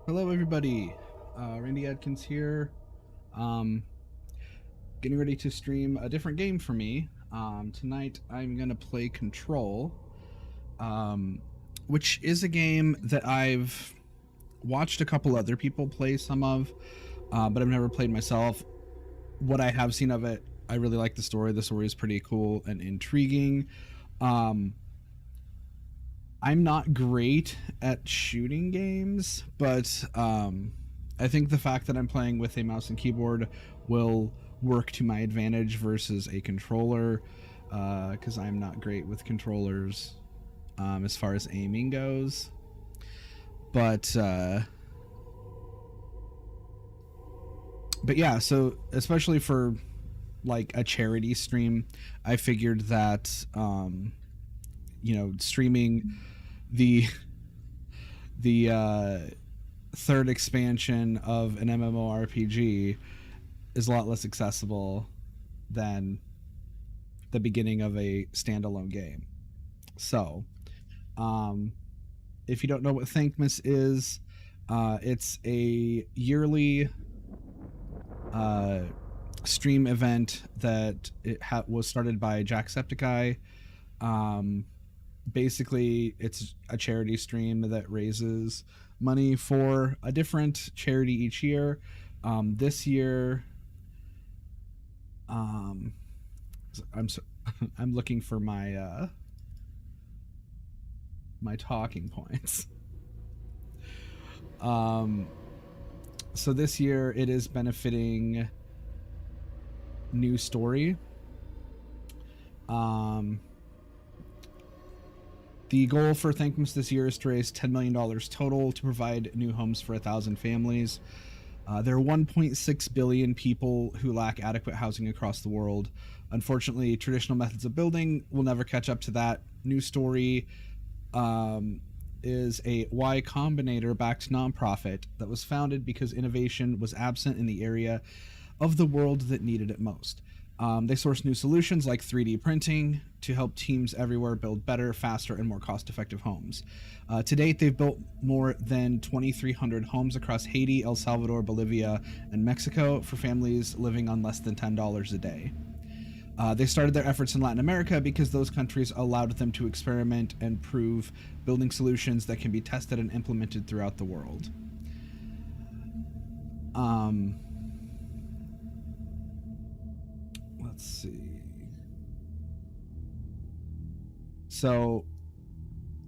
Hello, everybody. Randy Adkins here. Um, Getting ready to stream a different game for me. Tonight, I'm going to play Control, um, which is a game that I've watched a couple other people play some of, but I've never played myself. What I have seen of it, I really like the story. The story is pretty cool and intriguing. Um, I'm not great at shooting games, but I think the fact that I'm playing with a mouse and keyboard will work to my advantage versus a controller, because I'm not great with controllers as far as aiming goes. But yeah, so especially for like a charity stream, I figured that streaming the the third expansion of an MMORPG is a lot less accessible than the beginning of a standalone game. So, um, if you don't know what Thankmas is, it's a yearly uh, stream event that was started by Jacksepticeye. Basically, it's a charity stream that raises money for a different charity each year. This year, I'm I'm looking for my my talking points. So this year it is benefiting New Story. The goal for Thankmas this year is to raise $10 million total to provide new homes for 1,000 families. There are 1.6 billion people who lack adequate housing across the world. Unfortunately, traditional methods of building will never catch up to that. New Story is a Y Combinator-backed nonprofit that was founded because innovation was absent in the area of the world that needed it most. They source new solutions like 3D printing to help teams everywhere build better, faster, and more cost-effective homes. To date, they've built more than 2,300 homes across Haiti, El Salvador, Bolivia, and Mexico for families living on less than $10 a day. They started their efforts in Latin America because those countries allowed them to experiment and prove building solutions that can be tested and implemented throughout the world. Let's see. So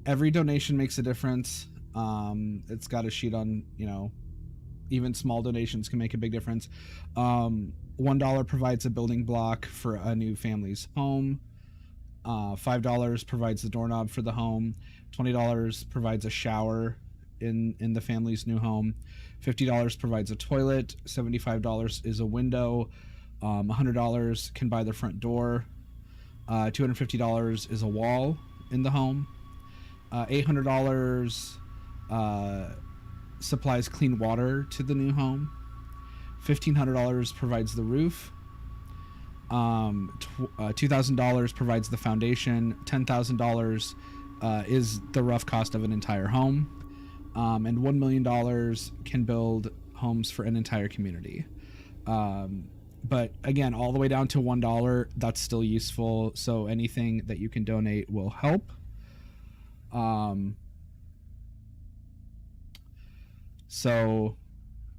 every donation makes a difference. It's got a sheet on, even small donations can make a big difference. $1 provides a building block for a new family's home. $5 provides the doorknob for the home. $20 provides a shower in the family's new home. $50 provides a toilet. $75 is a window. $100 can buy the front door. $250 is a wall in the home. $800 supplies clean water to the new home. $1,500 provides the roof. $2,000 provides the foundation. $10,000 is the rough cost of an entire home. And $1 million can build homes for an entire community. But again, all the way down to $1, that's still useful. So anything that you can donate will help. So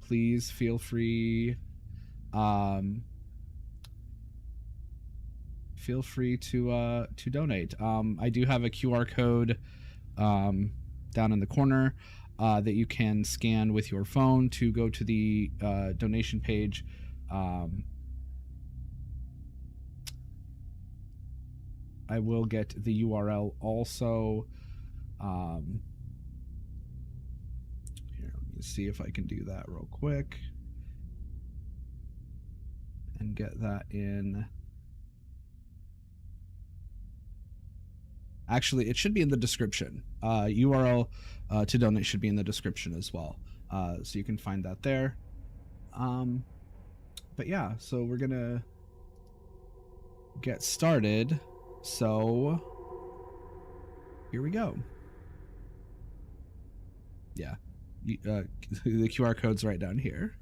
please feel free. Feel free to donate. I do have a QR code down in the corner that you can scan with your phone to go to the donation page. I will get the URL also. Here, let me see if I can do that real quick and get that in. Actually, it should be in the description. URL to donate should be in the description as well. So you can find that there. But yeah, so we're gonna get started. So here we go. Yeah. The QR code's right down here.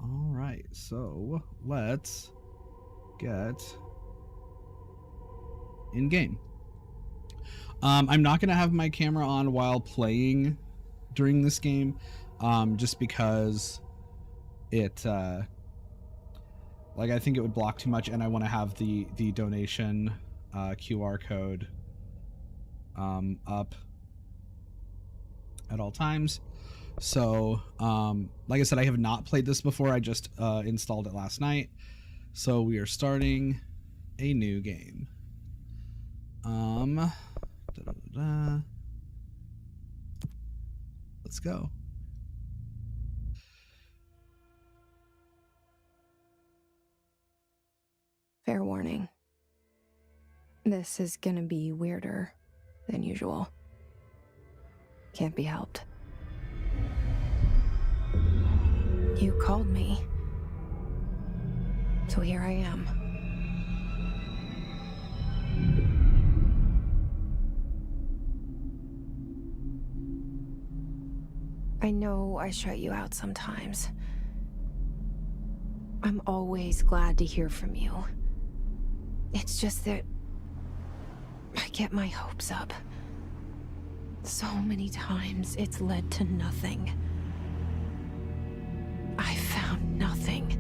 All right, so let's get in game. I'm not going to have my camera on while playing during this game, just because it, like, I think it would block too much, and I want to have the donation QR code up at all times. So, like I said, I have not played this before. I just installed it last night. So we are starting a new game. Let's go. Fair warning. This is gonna be weirder than usual. Can't be helped. You called me. So here I am. I know I shut you out sometimes. I'm always glad to hear from you. It's just that I get my hopes up. So many times it's led to nothing. I found nothing.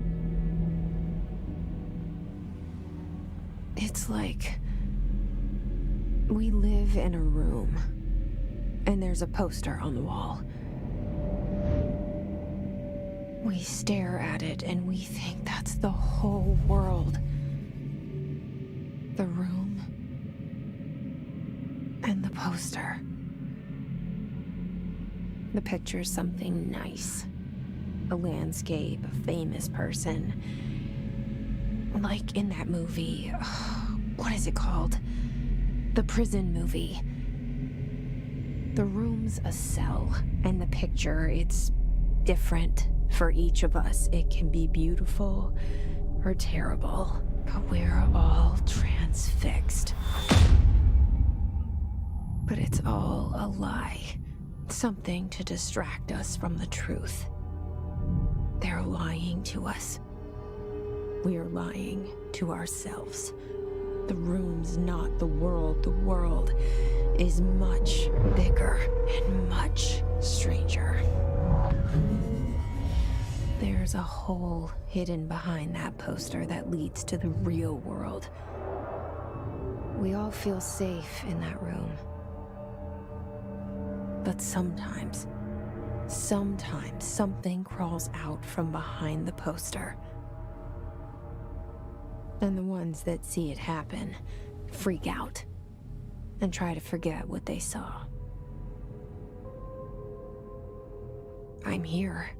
It's like we live in a room, and there's a poster on the wall. We stare at it and we think that's the whole world. The room and the poster. The picture's something nice. A landscape, a famous person. Like in that movie, what is it called? The prison movie. The room's a cell, and the picture, it's different for each of us. It can be beautiful or terrible, but we're all transfixed. But it's all a lie. Something to distract us from the truth. They're lying to us. We're lying to ourselves. The room's not the world. The world is much bigger and much stranger. There's a hole hidden behind that poster that leads to the real world. We all feel safe in that room. But sometimes something crawls out from behind the poster. And the ones that see it happen freak out and try to forget what they saw. I'm here.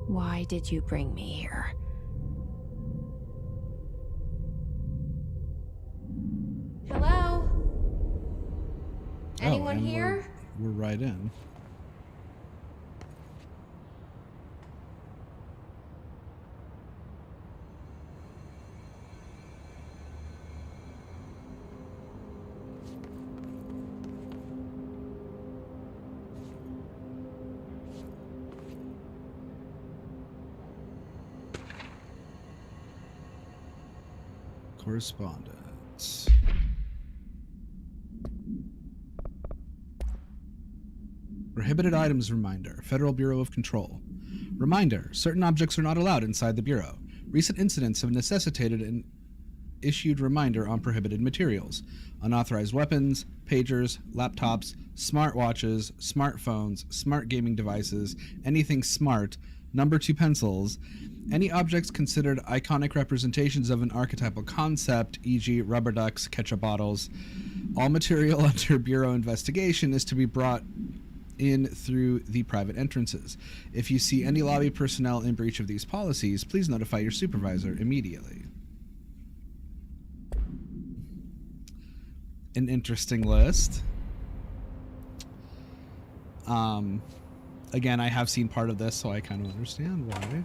Why did you bring me here? Hello? Anyone here? We're right in. Correspondence. Prohibited items reminder. Federal Bureau of Control. Reminder. Certain objects are not allowed inside the Bureau. Recent incidents have necessitated an issued reminder on prohibited materials. Unauthorized weapons, pagers, laptops, smartwatches, smartphones, smart gaming devices, anything smart, number 2 pencils, any objects considered iconic representations of an archetypal concept, e.g. rubber ducks, ketchup bottles. All material under Bureau investigation is to be brought in through the private entrances. If you see any lobby personnel in breach of these policies, please notify your supervisor immediately. An interesting list. Again, I have seen part of this, so I kind of understand why.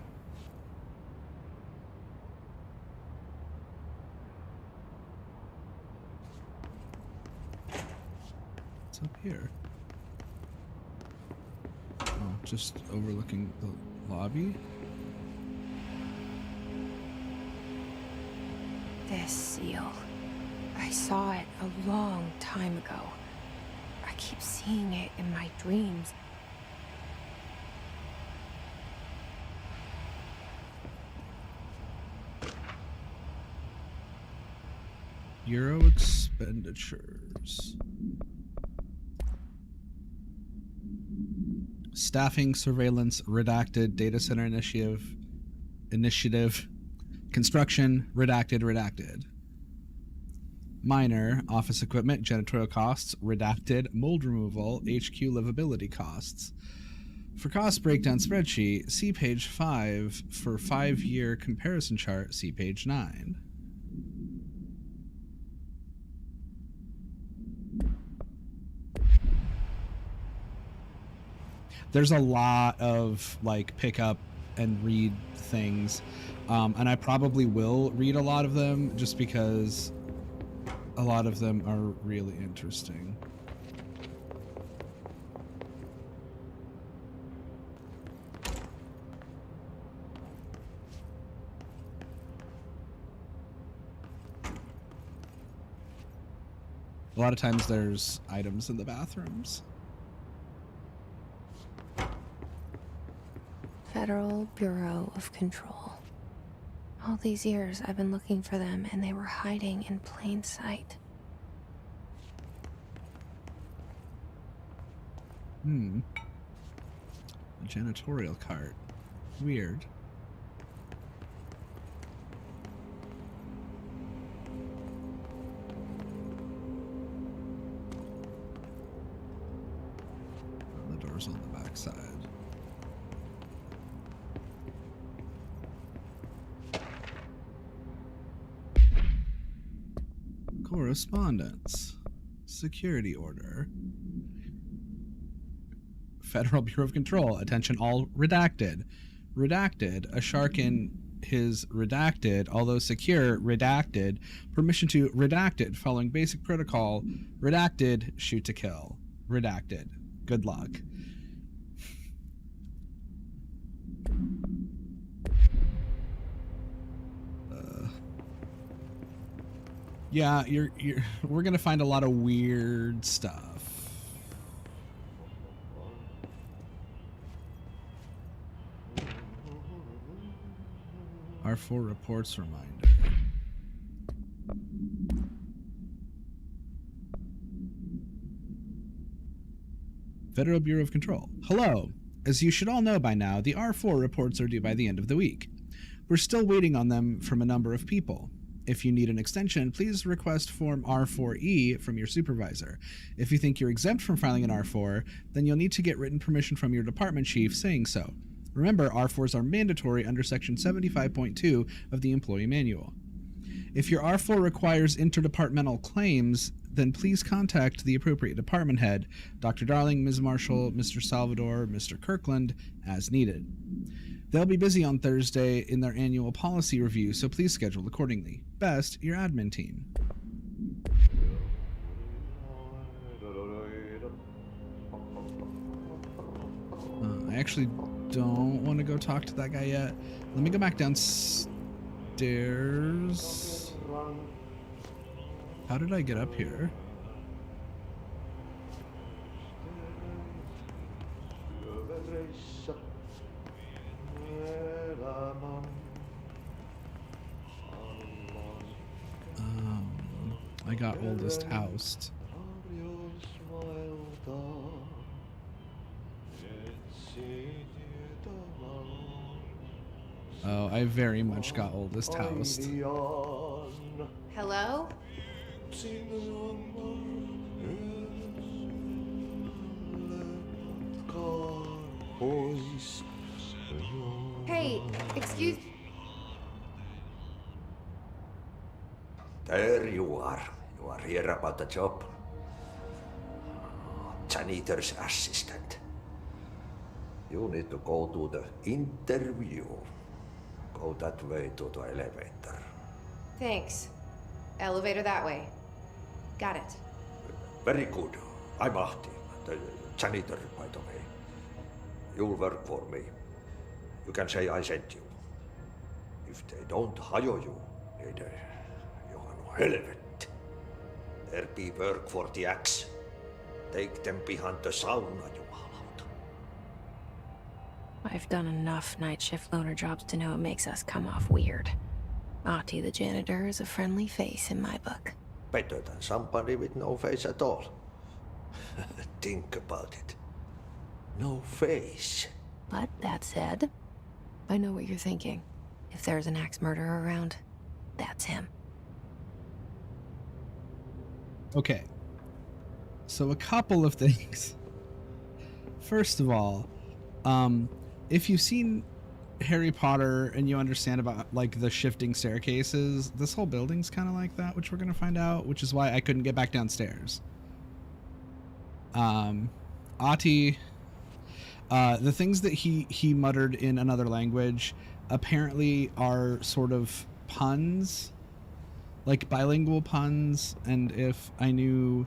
here? Oh, just overlooking the lobby? This seal. I saw it a long time ago. I keep seeing it in my dreams. Euro expenditures. Staffing, surveillance, redacted, data center initiative, construction, redacted. Minor, office equipment, janitorial costs, redacted, mold removal, HQ livability costs. For cost breakdown spreadsheet, see page 5. For 5-year comparison chart, see page 9. There's a lot of like pick up and read things, and I probably will read a lot of them just because a lot of them are really interesting. A lot of times there's items in the bathrooms. Federal Bureau of Control. All these years I've been looking for them and they were hiding in plain sight. A janitorial cart. Weird. The door's on the back side. Correspondence. Security order. Federal Bureau of Control. Attention all redacted. Redacted. A shark in his redacted, although secure, redacted. Permission to redacted. Following basic protocol. Redacted. Shoot to kill. Redacted. Good luck. Yeah, we're gonna find a lot of weird stuff. R4 reports reminder. Federal Bureau of Control. Hello. As you should all know by now, the R4 reports are due by the end of the week. We're still waiting on them from a number of people. If you need an extension, please request Form R4E from your supervisor. If you think you're exempt from filing an R4, then you'll need to get written permission from your department chief saying so. Remember, R4s are mandatory under Section 75.2 of the Employee Manual. If your R4 requires interdepartmental claims, then please contact the appropriate department head, Dr. Darling, Ms. Marshall, Mr. Salvador, Mr. Kirkland, as needed. They'll be busy on Thursday in their annual policy review, so please schedule accordingly. Best, your admin team. I actually don't want to go talk to that guy yet. Let me go back downstairs. How did I get up here? I got oldest housed. Oh, I very much got oldest housed. Hello? Hey, excuse... There you are. You are here about the job. Janitor's assistant. You need to go to the interview. Go that way to the elevator. Thanks. Elevator that way. Got it. Very good. I'm Ahti, the janitor, by the way. You'll work for me. You can say I sent you. If they don't hire you, niin Johan helvet. There be work for the axe. Take them behind the sauna, jumalauta. I've done enough night shift loner jobs to know it makes us come off weird. Ahti the janitor is a friendly face in my book. Better than somebody with no face at all. Think about it. No face. But that said, I know what you're thinking. If there's an axe murderer around, that's him. Okay. So a couple of things. First of all, if you've seen Harry Potter and you understand about like the shifting staircases, this whole building's kind of like that, which we're going to find out, which is why I couldn't get back downstairs. Ahti, the things that he muttered in another language apparently are sort of puns, like bilingual puns, and if I knew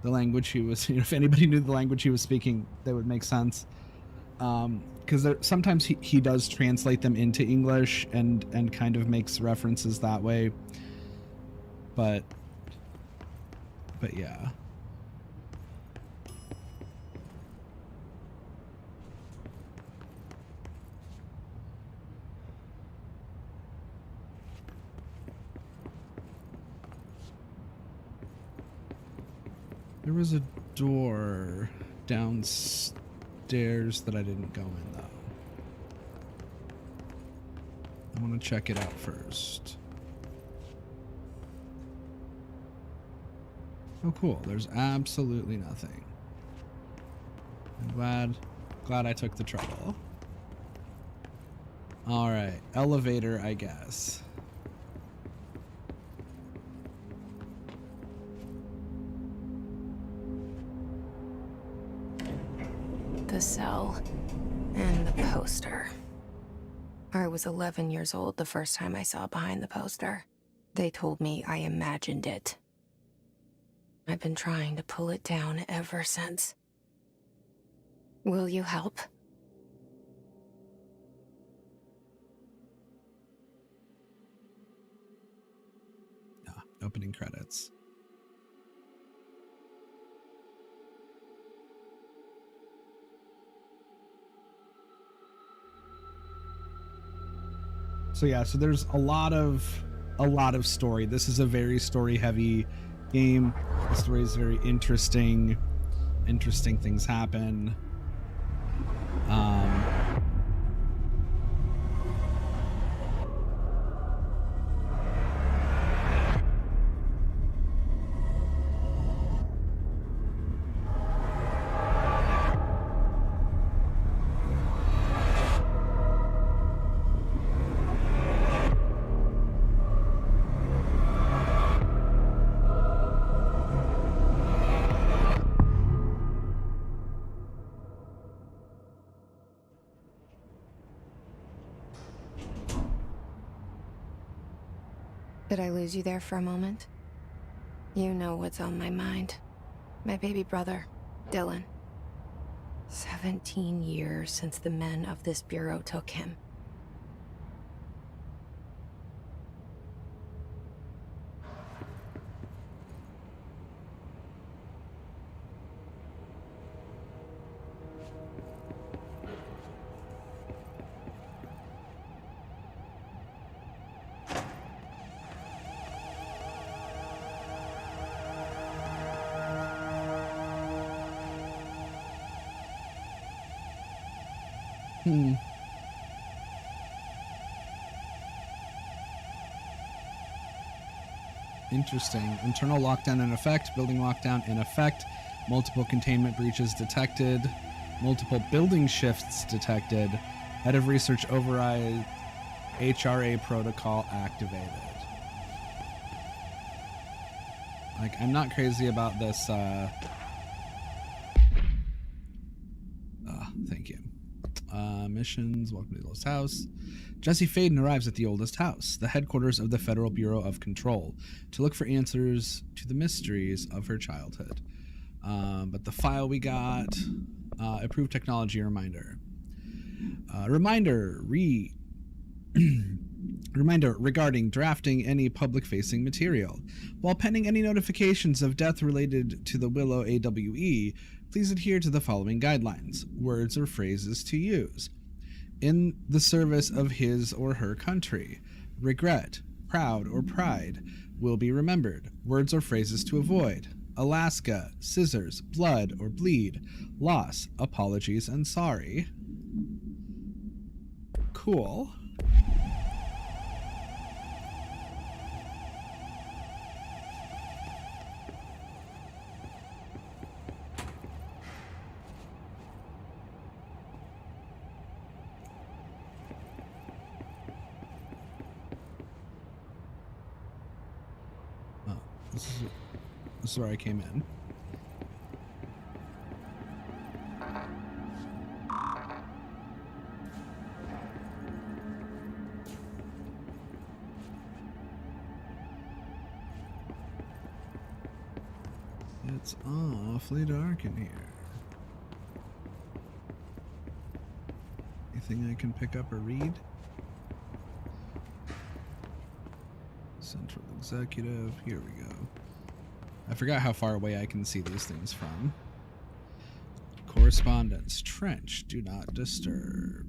the language he was, if anybody knew the language he was speaking, they would make sense. Because sometimes he does translate them into English and kind of makes references that way. But yeah. There was a door downstairs that I didn't go in, though. I want to check it out first. Oh, cool. There's absolutely nothing. I'm glad I took the trouble. All right. Elevator, I guess. The cell and the poster. I was 11 years old the first time I saw behind the poster. They told me I imagined it. I've been trying to pull it down ever since. Will you help? Opening credits. So yeah, so there's a lot of story. This is a very story heavy game. The story is very interesting. Interesting things happen. Did I lose you there for a moment? You know what's on my mind. My baby brother, Dylan. 17 years since the men of this bureau took him. Interesting. Internal lockdown in effect. Building lockdown in effect. Multiple containment breaches detected. Multiple building shifts detected. Head of research override. HRA protocol activated. Like, I'm not crazy about this. Thank you. Missions. Welcome to the oldest house. Jesse Faden arrives at the oldest house, the headquarters of the Federal Bureau of Control, to look for answers to the mysteries of her childhood. But the file we got, approved technology reminder. Reminder regarding drafting any public-facing material. While pending any notifications of death related to the Willow AWE, please adhere to the following guidelines, words or phrases to use. In the service of his or her country. Regret, proud, or pride will be remembered. Words or phrases to avoid. Alaska, scissors, blood or bleed, loss, apologies, and sorry. Cool. Oh, this is where I came in. It's awfully dark in here. Anything I can pick up or read? Central Executive. Here we go. I forgot how far away I can see these things from. Correspondence. Trench. Do not disturb.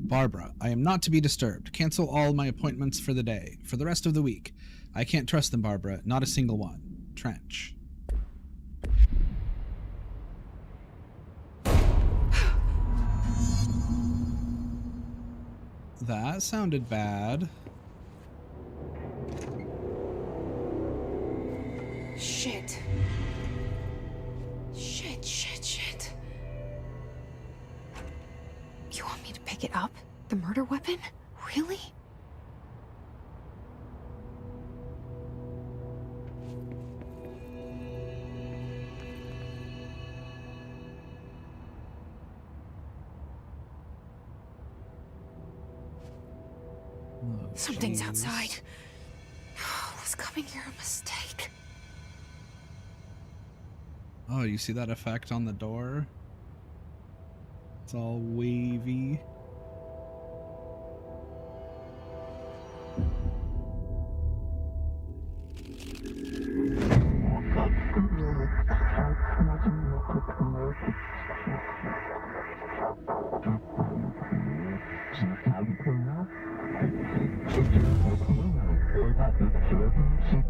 Barbara, I am not to be disturbed. Cancel all my appointments for the day. For the rest of the week. I can't trust them, Barbara. Not a single one. Trench. That sounded bad. Shit. Shit. You want me to pick it up? The murder weapon? Really? Oh, Something's jeez. outside. Was coming here a mistake? Oh, you see that effect on the door? It's all wavy.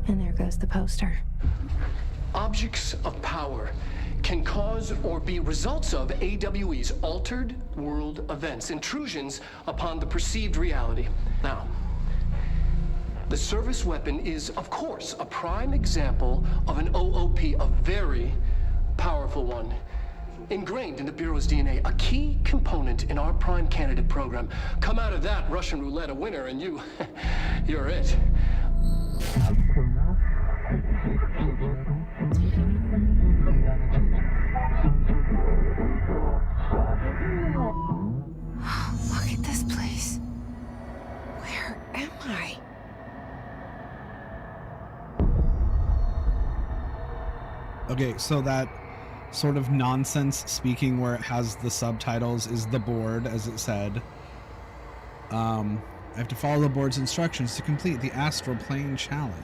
And there goes the poster. Objects of power can cause or be results of AWE's altered world events, intrusions upon the perceived reality. Now, the service weapon is, of course, a prime example of an OOP, a very powerful one. Ingrained in the Bureau's DNA, a key component in our prime candidate program. Come out of that Russian roulette a winner and you're it. Look at this place. Where am I? Okay, so that sort of nonsense speaking where it has the subtitles is the board, as it said. I have to follow the board's instructions to complete the astral plane challenge.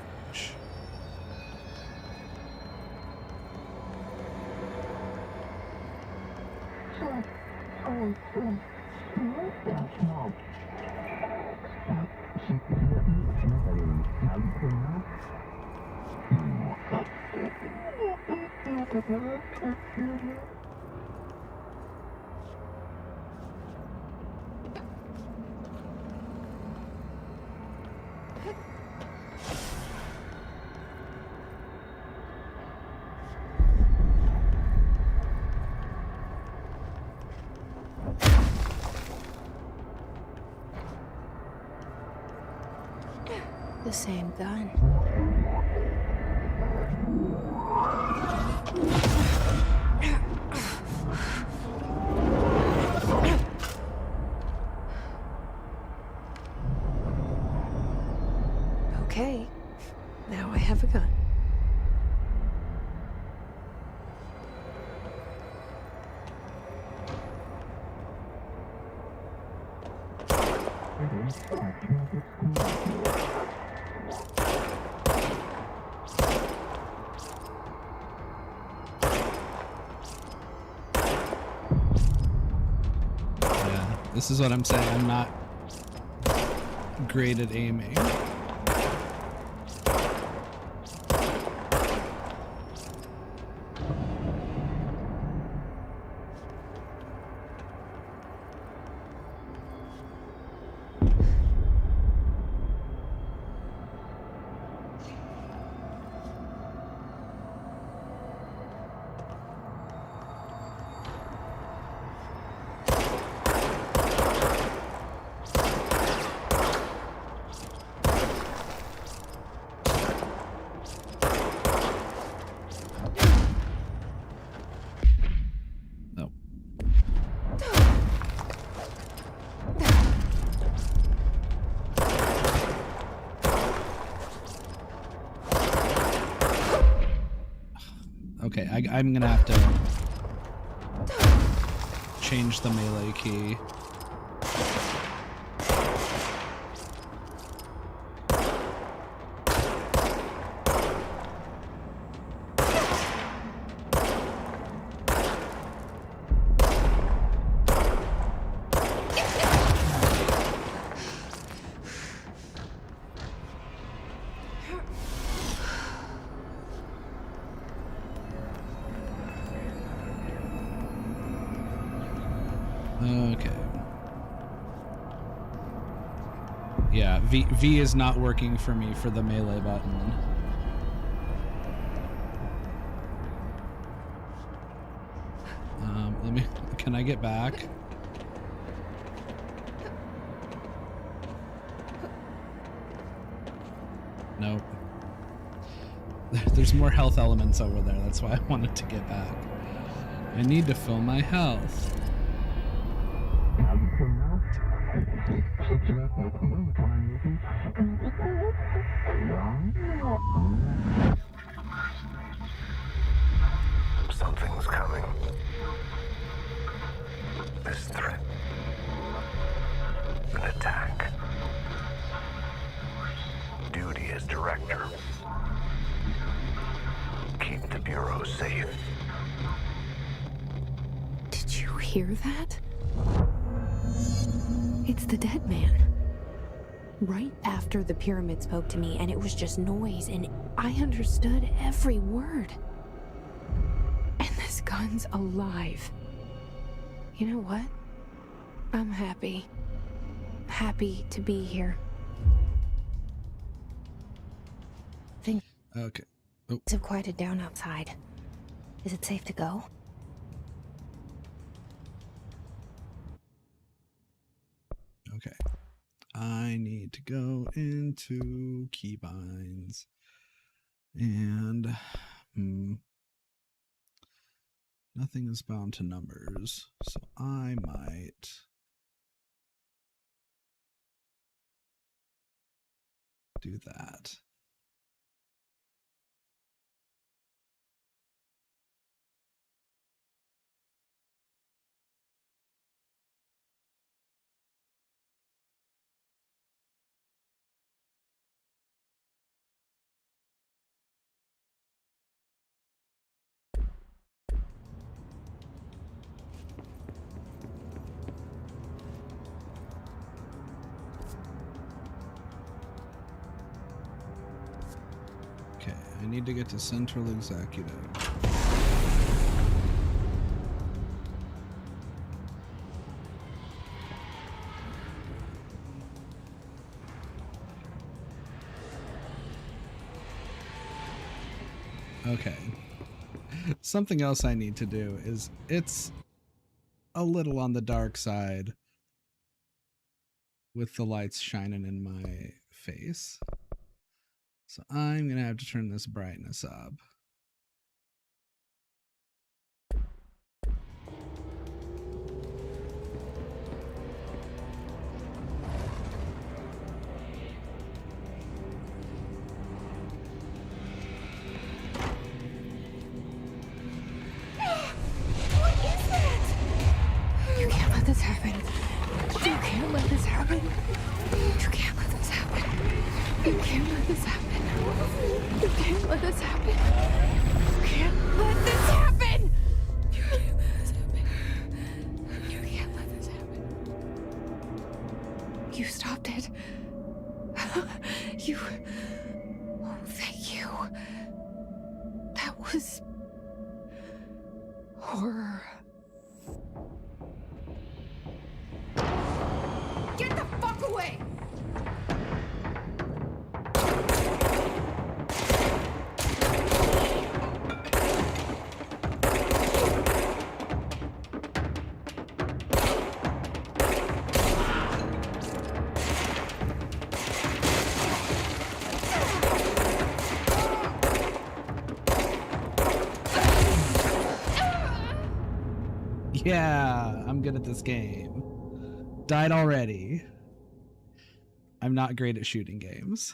The same gun. a gun. Yeah, this is what I'm saying. I'm not great at aiming. No. Okay, I'm gonna have to change the melee key. Okay. Yeah, V is not working for me for the melee button. Let me. Can I get back? Nope. There's more health elements over there. That's why I wanted to get back. I need to fill my health. Something's coming. This threat. An attack. Duty as director. Keep the Bureau safe. Did you hear that? It's the dead man. Right after the pyramid spoke to me, and it was just noise, and I understood every word. And this gun's alive. You know what? I'm happy. Happy to be here. Things Okay. Oh. have quieted down outside. Is it safe to go? Okay. I need to go into keybinds. And nothing is bound to numbers, so I might do that. Okay, I need to get to Central Executive. Okay. Something else I need to do is, it's a little on the dark side with the lights shining in my face. So I'm going to have to turn this brightness up. You can't let this happen. You can't let this happen. You can't let this happen. You can't let this happen. You can't let this happen. You can't let this happen. You stopped it. You... Oh, thank you. That was... horror. Get the fuck away! Yeah, I'm good at this game. Died already. I'm not great at shooting games.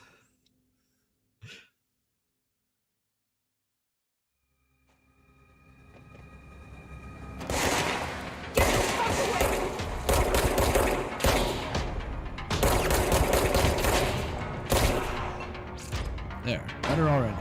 There, better already.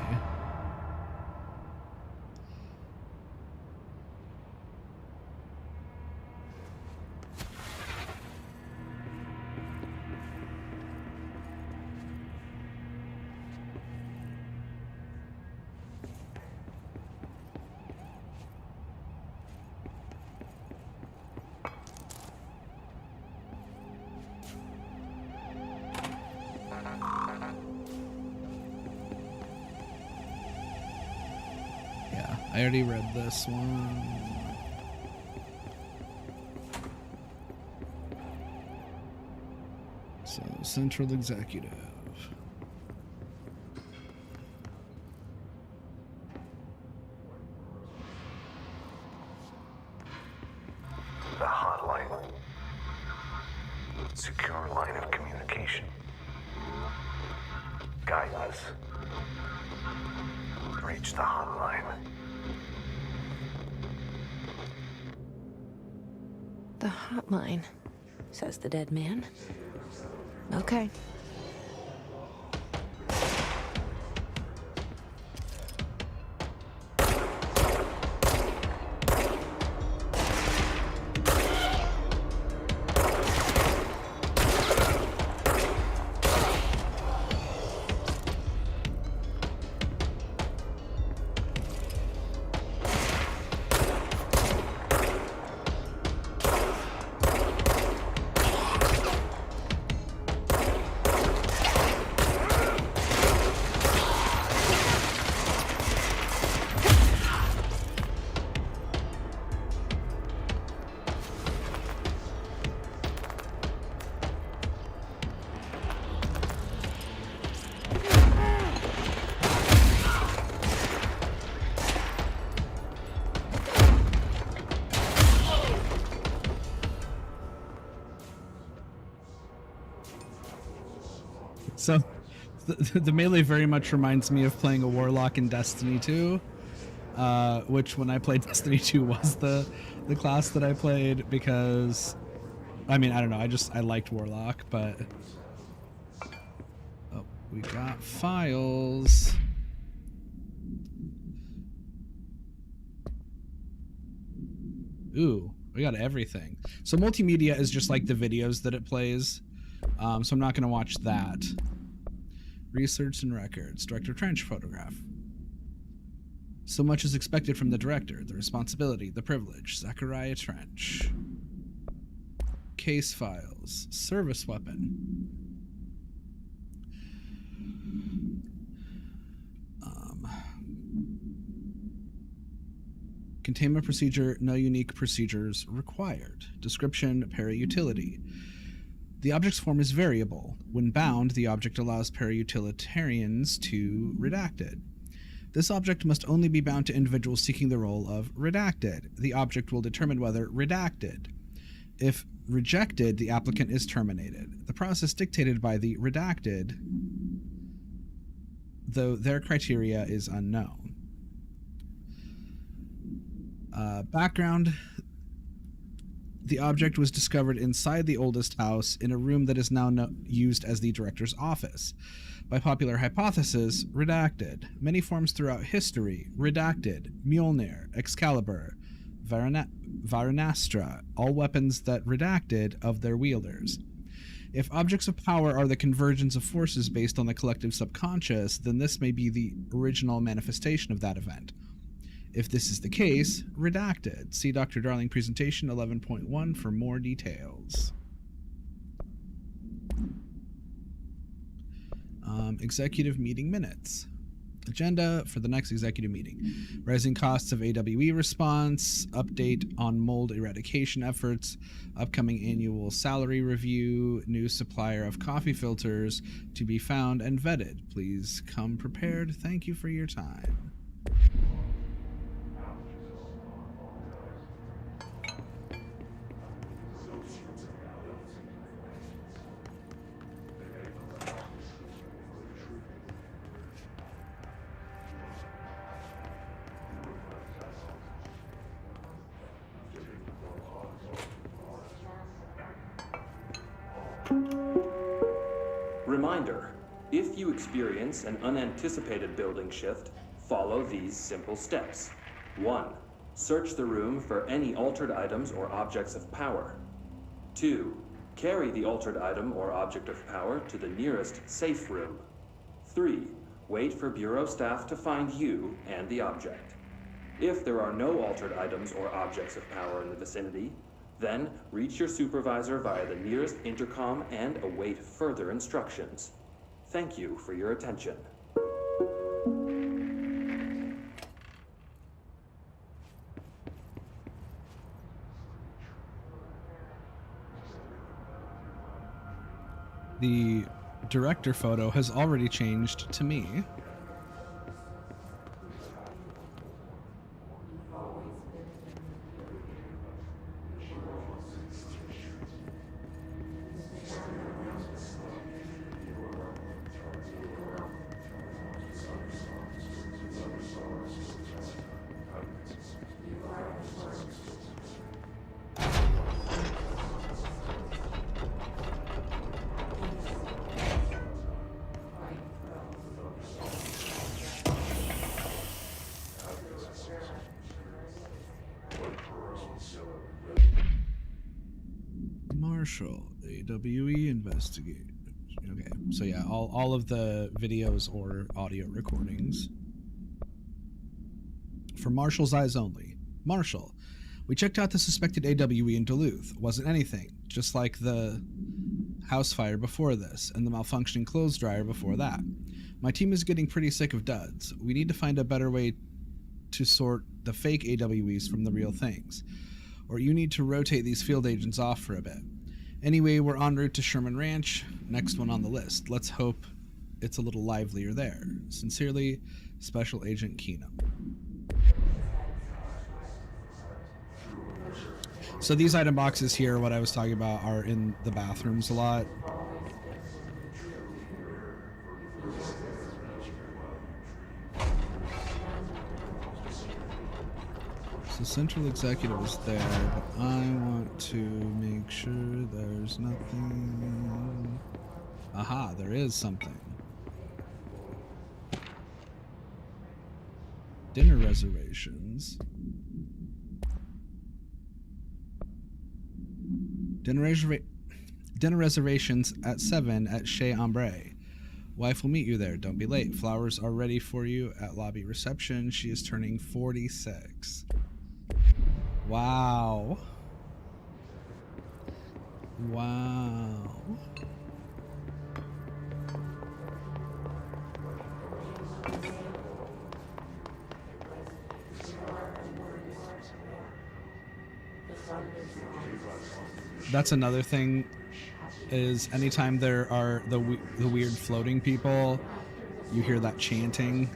I already read this one. So, Central Executive. The hotline. Secure line of communication. Guidance. Reach the hotline. The hotline, says the dead man. Okay. So, the melee very much reminds me of playing a warlock in Destiny 2, which when I played Destiny 2 was the class that I played because, I mean, I don't know, I liked warlock, but... Oh, we got files. Ooh, we got everything. So multimedia is just like the videos that it plays. So I'm not going to watch that. Research and records. Director Trench photograph. So much is expected from the director. The responsibility, the privilege. Zachariah Trench. Case files. Service weapon. Containment procedure. No unique procedures required. Description. Para-utility. The object's form is variable. When bound, the object allows para-utilitarians to redacted. This object must only be bound to individuals seeking the role of redacted. The object will determine whether redacted. If rejected, the applicant is terminated. The process dictated by the redacted, though their criteria is unknown. The object was discovered inside the oldest house in a room that is now used as the director's office. By popular hypothesis, redacted. Many forms throughout history, redacted, Mjolnir, Excalibur, Varanastra, all weapons that redacted of their wielders. If objects of power are the convergence of forces based on the collective subconscious, then this may be the original manifestation of that event. If this is the case, redacted. See Dr. Darling presentation 11.1 for more details. Executive meeting minutes. Agenda for the next executive meeting. Rising costs of AWE response, update on mold eradication efforts, upcoming annual salary review, new supplier of coffee filters to be found and vetted. Please come prepared. Thank you for your time. Reminder, if you experience an unanticipated building shift, follow these simple steps. 1. Search the room for any altered items or objects of power. 2. Carry the altered item or object of power to the nearest safe room. 3. Wait for Bureau staff to find you and the object. If there are no altered items or objects of power in the vicinity, then reach your supervisor via the nearest intercom and await further instructions. Thank you for your attention. The director photo has already changed to me. Marshall, AWE investigate. Okay, so yeah, all of the videos or audio recordings. For Marshall's eyes only. Marshall, we checked out the suspected AWE in Duluth. Wasn't anything, just like the house fire before this, and the malfunctioning clothes dryer before that. My team is getting pretty sick of duds. We need to find a better way to sort the fake AWEs from the real things. Or you need to rotate these field agents off for a bit. Anyway, we're en route to Sherman Ranch, next one on the list. Let's hope it's a little livelier there. Sincerely, Special Agent Keenum. So these item boxes here, what I was talking about, are in the bathrooms a lot. So Central Executive is there, but I want to make sure there's nothing. Aha, there is something. Dinner reservations. Dinner reservations at 7 at Chez Ambre. Wife will meet you there. Don't be late. Flowers are ready for you at lobby reception. She is turning 46. Wow. Wow. That's another thing, is anytime there are the weird floating people, you hear that chanting.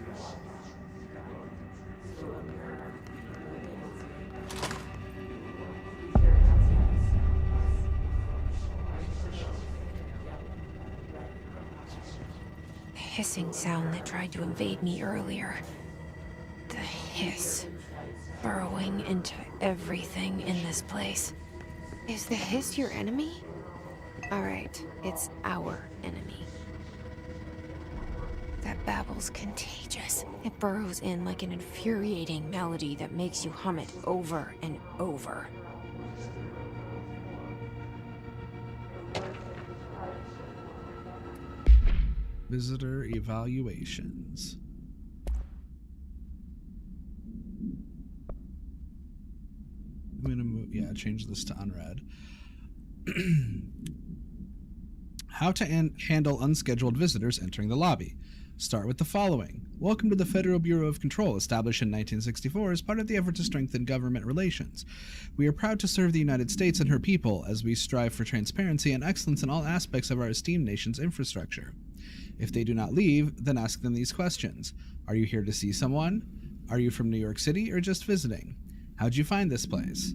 The hissing sound that tried to invade me earlier. The hiss burrowing into everything in this place. Is the hiss your enemy? Alright, it's our enemy. That babble's contagious. It burrows in like an infuriating melody that makes you hum it over and over. Visitor evaluations. I'm gonna move, yeah, change this to unread. How to handle unscheduled visitors entering the lobby. Start with the following. Welcome to the Federal Bureau of Control, established in 1964 as part of the effort to strengthen government relations. We are proud to serve the United States and her people as we strive for transparency and excellence in all aspects of our esteemed nation's infrastructure. If they do not leave, then ask them these questions. Are you here to see someone? Are you from New York City or just visiting? How'd you find this place?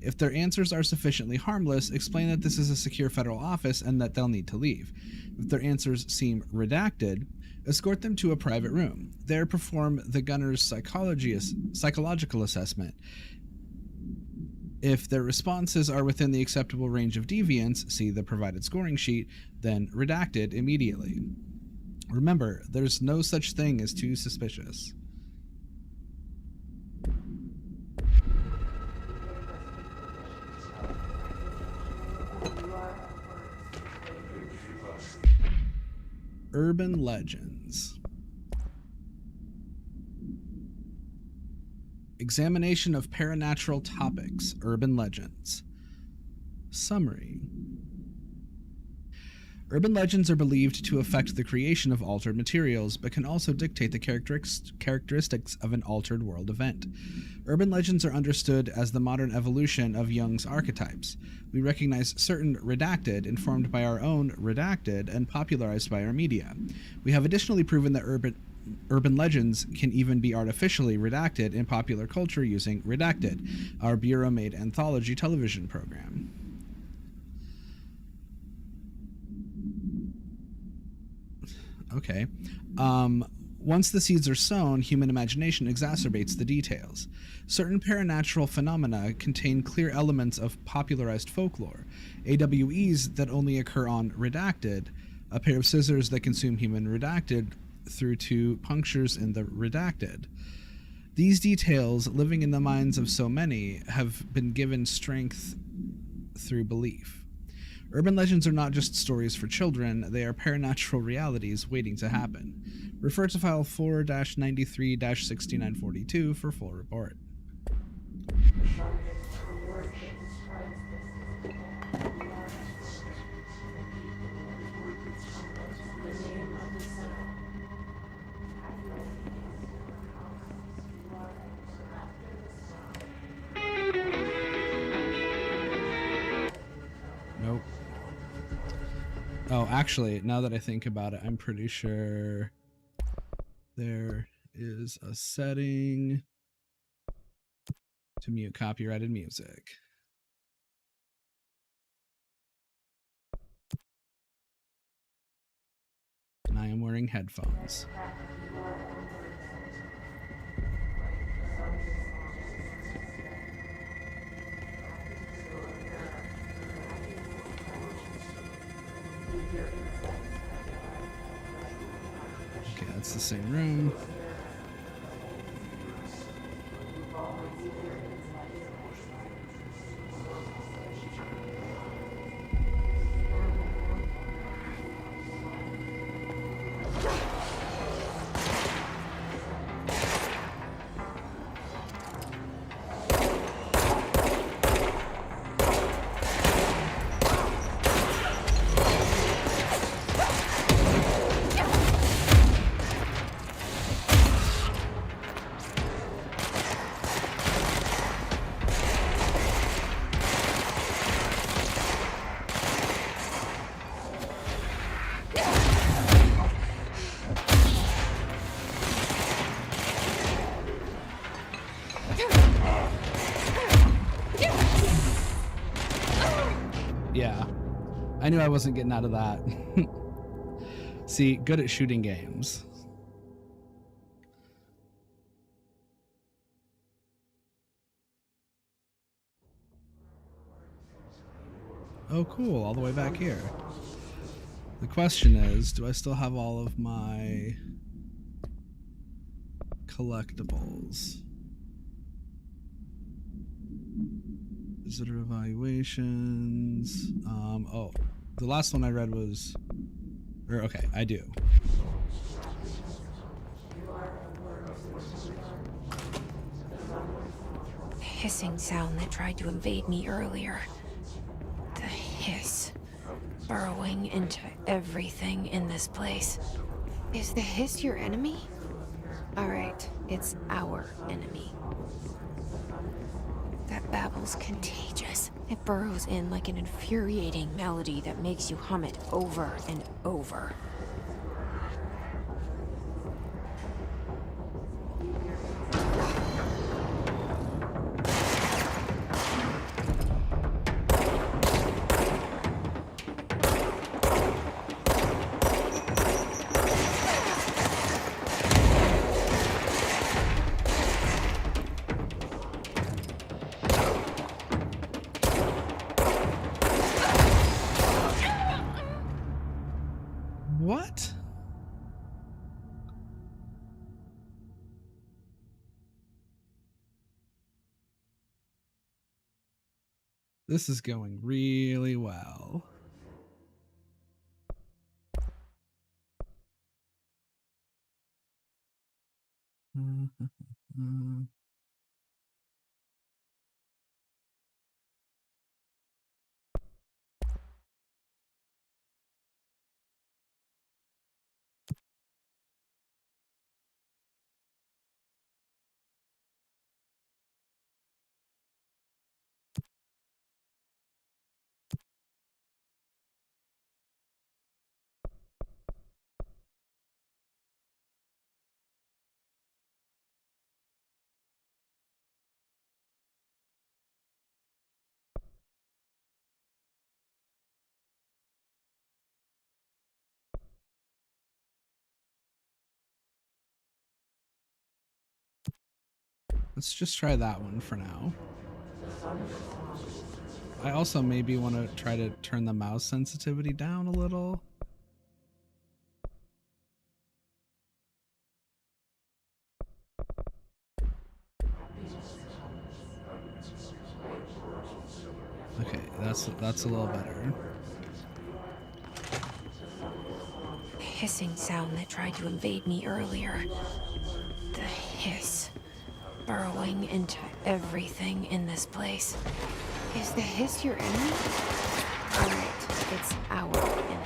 If their answers are sufficiently harmless, explain that this is a secure federal office and that they'll need to leave. If their answers seem redacted, escort them to a private room. There, perform the gunner's psychological assessment. If their responses are within the acceptable range of deviance, see the provided scoring sheet, then redacted immediately. Remember, there's no such thing as too suspicious. Urban legends. Examination of paranatural topics. Urban legends. Summary. Urban legends are believed to affect the creation of altered materials, but can also dictate the characteristics of an altered world event. Urban legends are understood as the modern evolution of Jung's archetypes. We recognize certain redacted, informed by our own redacted, and popularized by our media. We have additionally proven that urban legends can even be artificially redacted in popular culture using Redacted, our Bureau-made anthology television program. Okay. Once the seeds are sown, human imagination exacerbates the details. Certain paranatural phenomena contain clear elements of popularized folklore. AWEs that only occur on Redacted, a pair of scissors that consume human Redacted through to punctures in the Redacted. These details, living in the minds of so many, have been given strength through belief. Urban legends are not just stories for children, they are paranatural realities waiting to happen. Refer to file 4-93-6942 for full report. Nope. Oh, actually, now that I think about it, I'm pretty sure there is a setting to mute copyrighted music. And I am wearing headphones. Okay, that's the same room. Yeah, I knew I wasn't getting out of that. See, good at shooting games. Oh, cool. All the way back here. The question is, do I still have all of my collectibles? Visitor evaluations. Oh, the last one I read was, or okay, I do. The hissing sound that tried to invade me earlier. The hiss, burrowing into everything in this place. Is the hiss your enemy? Alright, it's our enemy. That babble's contagious. It burrows in like an infuriating melody that makes you hum it over and over. What? This is going really well. Let's just try that one for now. I also maybe want to try to turn the mouse sensitivity down a little. Okay, that's a little better. The hissing sound that tried to invade me earlier. The hiss, burrowing into everything in this place. Is the hiss your enemy? Alright, it's our enemy.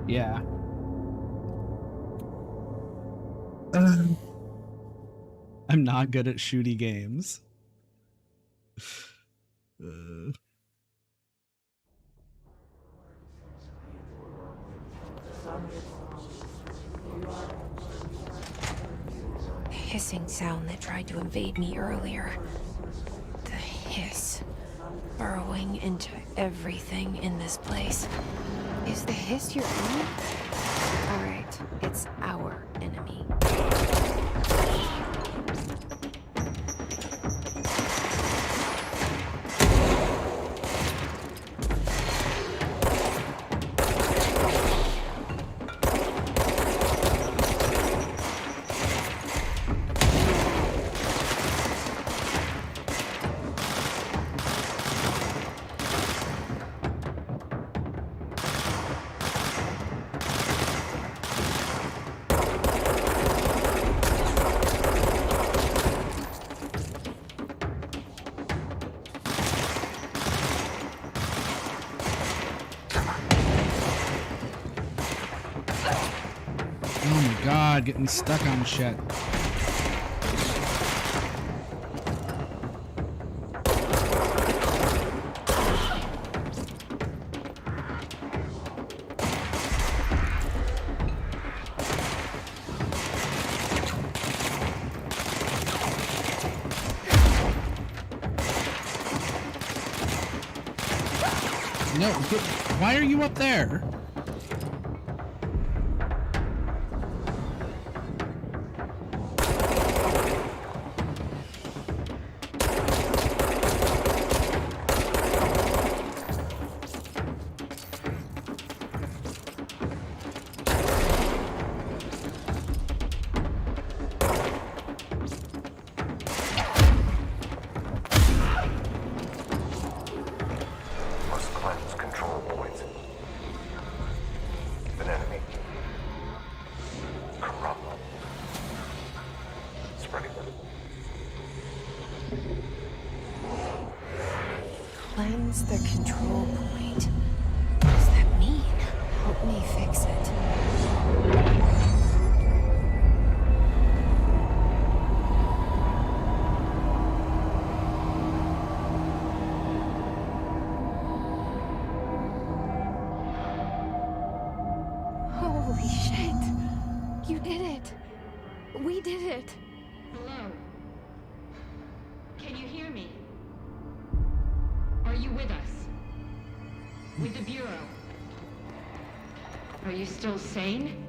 Yeah. I'm not good at shooty games. The hissing sound that tried to invade me earlier. The hiss, burrowing into everything in this place. Is the hiss your enemy? Alright, it's our enemy. Oh my god, getting stuck on shit. No, why are you up there? Must cleanse control points. An enemy. Corrupt. Spreading. Cleanse the control point. What does that mean? Help me fix it. Holy shit! You did it! We did it! Hello? Can you hear me? Are you with us? With the Bureau? Are you still sane?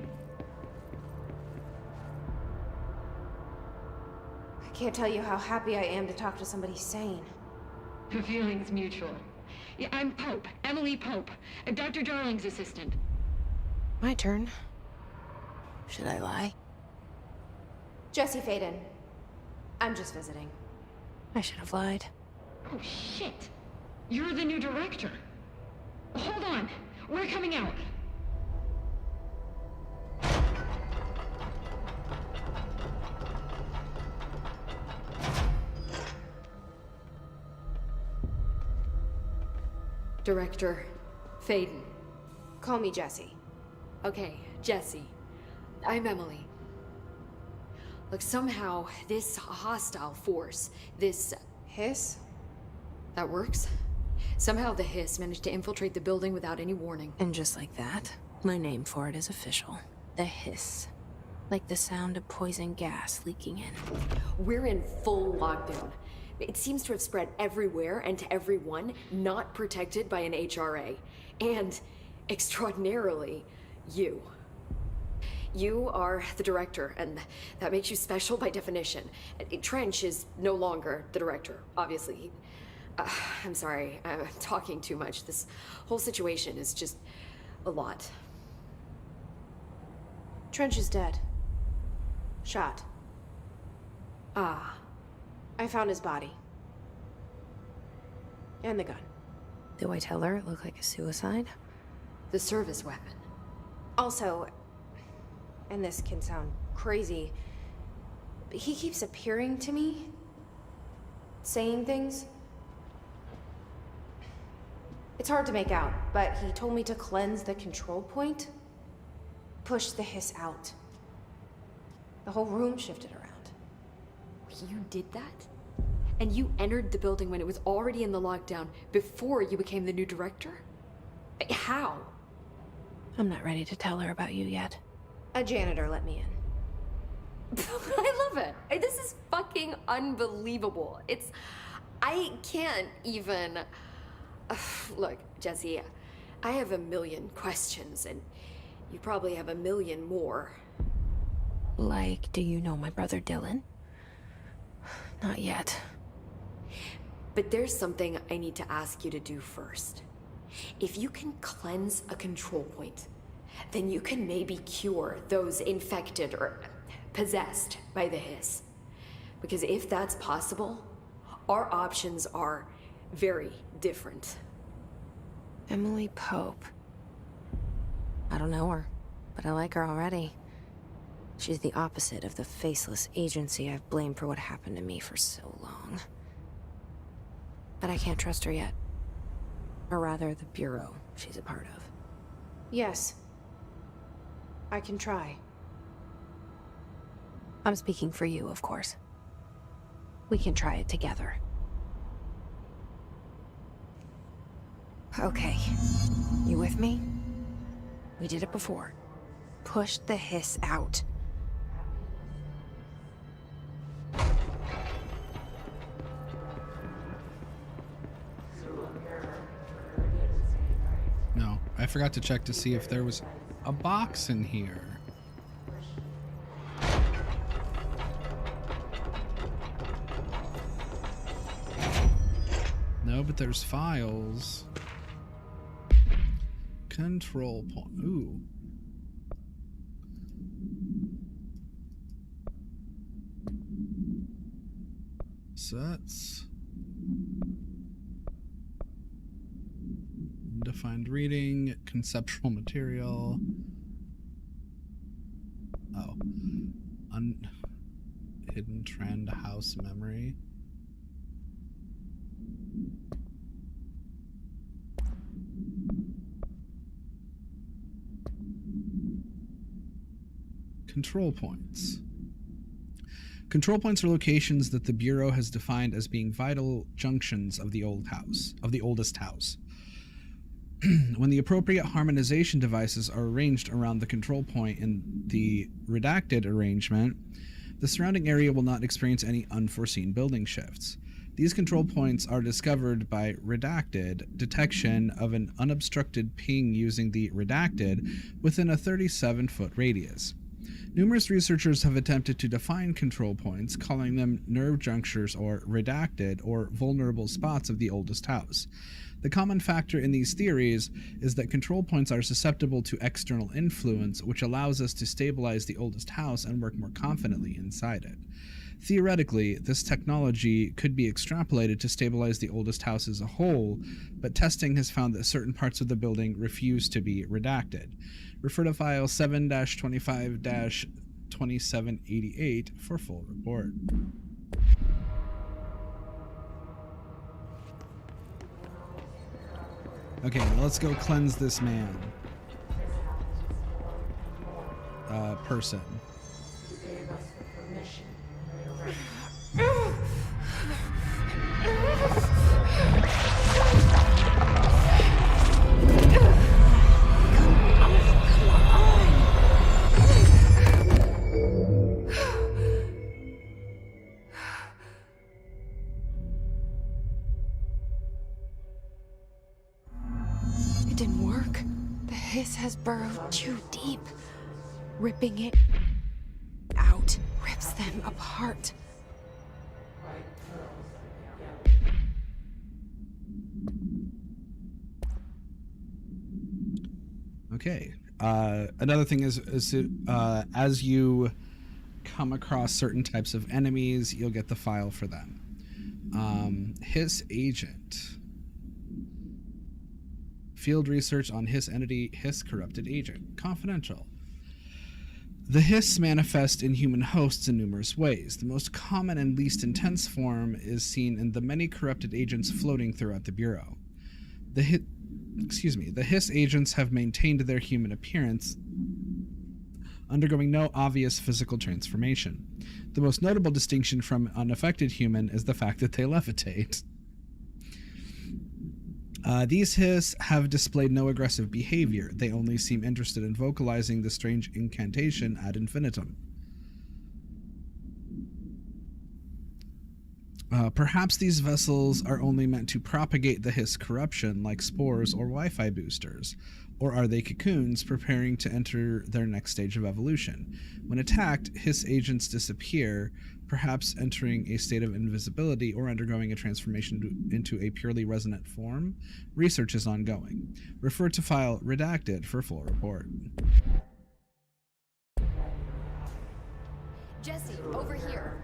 I can't tell you how happy I am to talk to somebody sane. The feeling's mutual. Yeah, I'm Pope, Emily Pope, Dr. Darling's assistant. My turn. Should I lie? Jesse Faden. I'm just visiting. I should have lied. Oh, shit. You're the new director. Hold on. We're coming out. Director Faden. Call me Jesse. Okay, Jesse. I'm Emily. Look, somehow this hostile force, this... Hiss? that works? Somehow the hiss managed to infiltrate the building without any warning. And just like that, my name for it is official. The hiss. Like the sound of poison gas leaking in. We're in full lockdown. It seems to have spread everywhere and to everyone not protected by an HRA. And, extraordinarily, you. You are the director, and that makes you special by definition. Trench is no longer the director, obviously. I'm sorry, I'm talking too much. This whole situation is just a lot. Trench is dead. Shot. Ah. I found his body. And the gun. Do I tell her it looked like a suicide? The service weapon. Also, and this can sound crazy, but he keeps appearing to me. Saying things. It's hard to make out, but he told me to cleanse the control point. Push the hiss out. The whole room shifted around. You did that? And you entered the building when it was already in the lockdown before you became the new director? How? I'm not ready to tell her about you yet. A janitor let me in. I love it. This is fucking unbelievable. I can't even... Look, Jesse, I have a million questions, and you probably have a million more. Like, do you know my brother Dylan? Not yet. But there's something I need to ask you to do first. If you can cleanse a control point, then you can maybe cure those infected or possessed by the hiss. Because if that's possible, our options are very different. Emily Pope. I don't know her, but I like her already. She's the opposite of the faceless agency I've blamed for what happened to me for so long. But I can't trust her yet. Or rather, the Bureau she's a part of. Yes. I can try. I'm speaking for you, of course. We can try it together. Okay. You with me? We did it before. Push the hiss out. No, I forgot to check to see if there was a box in here. No, but there's files. Control point. Ooh. Sets. Undefined reading. Conceptual material. Oh. Hidden trend house memory. Control points. Control points are locations that the Bureau has defined as being vital junctions of the oldest house. When the appropriate harmonization devices are arranged around the control point in the redacted arrangement, the surrounding area will not experience any unforeseen building shifts. These control points are discovered by redacted detection of an unobstructed ping using the redacted within a 37-foot radius. Numerous researchers have attempted to define control points, calling them nerve junctures or redacted or vulnerable spots of the oldest house. The common factor in these theories is that control points are susceptible to external influence, which allows us to stabilize the oldest house and work more confidently inside it. Theoretically, this technology could be extrapolated to stabilize the oldest house as a whole, but testing has found that certain parts of the building refuse to be redacted. Refer to file 7-25-2788 for full report. Okay, now let's go cleanse this man. Person. It didn't work. The hiss has burrowed too deep. Ripping it out rips them apart. Okay. Another thing is as you come across certain types of enemies, you'll get the file for them. Hiss agent. Field research on Hiss entity, Hiss corrupted agent. Confidential. The Hiss manifest in human hosts in numerous ways. The most common and least intense form is seen in the many corrupted agents floating throughout the Bureau. The Hiss agents have maintained their human appearance, undergoing no obvious physical transformation. The most notable distinction from an unaffected human is the fact that they levitate. These Hiss have displayed no aggressive behavior. They only seem interested in vocalizing the strange incantation ad infinitum. Perhaps these vessels are only meant to propagate the Hiss corruption, like spores or Wi-Fi boosters. Or are they cocoons preparing to enter their next stage of evolution? When attacked, Hiss agents disappear, perhaps entering a state of invisibility or undergoing a transformation into a purely resonant form. Research is ongoing. Refer to file redacted for full report. Jesse, over here.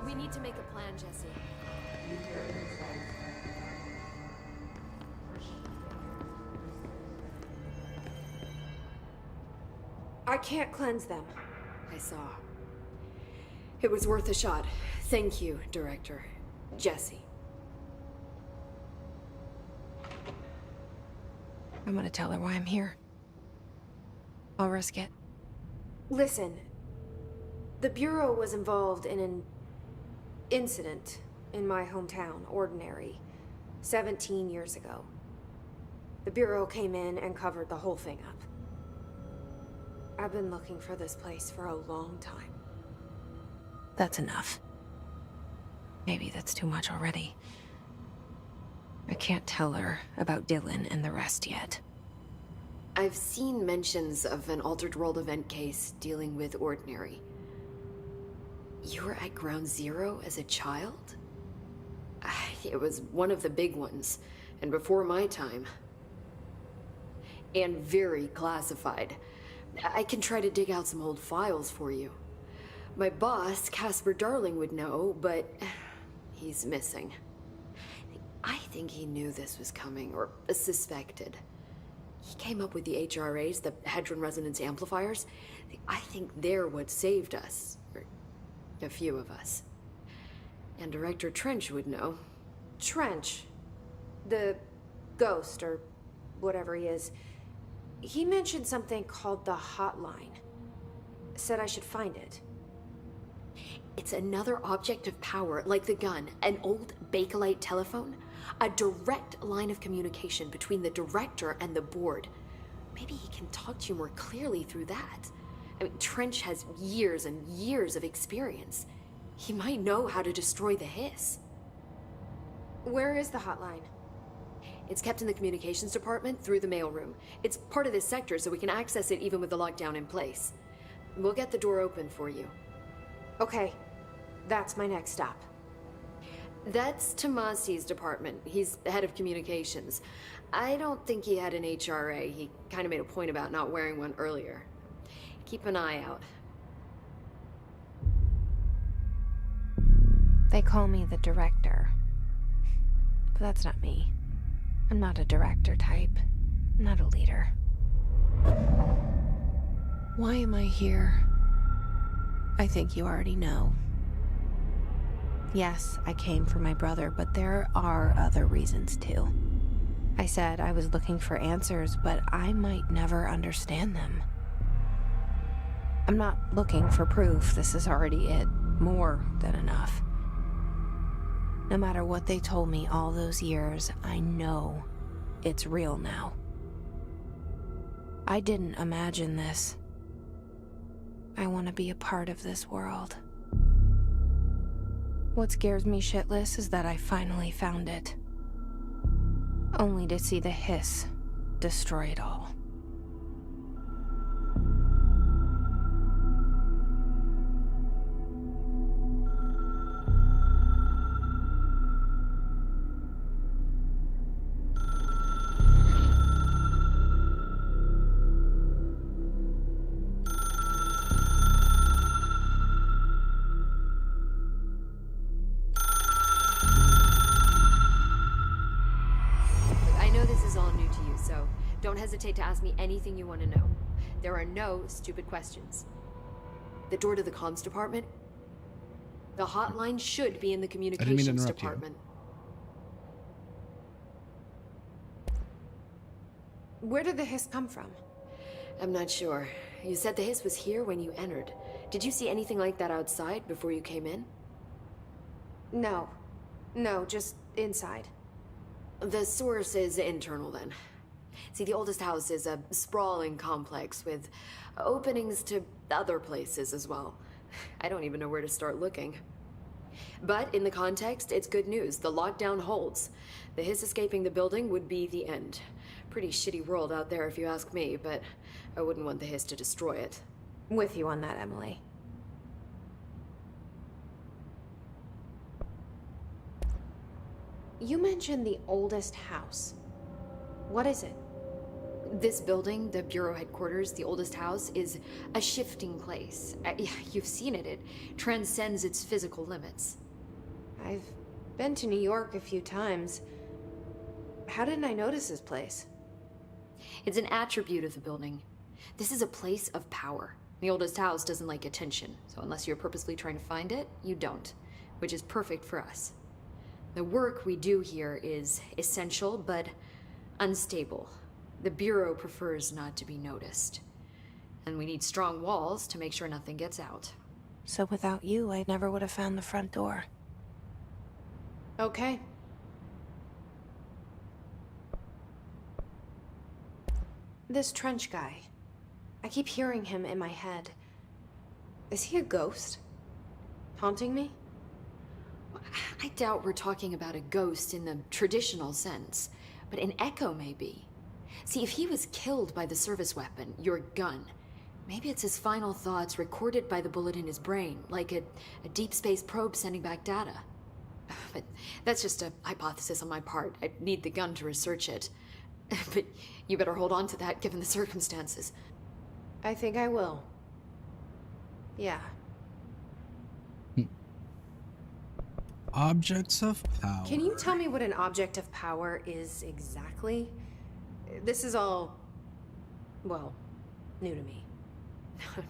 We need to make a plan, Jesse. I can't cleanse them. I saw. It was worth a shot. Thank you, Director. Jesse. I'm gonna tell her why I'm here. I'll risk it. Listen. The Bureau was involved in an incident in my hometown, Ordinary, 17 years ago. The Bureau came in and covered the whole thing up. I've been looking for this place for a long time. That's enough. Maybe that's too much already. I can't tell her about Dylan and the rest yet. I've seen mentions of an Altered World event case dealing with Ordinary. You were at Ground Zero as a child? It was one of the big ones, and before my time. And very classified. I can try to dig out some old files for you. My boss, Casper Darling, would know, but he's missing. I think he knew this was coming, or suspected. He came up with the HRAs, the Hadron Resonance Amplifiers. I think they're what saved us. Or a few of us. And Director Trench would know. Trench, the ghost, or whatever he is, he mentioned something called the Hotline. Said I should find it. It's another object of power, like the gun, an old Bakelite telephone. A direct line of communication between the director and the board. Maybe he can talk to you more clearly through that. I mean, Trench has years and years of experience. He might know how to destroy the Hiss. Where is the hotline? It's kept in the communications department through the mailroom. It's part of this sector, so we can access it even with the lockdown in place. We'll get the door open for you. Okay, that's my next stop. That's Tomasi's department. He's head of communications. I don't think he had an HRA. He kind of made a point about not wearing one earlier. Keep an eye out. They call me the director. But that's not me. I'm not a director type. I'm not a leader. Why am I here? I think you already know. Yes, I came for my brother, but there are other reasons too. I said I was looking for answers, but I might never understand them. I'm not looking for proof. This is already it. More than enough. No matter what they told me all those years, I know it's real now. I didn't imagine this. I want to be a part of this world. What scares me shitless is that I finally found it. Only to see the Hiss destroy it all. Don't hesitate to ask me anything you want to know. There are no stupid questions. The door to the comms department? The hotline should be in the communications department. Where did the Hiss come from? I'm not sure. You said the Hiss was here when you entered. Did you see anything like that outside before you came in? No. No, just inside. The source is internal then. See, the oldest house is a sprawling complex with openings to other places as well. I don't even know where to start looking. But in the context, it's good news. The lockdown holds. The Hiss escaping the building would be the end. Pretty shitty world out there if you ask me, but I wouldn't want the Hiss to destroy it. With you on that, Emily. You mentioned the oldest house. What is it? This building, the Bureau headquarters, the oldest house, is a shifting place. You've seen it. It transcends its physical limits. I've been to New York a few times. How didn't I notice this place? It's an attribute of the building. This is a place of power. The oldest house doesn't like attention, so unless you're purposely trying to find it, you don't, which is perfect for us. The work we do here is essential, but unstable. The Bureau prefers not to be noticed. And we need strong walls to make sure nothing gets out. So without you, I never would have found the front door. Okay. This Trench guy. I keep hearing him in my head. Is he a ghost? Haunting me? I doubt we're talking about a ghost in the traditional sense, but an echo maybe. See, if he was killed by the service weapon, your gun, maybe it's his final thoughts recorded by the bullet in his brain, like a deep space probe sending back data. But that's just a hypothesis on my part. I need the gun to research it. But you better hold on to that given the circumstances. I think I will. Yeah. Objects of power. Can you tell me what an object of power is exactly? This is all, well, new to me.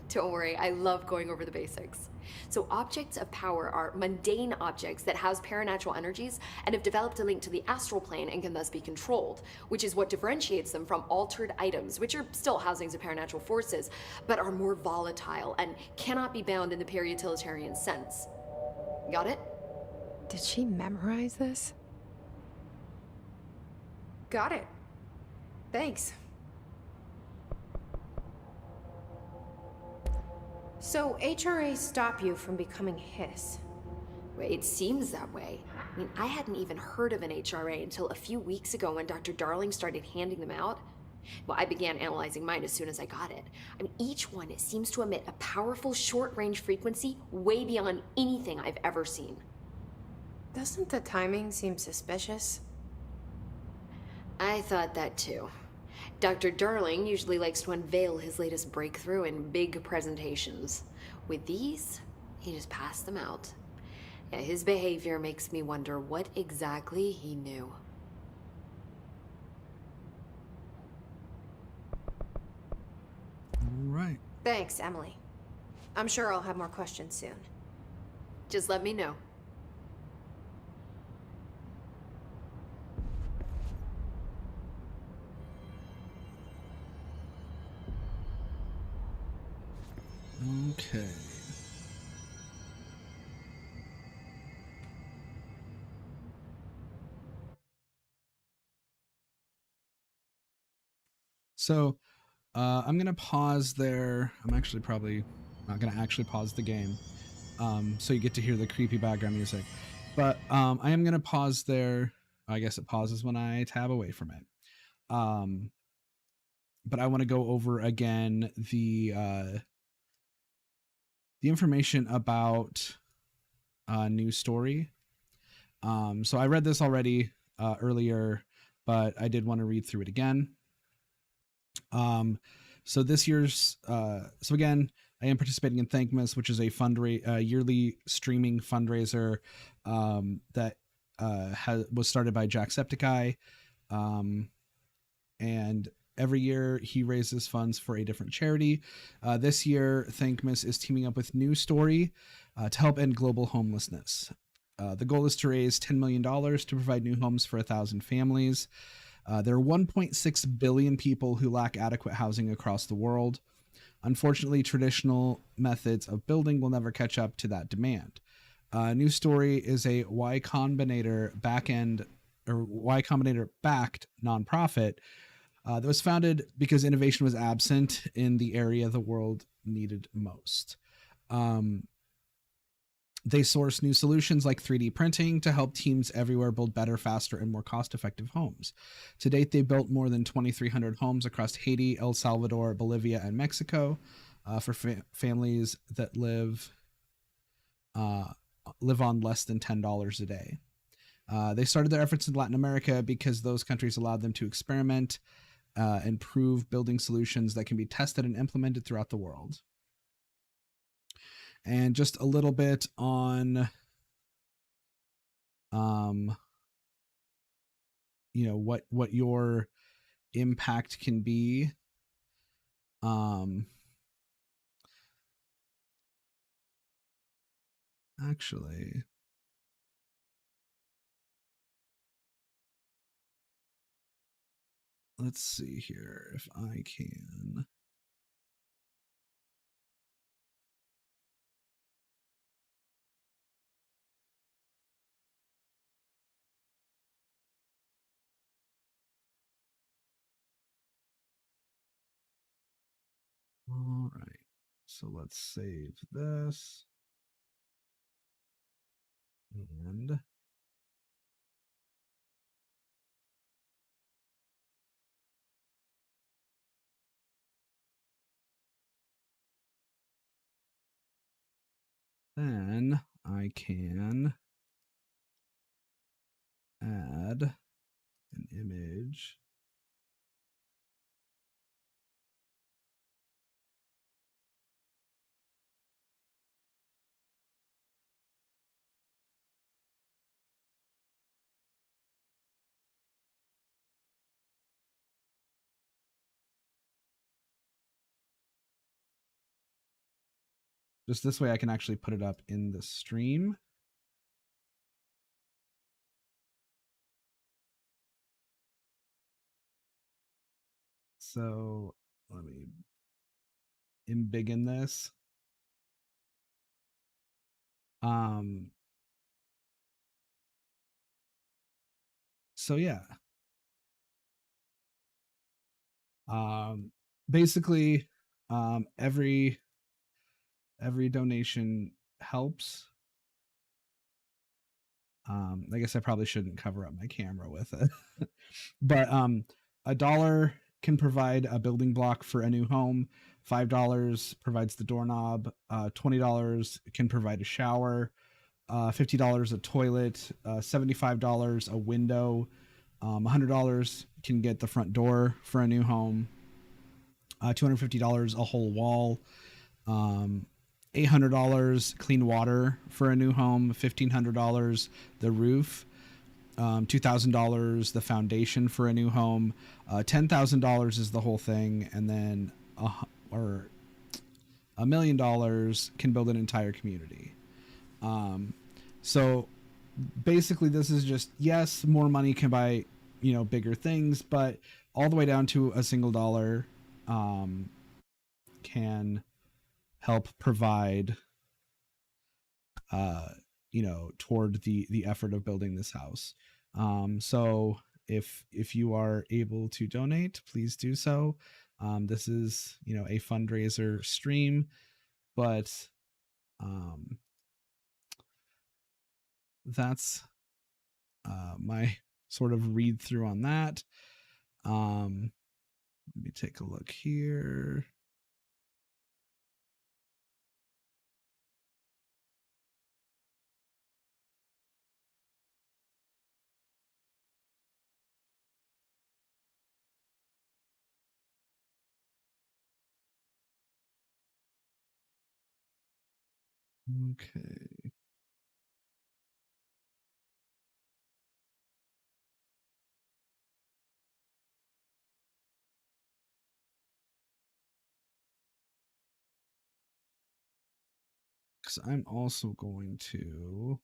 Don't worry, I love going over the basics. So objects of power are mundane objects that house paranatural energies and have developed a link to the astral plane and can thus be controlled, which is what differentiates them from altered items, which are still housings of paranatural forces, but are more volatile and cannot be bound in the pure utilitarian sense. Got it? Did she memorize this? Got it. Thanks. So HRA stop you from becoming Hiss? It seems that way. I mean, I hadn't even heard of an HRA until a few weeks ago when Dr. Darling started handing them out. Well, I began analyzing mine as soon as I got it. I mean, each one seems to emit a powerful short-range frequency way beyond anything I've ever seen. Doesn't the timing seem suspicious? I thought that too. Dr. Darling usually likes to unveil his latest breakthrough in big presentations. With these, he just passed them out. Yeah, his behavior makes me wonder what exactly he knew. All right. Thanks, Emily. I'm sure I'll have more questions soon. Just let me know. Okay. So, I'm gonna pause there. I'm actually probably not gonna actually pause the game, so you get to hear the creepy background music. But I am gonna pause there. I guess it pauses when I tab away from it. But I want to go over again the information about news story. So I read this already earlier, but I did want to read through it again. So this year's, so again, I am participating in Thankmas, which is a yearly streaming fundraiser that was started by Jacksepticeye. And every year he raises funds for a different charity. This year, Thankmas is teaming up with News Story to help end global homelessness. The goal is to raise $10 million to provide new homes for 1,000 families. There are 1.6 billion people who lack adequate housing across the world. Unfortunately, traditional methods of building will never catch up to that demand. News Story is a Y Combinator backed nonprofit that was founded because innovation was absent in the area the world needed most. They source new solutions like 3D printing to help teams everywhere build better, faster, and more cost-effective homes. To date, they built more than 2,300 homes across Haiti, El Salvador, Bolivia, and Mexico for families that live on less than $10 a day. They started their efforts in Latin America because those countries allowed them to experiment and prove building solutions that can be tested and implemented throughout the world. And just a little bit on, what your impact can be. Actually, let's see here if I can. All right. So let's save this. And then I can add an image. Just this way I can actually put it up in the stream. So let me embiggen this. So yeah. Basically, every donation helps. I guess I probably shouldn't cover up my camera with it. But $1 can provide a building block for a new home. $5 provides the doorknob. $20 can provide a shower. $50 a toilet. $75 a window. $100 can get the front door for a new home. $250 a whole wall. $800 clean water for a new home. $1,500 the roof. $2,000 the foundation for a new home. $10,000 is the whole thing, and then $1 million can build an entire community. So basically, this is just, yes, more money can buy bigger things, but all the way down to a single dollar can help provide toward the effort of building this house. So if you are able to donate, please do so. This is a fundraiser stream, but that's my sort of read through on that. Let me take a look here. Okay. Because I'm also going to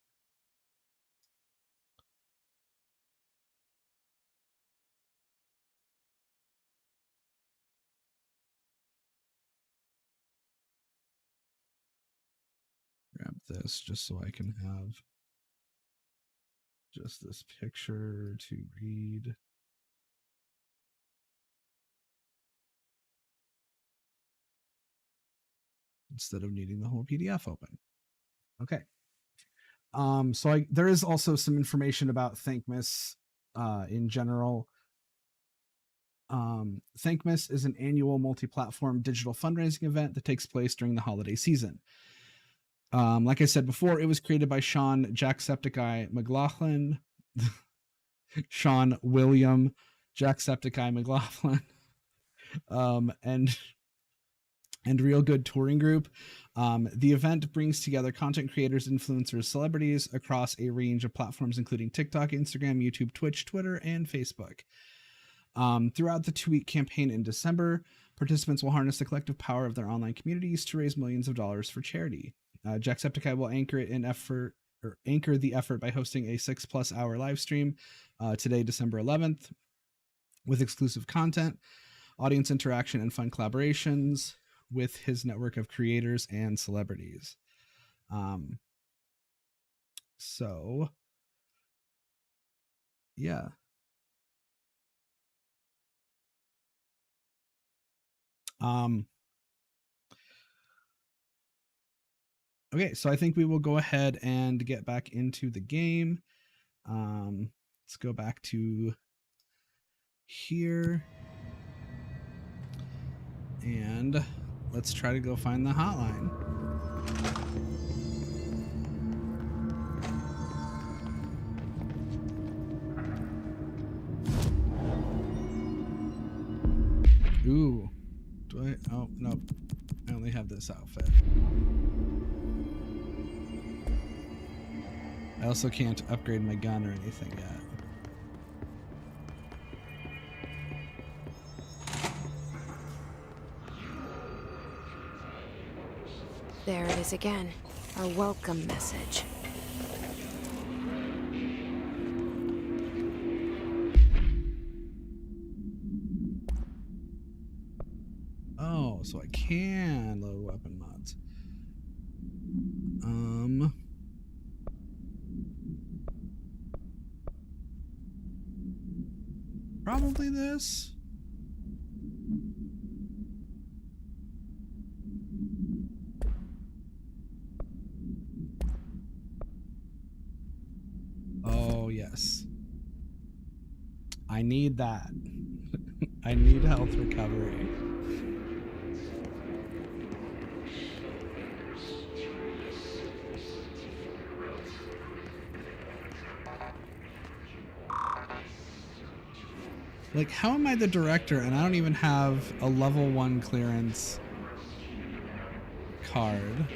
grab this just so I can have just this picture to read. Instead of needing the whole PDF open. Okay. So there is also some information about Thankmas in general. Thankmas is an annual multi-platform digital fundraising event that takes place during the holiday season. Like I said before, it was created by Sean Jacksepticeye McLaughlin, Sean William Jacksepticeye McLaughlin, and Real Good Touring Group. The event brings together content creators, influencers, celebrities across a range of platforms, including TikTok, Instagram, YouTube, Twitch, Twitter, and Facebook. Throughout the 2-week campaign in December, participants will harness the collective power of their online communities to raise millions of dollars for charity. Jacksepticeye will anchor the effort by hosting a 6+ hour live stream today, December 11th, with exclusive content, audience interaction, and fun collaborations with his network of creators and celebrities. So yeah. Okay, so I think we will go ahead and get back into the game. Let's go back to here. And let's try to go find the hotline. Ooh. Do I? Oh, no. I only have this outfit. I also can't upgrade my gun or anything yet. There it is again. Our welcome message. Oh, so I can load weapon mods. Probably this. Oh, yes. I need that. I need health recovery. Like, how am I the director and I don't even have a level 1 clearance card?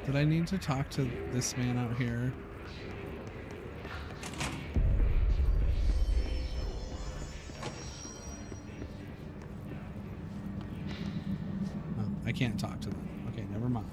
Did I need to talk to this man out here? Oh, I can't talk to them. Okay, never mind.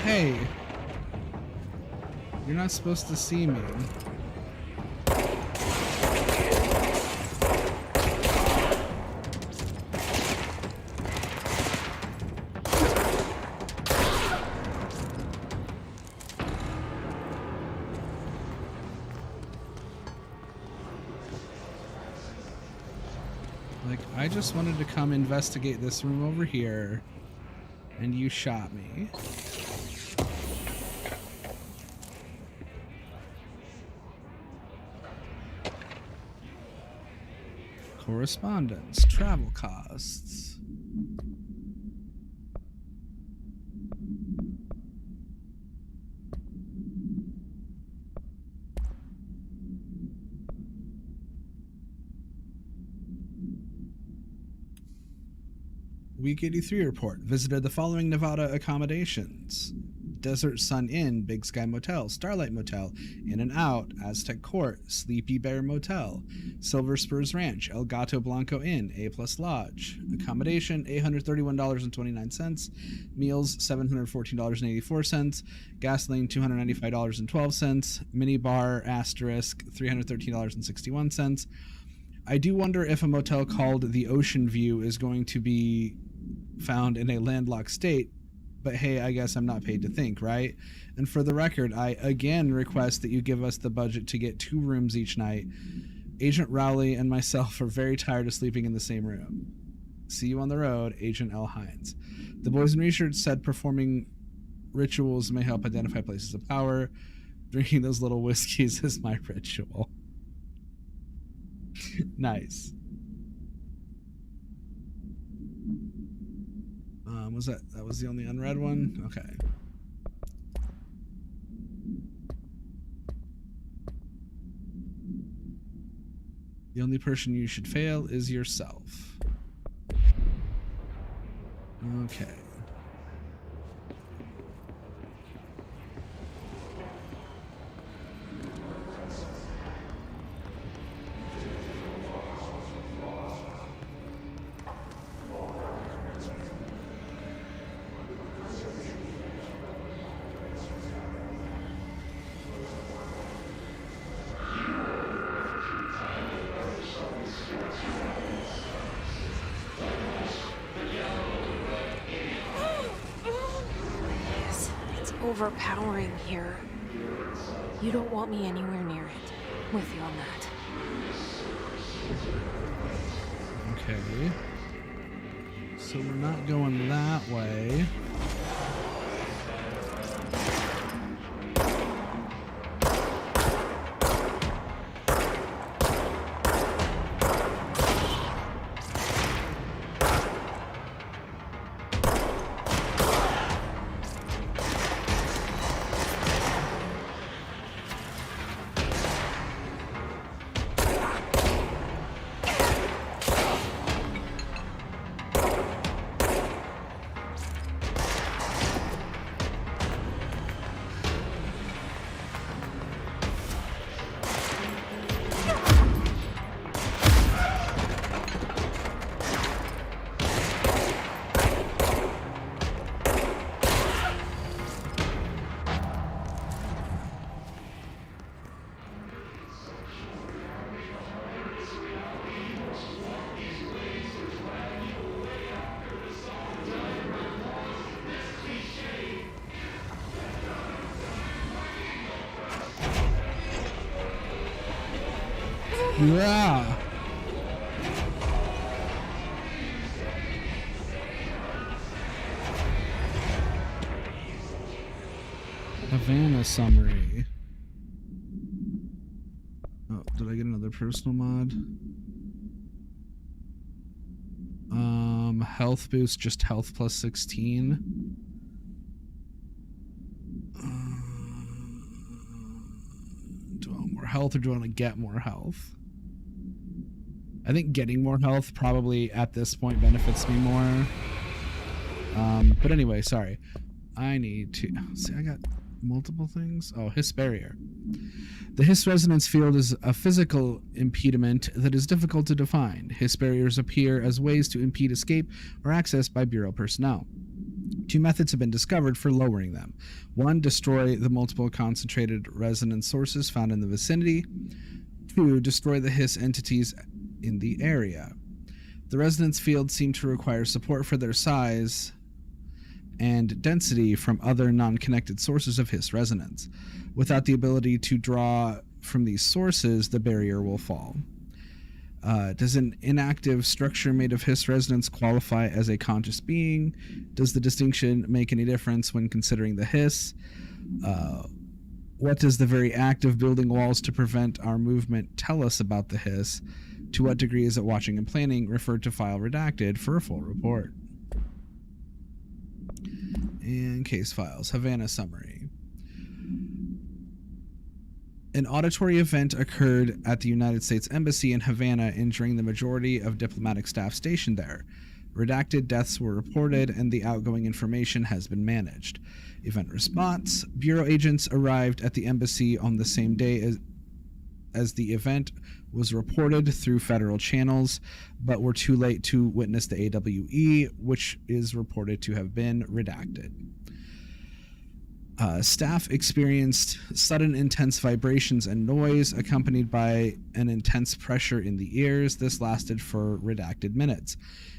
Hey, you're not supposed to see me. Like, I just wanted to come investigate this room over here, and you shot me. Correspondence, travel costs. Week 83 report. Visited the following Nevada accommodations: Desert Sun Inn, Big Sky Motel, Starlight Motel, In and Out, Aztec Court, Sleepy Bear Motel, Silver Spurs Ranch, El Gato Blanco Inn, A+ Lodge. Accommodation, $831.29. Meals, $714.84. Gasoline, $295.12. Minibar asterisk, $313.61. I do wonder if a motel called the Ocean View is going to be found in a landlocked state, but hey, I guess I'm not paid to think, right? And for the record, I again request that you give us the budget to get 2 rooms each night. Agent Rowley and myself are very tired of sleeping in the same room. See you on the road, Agent L. Hines. The boys in research said performing rituals may help identify places of power. Drinking those little whiskeys is my ritual. Nice. Was that was the only unread one? Okay. The only person you should fail is yourself. Okay. overpowering here. You don't want me anywhere near it. With you on that. Okay. So we're not going that way. Yeah. Havana summary. Oh, did I get another personal mod? Health boost, just health plus 16. Do I want more health or do I want to get more health? I think getting more health probably at this point benefits me more. But anyway, sorry. I need to... See, I got multiple things. Oh, Hiss barrier. The Hiss resonance field is a physical impediment that is difficult to define. Hiss barriers appear as ways to impede escape or access by Bureau personnel. Two methods have been discovered for lowering them. One, destroy the multiple concentrated resonance sources found in the vicinity. Two, destroy the Hiss entities in the area. The resonance fields seem to require support for their size and density from other non-connected sources of Hiss resonance. Without the ability to draw from these sources, the barrier will fall. Does an inactive structure made of Hiss resonance qualify as a conscious being? Does the distinction make any difference when considering the Hiss? What does the very act of building walls to prevent our movement tell us about the Hiss? To what degree is it watching and planning? Refer to file redacted for a full report. And case files. Havana summary. An auditory event occurred at the United States Embassy in Havana, injuring the majority of diplomatic staff stationed there. Redacted deaths were reported, and the outgoing information has been managed. Event response. Bureau agents arrived at the embassy on the same day as the event was reported through federal channels, but were too late to witness the AWE, which is reported to have been redacted. Staff experienced sudden intense vibrations and noise accompanied by an intense pressure in the ears. This lasted for redacted minutes.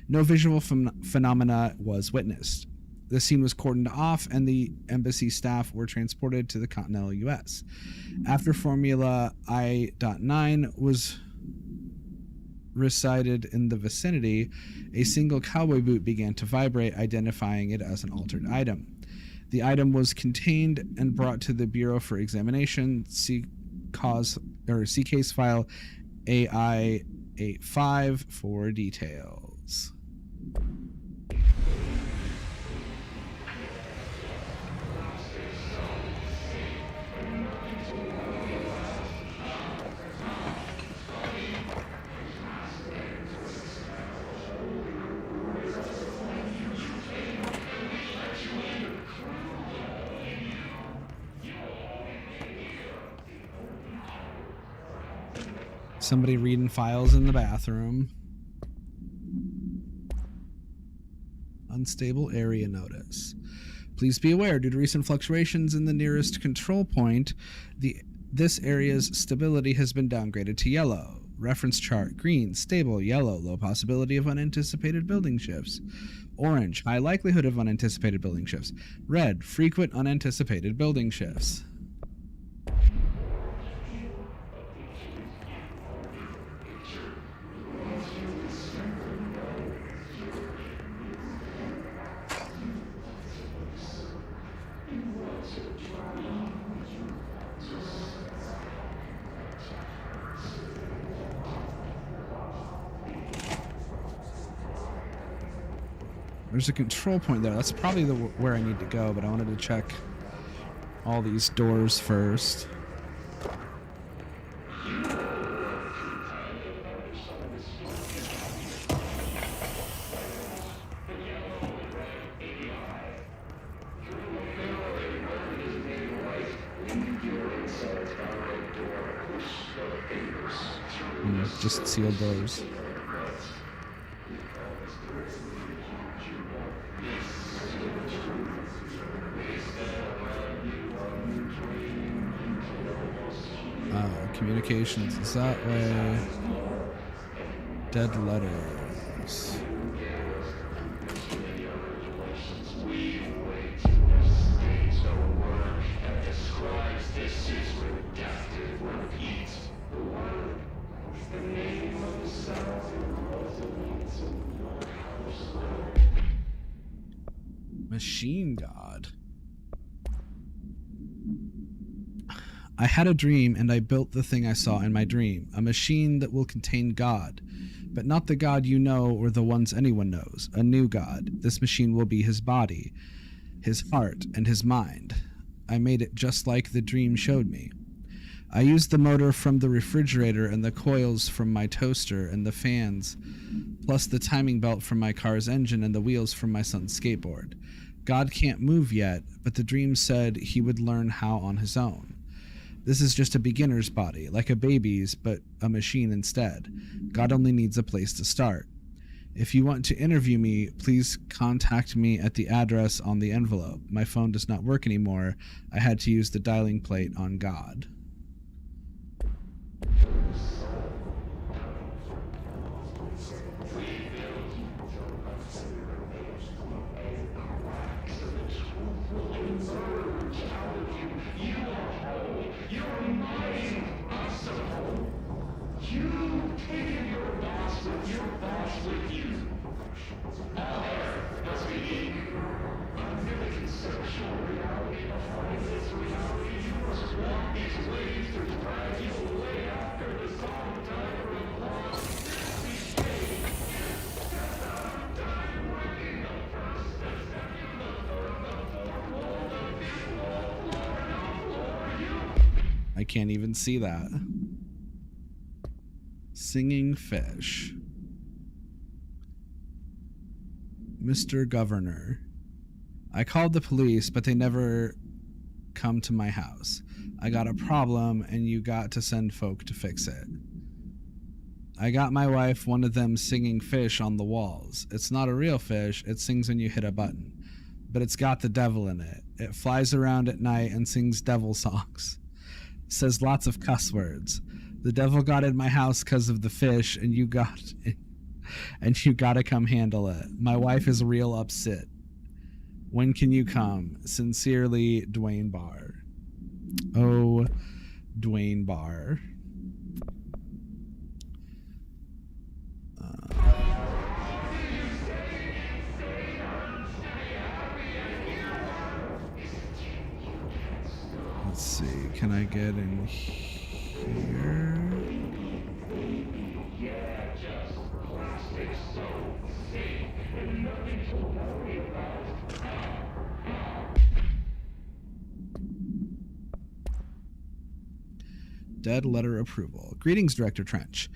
No visual phenomena was witnessed. The scene was cordoned off and the embassy staff were transported to the continental U.S. After Formula I.9 was recited in the vicinity, a single cowboy boot began to vibrate, identifying it as an altered item. The item was contained and brought to the Bureau for examination. See case file AI85 for details. Somebody reading files in the bathroom. Unstable area notice. Please be aware, due to recent fluctuations in the nearest control point, this area's stability has been downgraded to yellow. Reference chart: green, stable; yellow, low possibility of unanticipated building shifts. Orange, high likelihood of unanticipated building shifts. Red, frequent unanticipated building shifts. There's a control point there. That's probably where I need to go, but I wanted to check all these doors first. Just sealed doors. Communications is that way. Dead letters. Machine God. I had a dream, and I built the thing I saw in my dream, a machine that will contain God, but not the God you know or the ones anyone knows, a new God. This machine will be his body, his heart, and his mind. I made it just like the dream showed me. I used the motor from the refrigerator and the coils from my toaster and the fans, plus the timing belt from my car's engine and the wheels from my son's skateboard. God can't move yet, but the dream said he would learn how on his own. This is just a beginner's body, like a baby's, but a machine instead. God only needs a place to start. If you want to interview me, please contact me at the address on the envelope. My phone does not work anymore. I had to use the dialing plate on God. I can't even see that. Singing fish. Mr. Governor. I called the police, but they never come to my house. I got a problem, and you got to send folk to fix it. I got my wife one of them singing fish on the walls. It's not a real fish, it sings when you hit a button. But it's got the devil in it. It flies around at night and sings devil songs. Says lots of cuss words. The devil got in my house because of the fish, and you gotta come handle it. My wife is real upset. When can you come? Sincerely, Dwayne Barr. Oh, Dwayne Barr. Let's see, can I get in here? Dead letter approval. Greetings, Director Trench.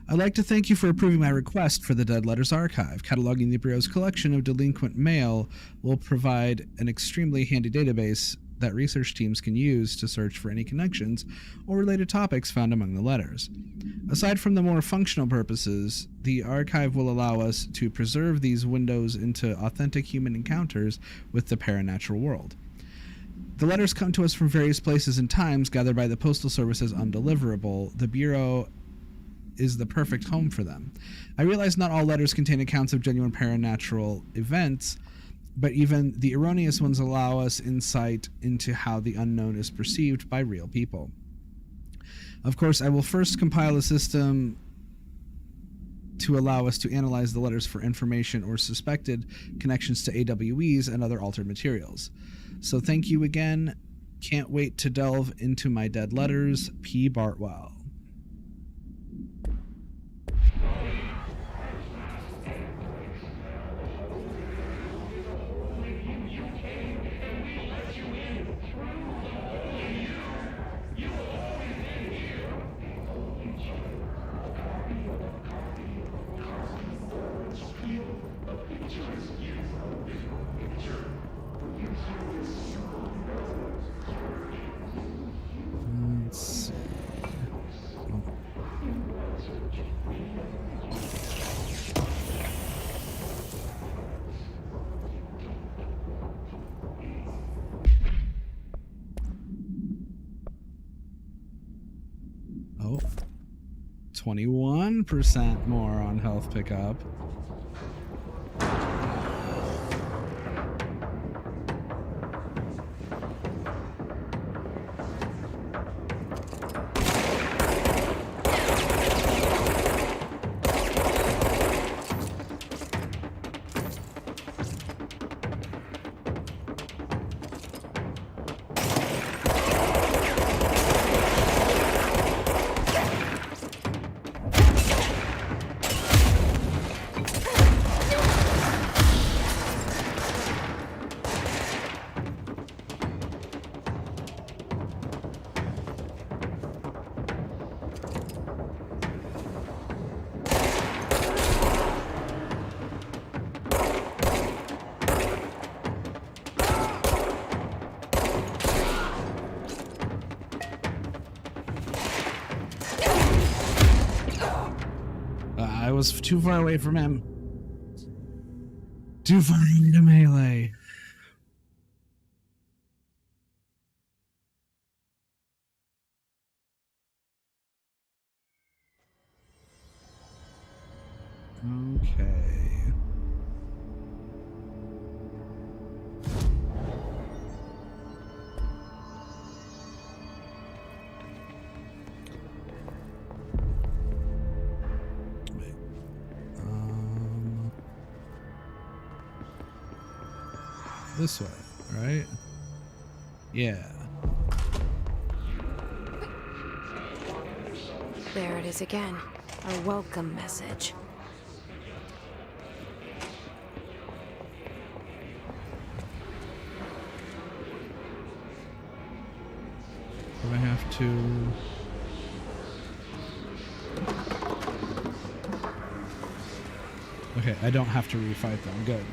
I'd like to thank you for approving my request for the Dead Letters Archive. Cataloging the Bureau's collection of delinquent mail will provide an extremely handy database that research teams can use to search for any connections or related topics found among the letters. Aside from the more functional purposes, the archive will allow us to preserve these windows into authentic human encounters with the paranatural world. The letters come to us from various places and times, gathered by the Postal Service as undeliverable. The Bureau is the perfect home for them. I realize not all letters contain accounts of genuine paranatural events, but even the erroneous ones allow us insight into how the unknown is perceived by real people. Of course, I will first compile a system to allow us to analyze the letters for information or suspected connections to AWEs and other altered materials. So thank you again. Can't wait to delve into my dead letters. P. Bartwell. Let's see. Oh, 21% more on health pickup. I was too far away from him. Too far into melee. Okay. This way, right? Yeah. There it is again. A welcome message. Do I have to... Okay, I don't have to refight them. Good.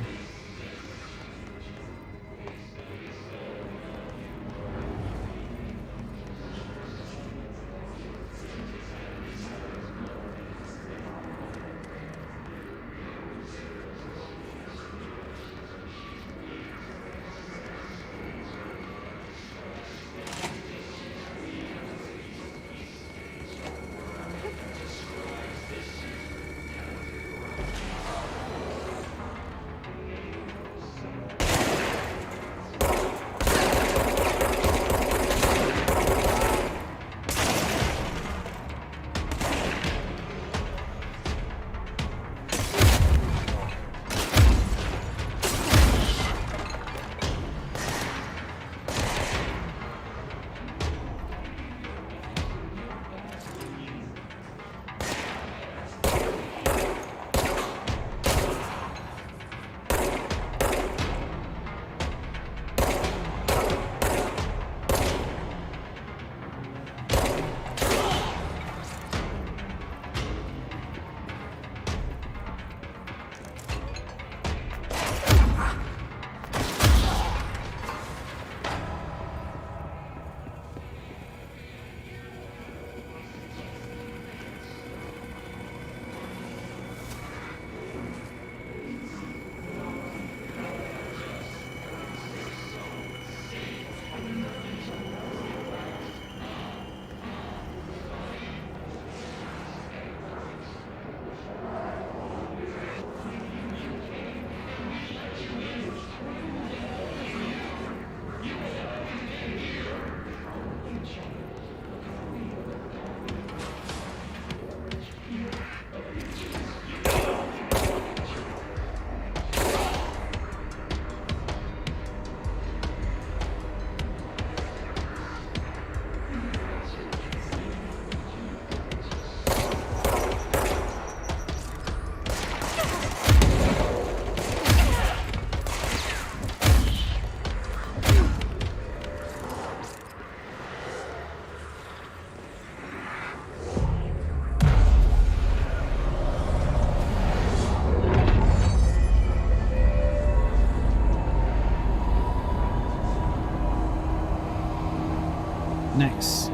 Nice.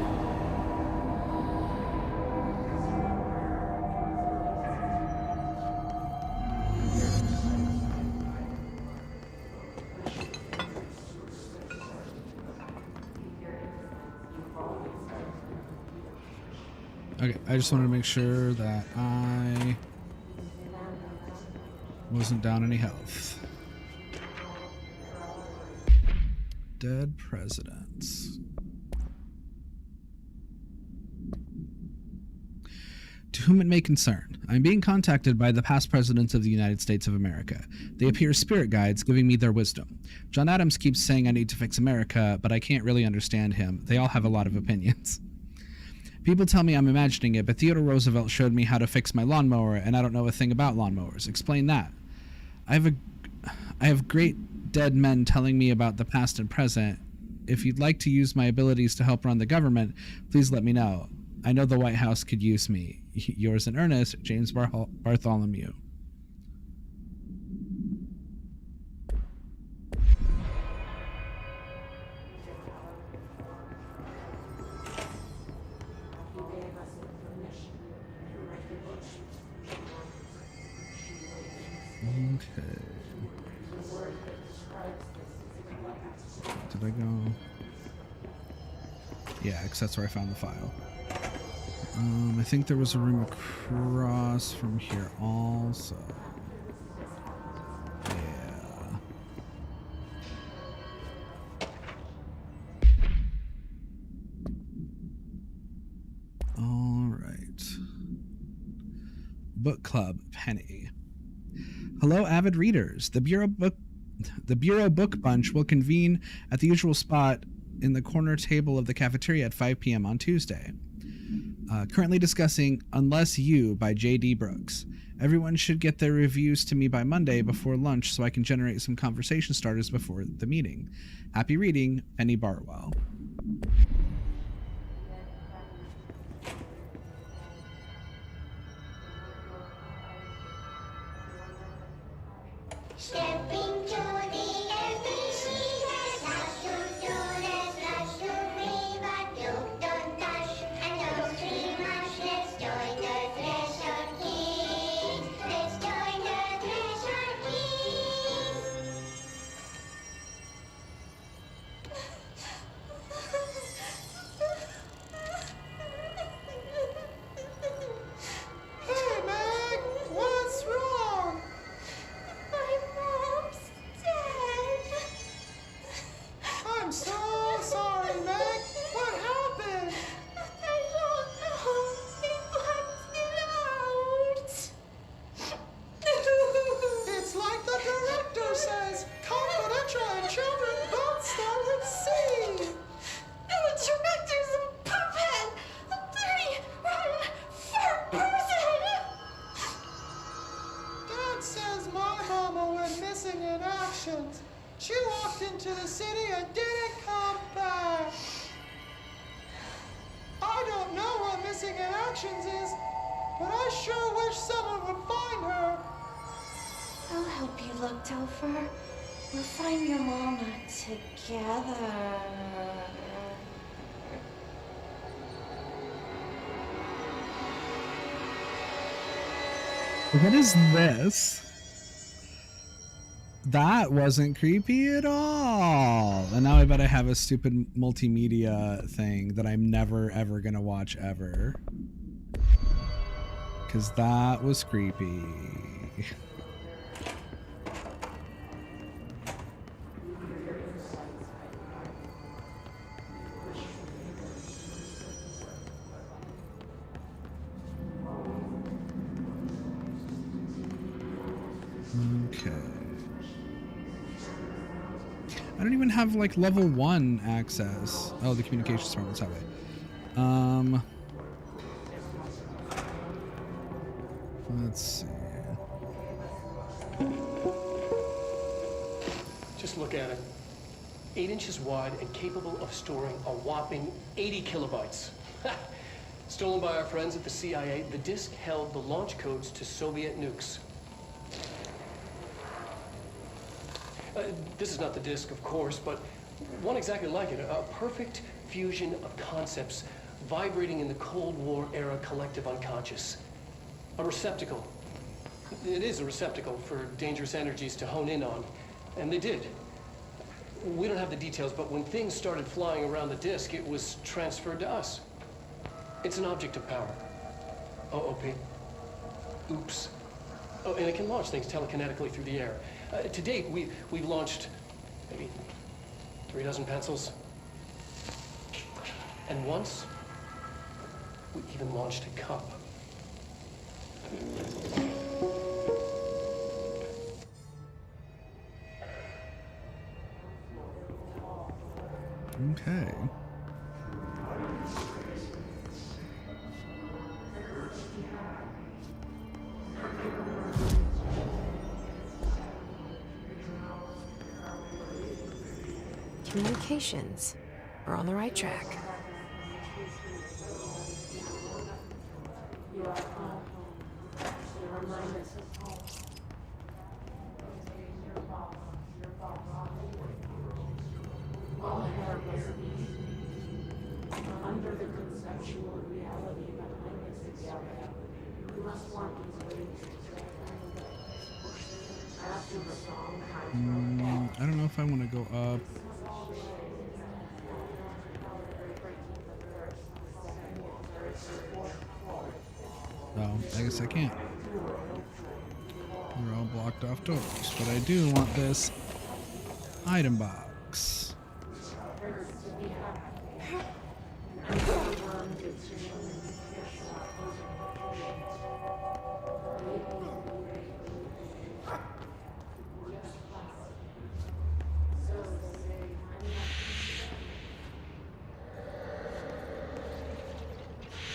Okay, I just wanted to make sure that I wasn't down any health. Dead presidents. To whom it may concern, I'm being contacted by the past presidents of the United States of America. They appear as spirit guides, giving me their wisdom. John Adams keeps saying I need to fix America, but I can't really understand him. They all have a lot of opinions. People tell me I'm imagining it, but Theodore Roosevelt showed me how to fix my lawnmower, and I don't know a thing about lawnmowers. Explain that. I have great dead men telling me about the past and present. If you'd like to use my abilities to help run the government, please let me know. I know the White House could use me. Yours in earnest, James Bartholomew. Okay. Did I go? Yeah, because that's where I found the file. I think there was a room across from here also. Yeah. All right. Book Club Penny. Hello, avid readers. The Bureau Book Bunch will convene at the usual spot in the corner table of the cafeteria at 5 p.m. on Tuesday. Currently discussing Unless You by J.D. Brooks. Everyone should get their reviews to me by Monday before lunch so I can generate some conversation starters before the meeting. Happy reading, Penny Bartwell. Stepping to the ABC, there's lots to do, there's lots to read, but you don't dash, and don't scream much. Let's join the treasure keys. Let's join the treasure keys. Hey, Meg! What's wrong? My mom's dead. I'm so sorry, Meg. What happened? I don't know. It blacked it out. It's like the director says. Confidential and children both start with C. The director's a puppet. A dirty, rotten, fat person. Dad says my mama went missing in action. She walked into the city and didn't come back. I don't know what missing in actions is, but I sure wish someone would find her. I'll help you look, Topher. We'll find your mama together. What is this? That wasn't creepy at all. And now I bet I have a stupid multimedia thing that I'm never ever gonna watch ever. Because that was creepy. Okay. I don't even have like level 1 access. Oh, the communications department's that way. Let's see. Just look at it. 8 inches wide and capable of storing a whopping 80 kilobytes. Stolen by our friends at the CIA, the disk held the launch codes to Soviet nukes. This is not the disk, of course, but One exactly like it, a perfect fusion of concepts vibrating in the Cold War era collective unconscious. A receptacle. It is a receptacle for dangerous energies to hone in on, and they did. We don't have the details, but when things started flying around the disk, it was transferred to us. It's an object of power. OOP. Oops. Oh, and it can launch things telekinetically through the air. To date, we've launched maybe 3 dozen pencils. And once, we even launched a cup. Okay. Communications. We're on the right track. I don't know if I want to go up. Oh, I guess I can't. We're all blocked off doors, but I do want this item box.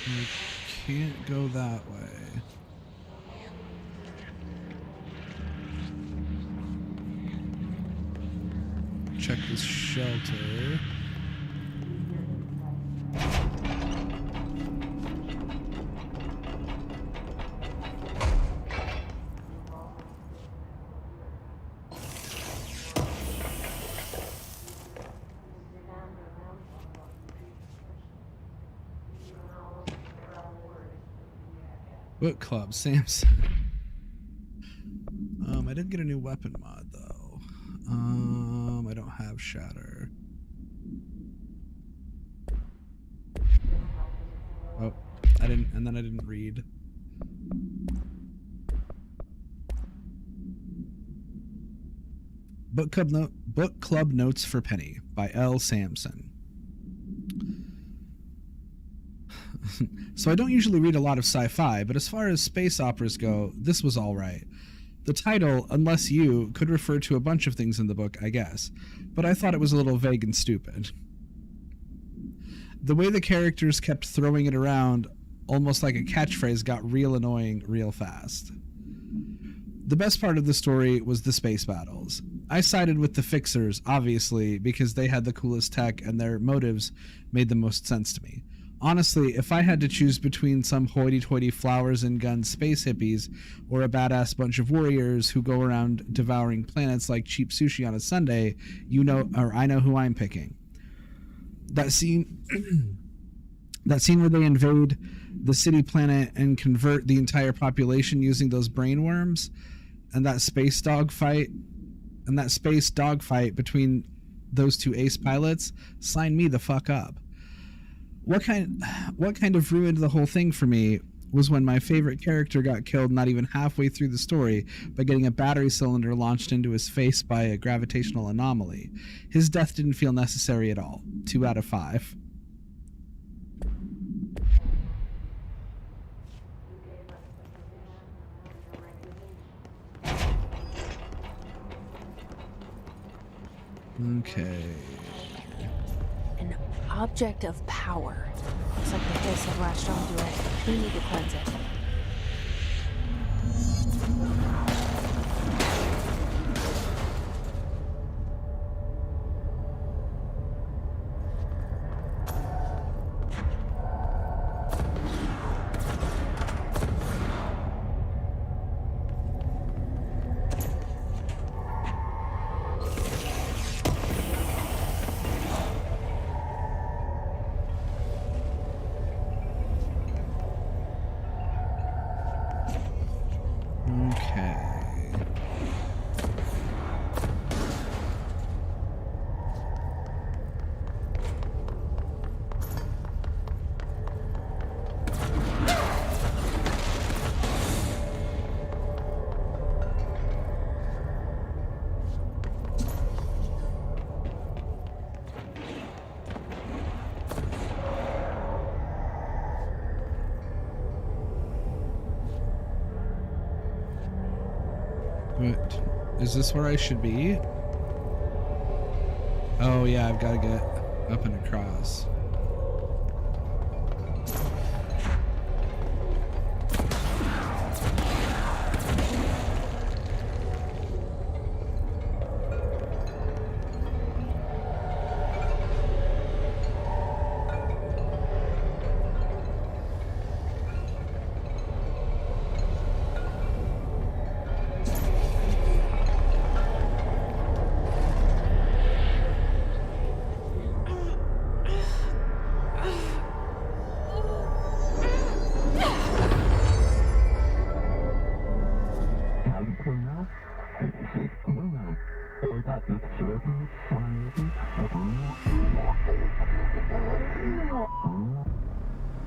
I can't go that way. Check this shelter. Book Club, Samson. I did get a new weapon mod though. I don't have Shatter. Oh, I didn't, and then I didn't read. Book Club Notes for Penny by L. Samson. So I don't usually read a lot of sci-fi, but as far as space operas go, this was all right. The title, Unless You, could refer to a bunch of things in the book, I guess, but I thought it was a little vague and stupid. The way the characters kept throwing it around, almost like a catchphrase, got real annoying real fast. The best part of the story was the space battles. I sided with the Fixers, obviously, because they had the coolest tech and their motives made the most sense to me. Honestly, if I had to choose between some hoity-toity flowers and guns space hippies or a badass bunch of warriors who go around devouring planets like cheap sushi on a Sunday, you know, or I know who I'm picking. That scene where they invade the city planet and convert the entire population using those brain worms, and that space dogfight between those two ace pilots, sign me the fuck up. What kind of ruined the whole thing for me was when my favorite character got killed not even halfway through the story by getting a battery cylinder launched into his face by a gravitational anomaly. His death didn't feel necessary at all. 2 out of 5. Okay. An object of power. Looks like the hiss have latched onto it. We need to cleanse it. Wait, is this where I should be? Oh yeah, I've got to get up and across.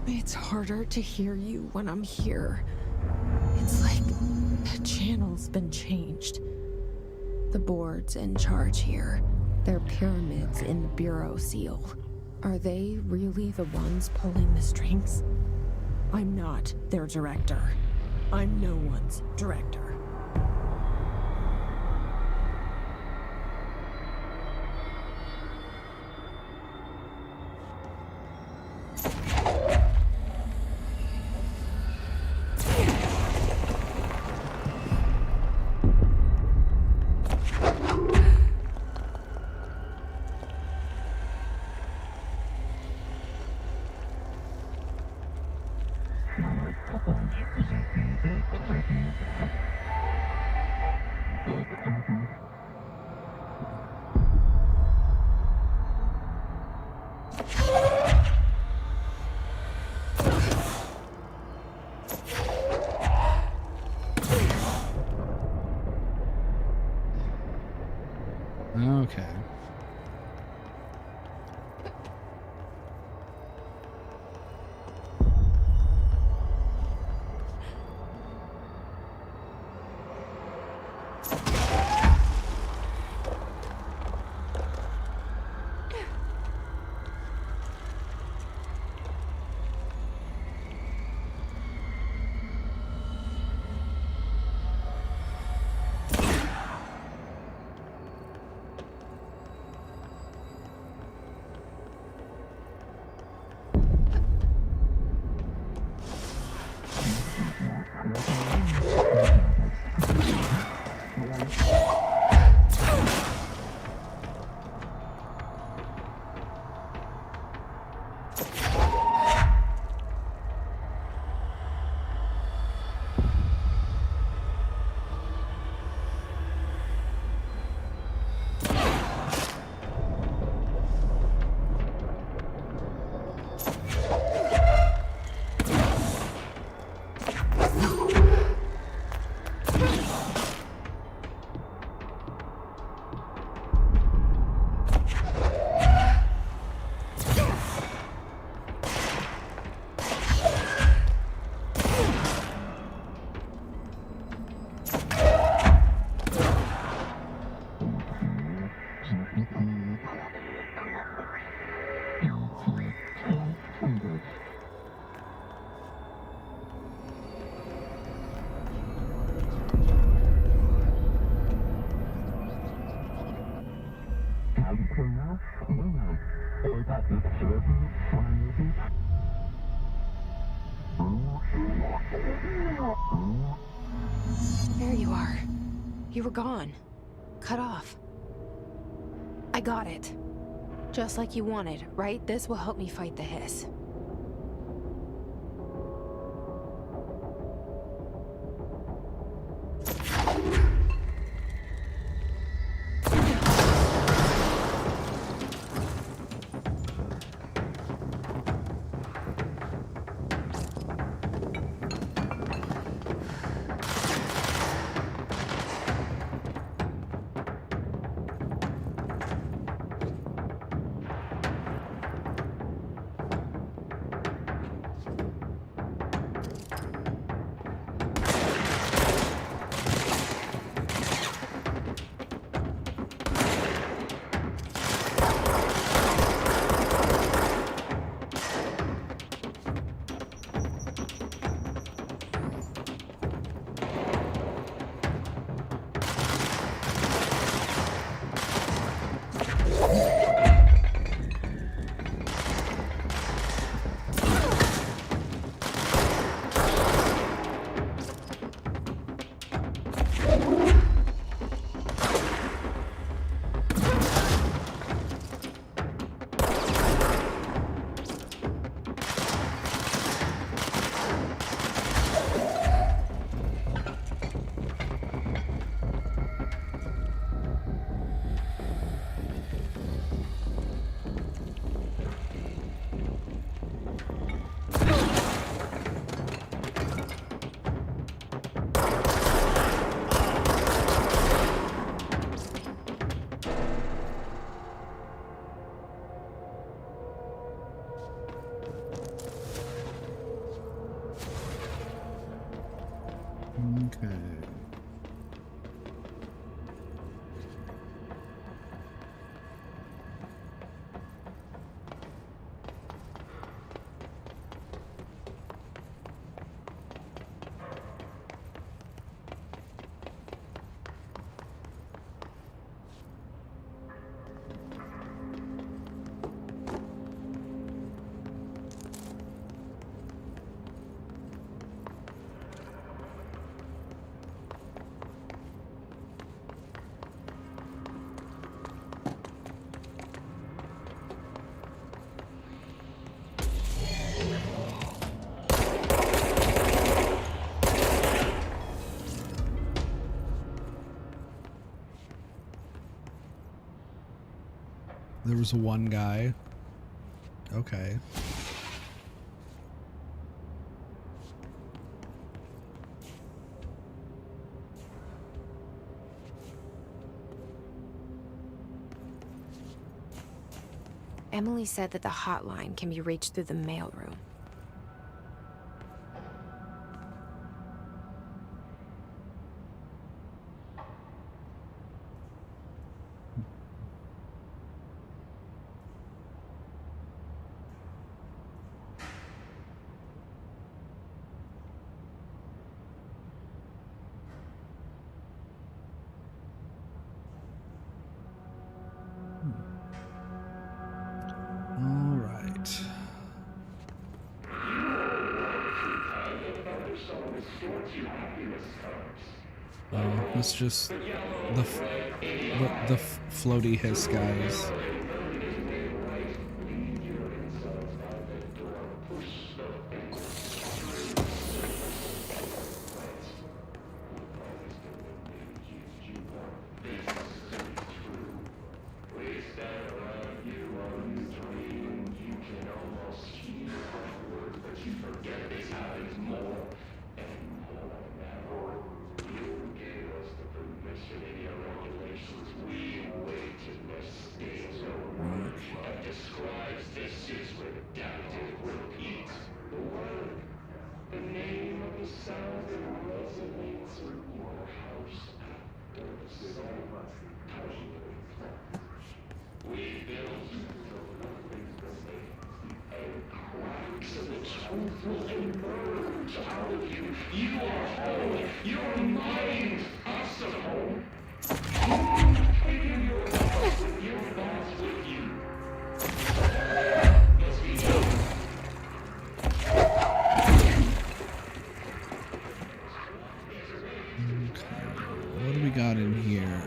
It's harder to hear you when I'm here. It's like the channel's been changed. The board's in charge here. They're pyramids in the Bureau seal. Are they really the ones pulling the strings? I'm not their director. I'm no one's director. Okay. There you are. You were gone. Cut off. I got it. Just like you wanted, right? This will help me fight the hiss. Okay. There was one guy. Okay. Emily said that the hotline can be reached through the mailroom. All right. It's just the floaty hiss guys. What do we got in here?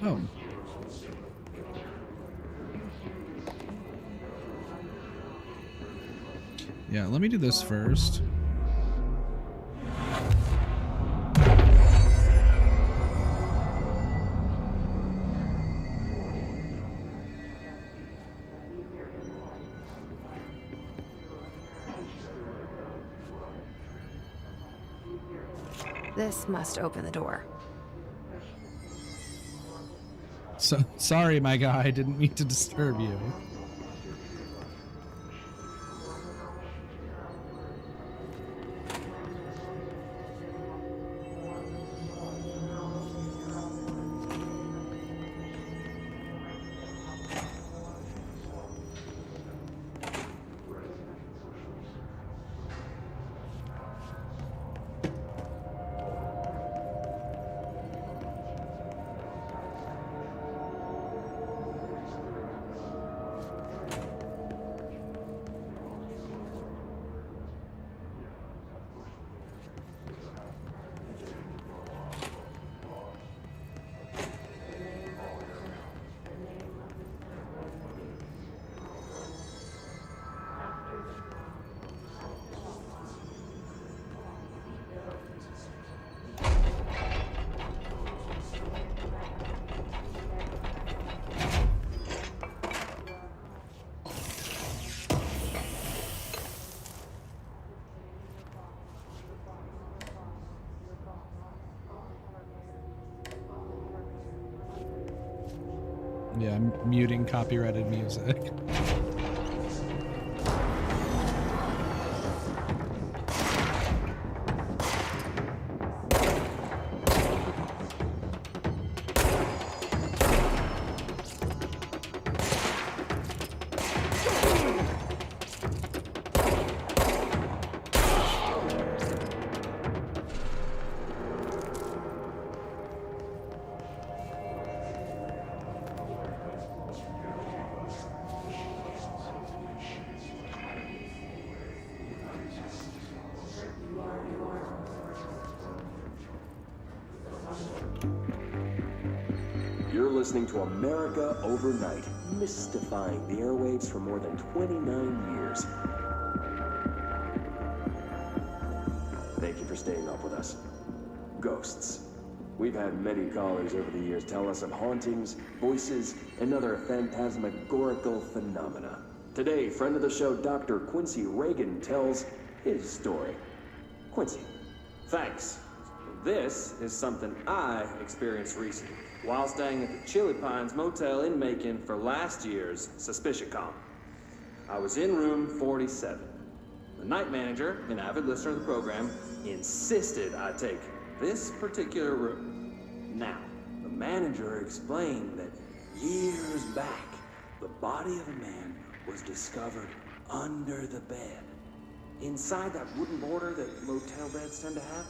Oh. Yeah, let me do this first. This must open the door. So sorry, my guy. I didn't mean to disturb you. Yeah, I'm muting copyrighted music. You're listening to America Overnight, mystifying the airwaves for more than 29 years. Thank you for staying up with us. Ghosts. We've had many callers over the years tell us of hauntings, voices, and other phantasmagorical phenomena. Today, friend of the show, Dr. Quincy Reagan, tells his story. Quincy, thanks. This is something I experienced recently while staying at the Chili Pines Motel in Macon for last year's SuspiciaCon. I was in room 47. The night manager, an avid listener of the program, insisted I take this particular room. Now, the manager explained that years back, the body of a man was discovered under the bed, inside that wooden border that motel beds tend to have.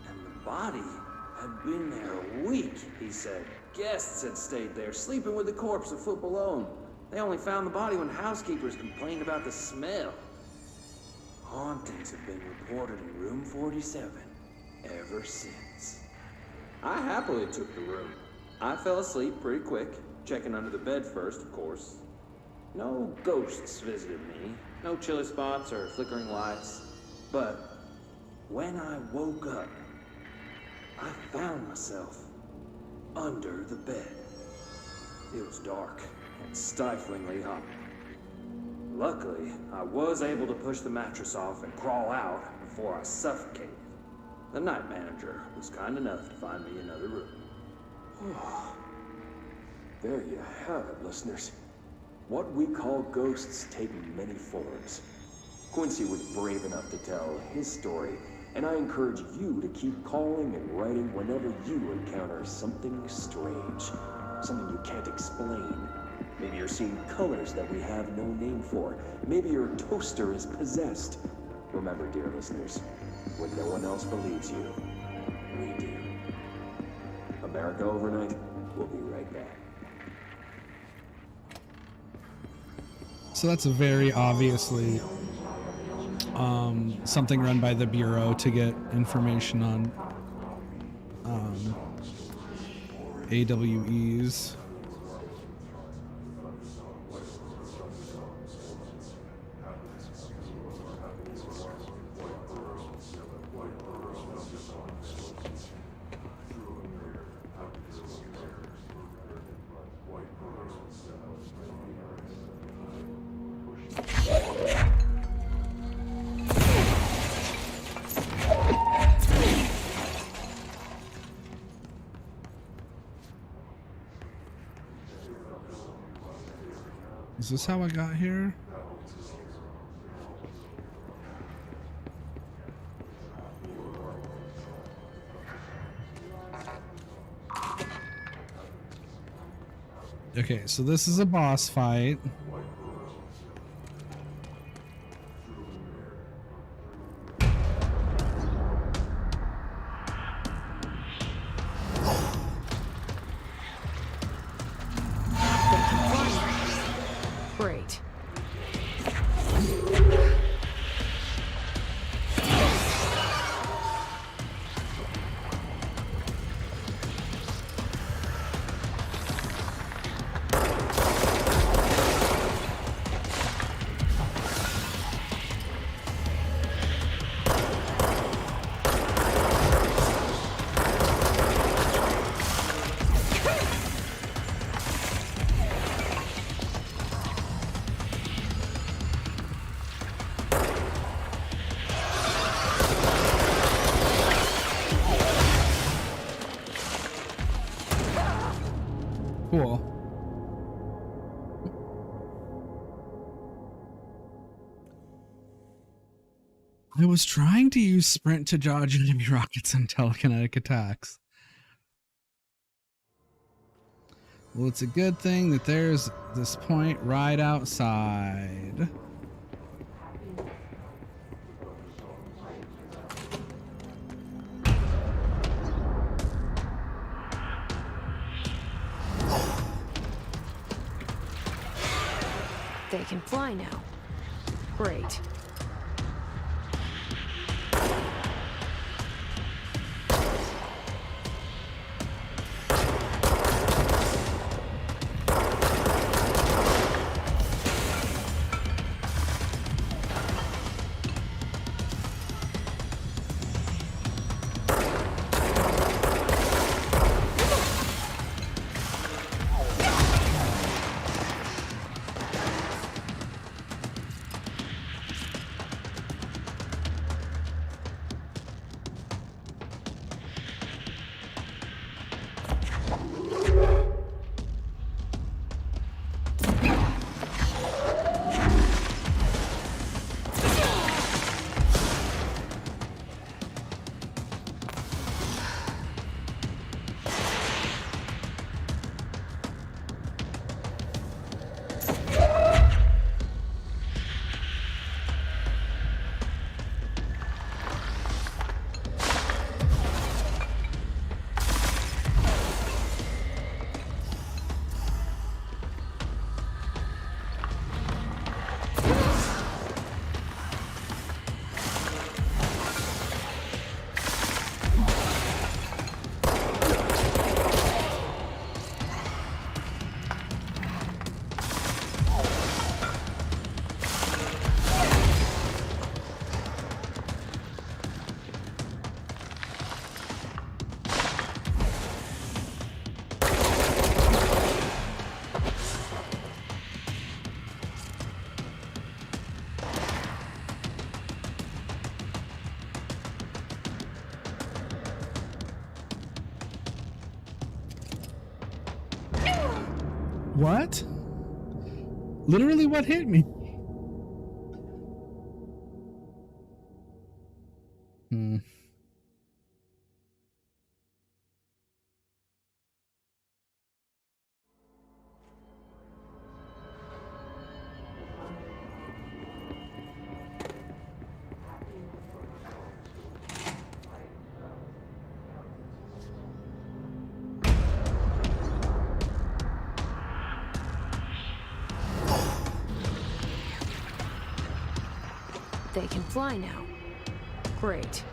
And the body had been there a week, he said. Guests had stayed there, sleeping with the corpse a foot below them. They only found the body when housekeepers complained about the smell. Hauntings have been reported in room 47 ever since. I happily took the room. I fell asleep pretty quick, checking under the bed first, of course. No ghosts visited me, no chilly spots or flickering lights. But when I woke up, I found myself under the bed. It was dark and stiflingly hot. Luckily, I was able to push the mattress off and crawl out before I suffocated. The night manager was kind enough to find me another room. There you have it, listeners. What we call ghosts take many forms. Quincy was brave enough to tell his story, and I encourage you to keep calling and writing whenever you encounter something strange, something you can't explain. Maybe you're seeing colors that we have no name for. Maybe your toaster is possessed. Remember, dear listeners, when no one else believes you, we do. America Overnight, we'll be right back. So that's a very obviously something run by the Bureau to get information on AWEs. Is this how I got here? Okay, so this is a boss fight. Great. Cool. I was trying to use sprint to dodge enemy rockets and telekinetic attacks. Well, it's a good thing that there's this point right outside. They can fly now. Great. What? Literally, what hit me? They can fly now. Great.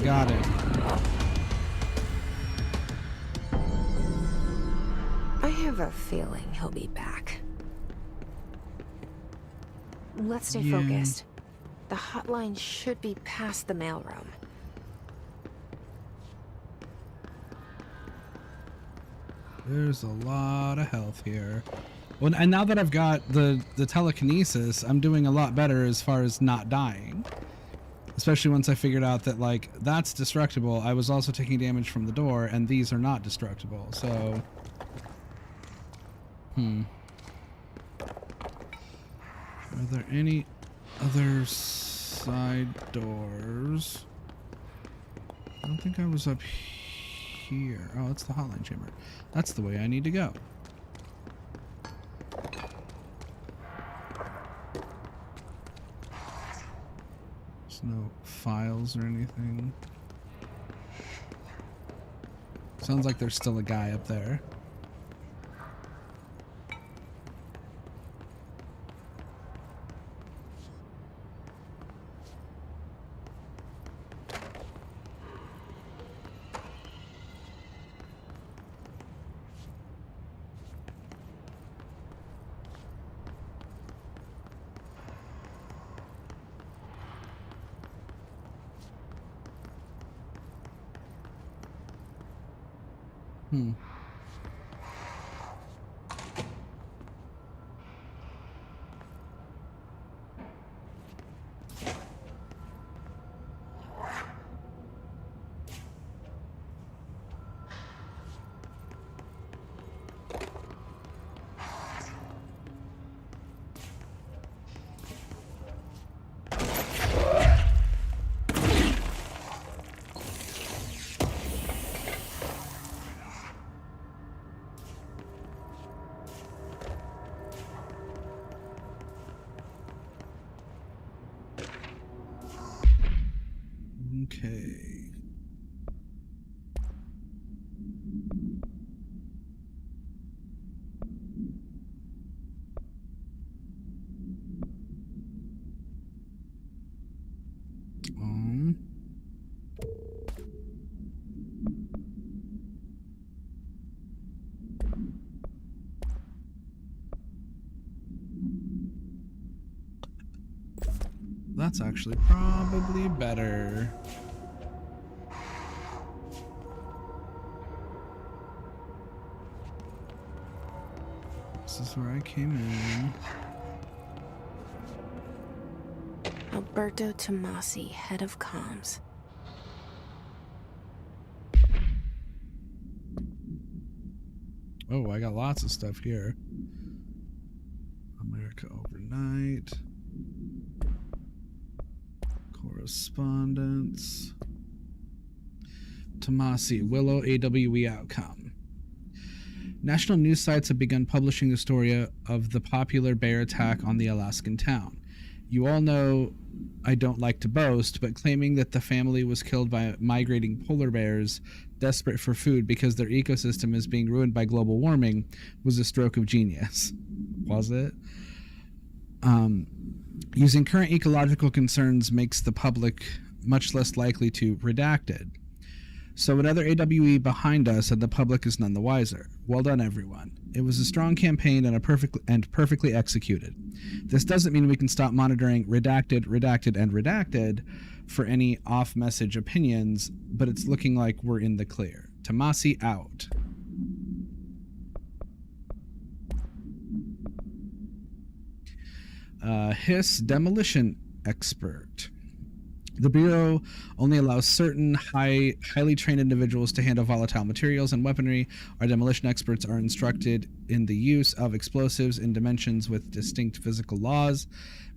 got it. I have a feeling he'll be back. Let's stay focused. The hotline should be past the mailroom. There's a lot of health here. Well, and now that I've got the telekinesis, I'm doing a lot better as far as not dying. Especially once I figured out that, like, that's destructible. I was also taking damage from the door, and these are not destructible, so... Are there any other side doors? I don't think I was up here. Oh, it's the hotline chamber. That's the way I need to go. There's no files or anything. Sounds like there's still a guy up there. Okay. That's actually probably better. This is where I came in. Alberto Tomasi, head of comms. Oh, I got lots of stuff here. America Overnight. Correspondence. Tomasi, Willow AWE outcome. National news sites have begun publishing the story of the popular bear attack on the Alaskan town. You all know I don't like to boast, but claiming that the family was killed by migrating polar bears desperate for food because their ecosystem is being ruined by global warming was a stroke of genius. Was it? Using current ecological concerns makes the public much less likely to redact it. So another AWE behind us, and the public is none the wiser. Well done, everyone. It was a strong campaign and perfectly executed. This doesn't mean we can stop monitoring redacted, and redacted for any off-message opinions, but it's looking like we're in the clear. Tomasi out. Hiss demolition expert. The Bureau only allows certain highly trained individuals to handle volatile materials and weaponry. Our demolition experts are instructed in the use of explosives in dimensions with distinct physical laws,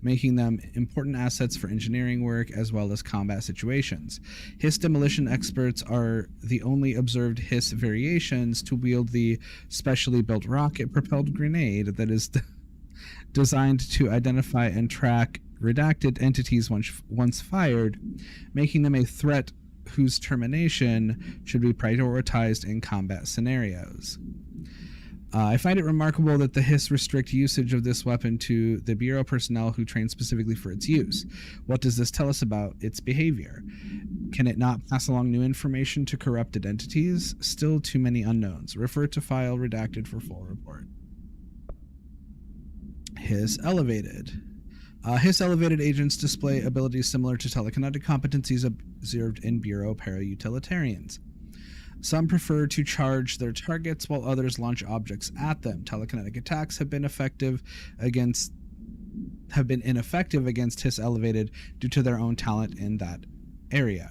making them important assets for engineering work as well as combat situations. Hiss demolition experts are the only observed Hiss variations to wield the specially built rocket-propelled grenade that is designed to identify and track redacted entities once fired, making them a threat whose termination should be prioritized in combat scenarios. I find it remarkable that the Hiss restrict usage of this weapon to the Bureau personnel who train specifically for its use. What does this tell us about its behavior? Can it not pass along new information to corrupted entities? Still too many unknowns. Refer to file redacted for full report. Hiss elevated. Hiss elevated agents display abilities similar to telekinetic competencies observed in Bureau para-utilitarians. Some prefer to charge their targets while others launch objects at them. Telekinetic attacks have been ineffective against Hiss elevated due to their own talent in that area.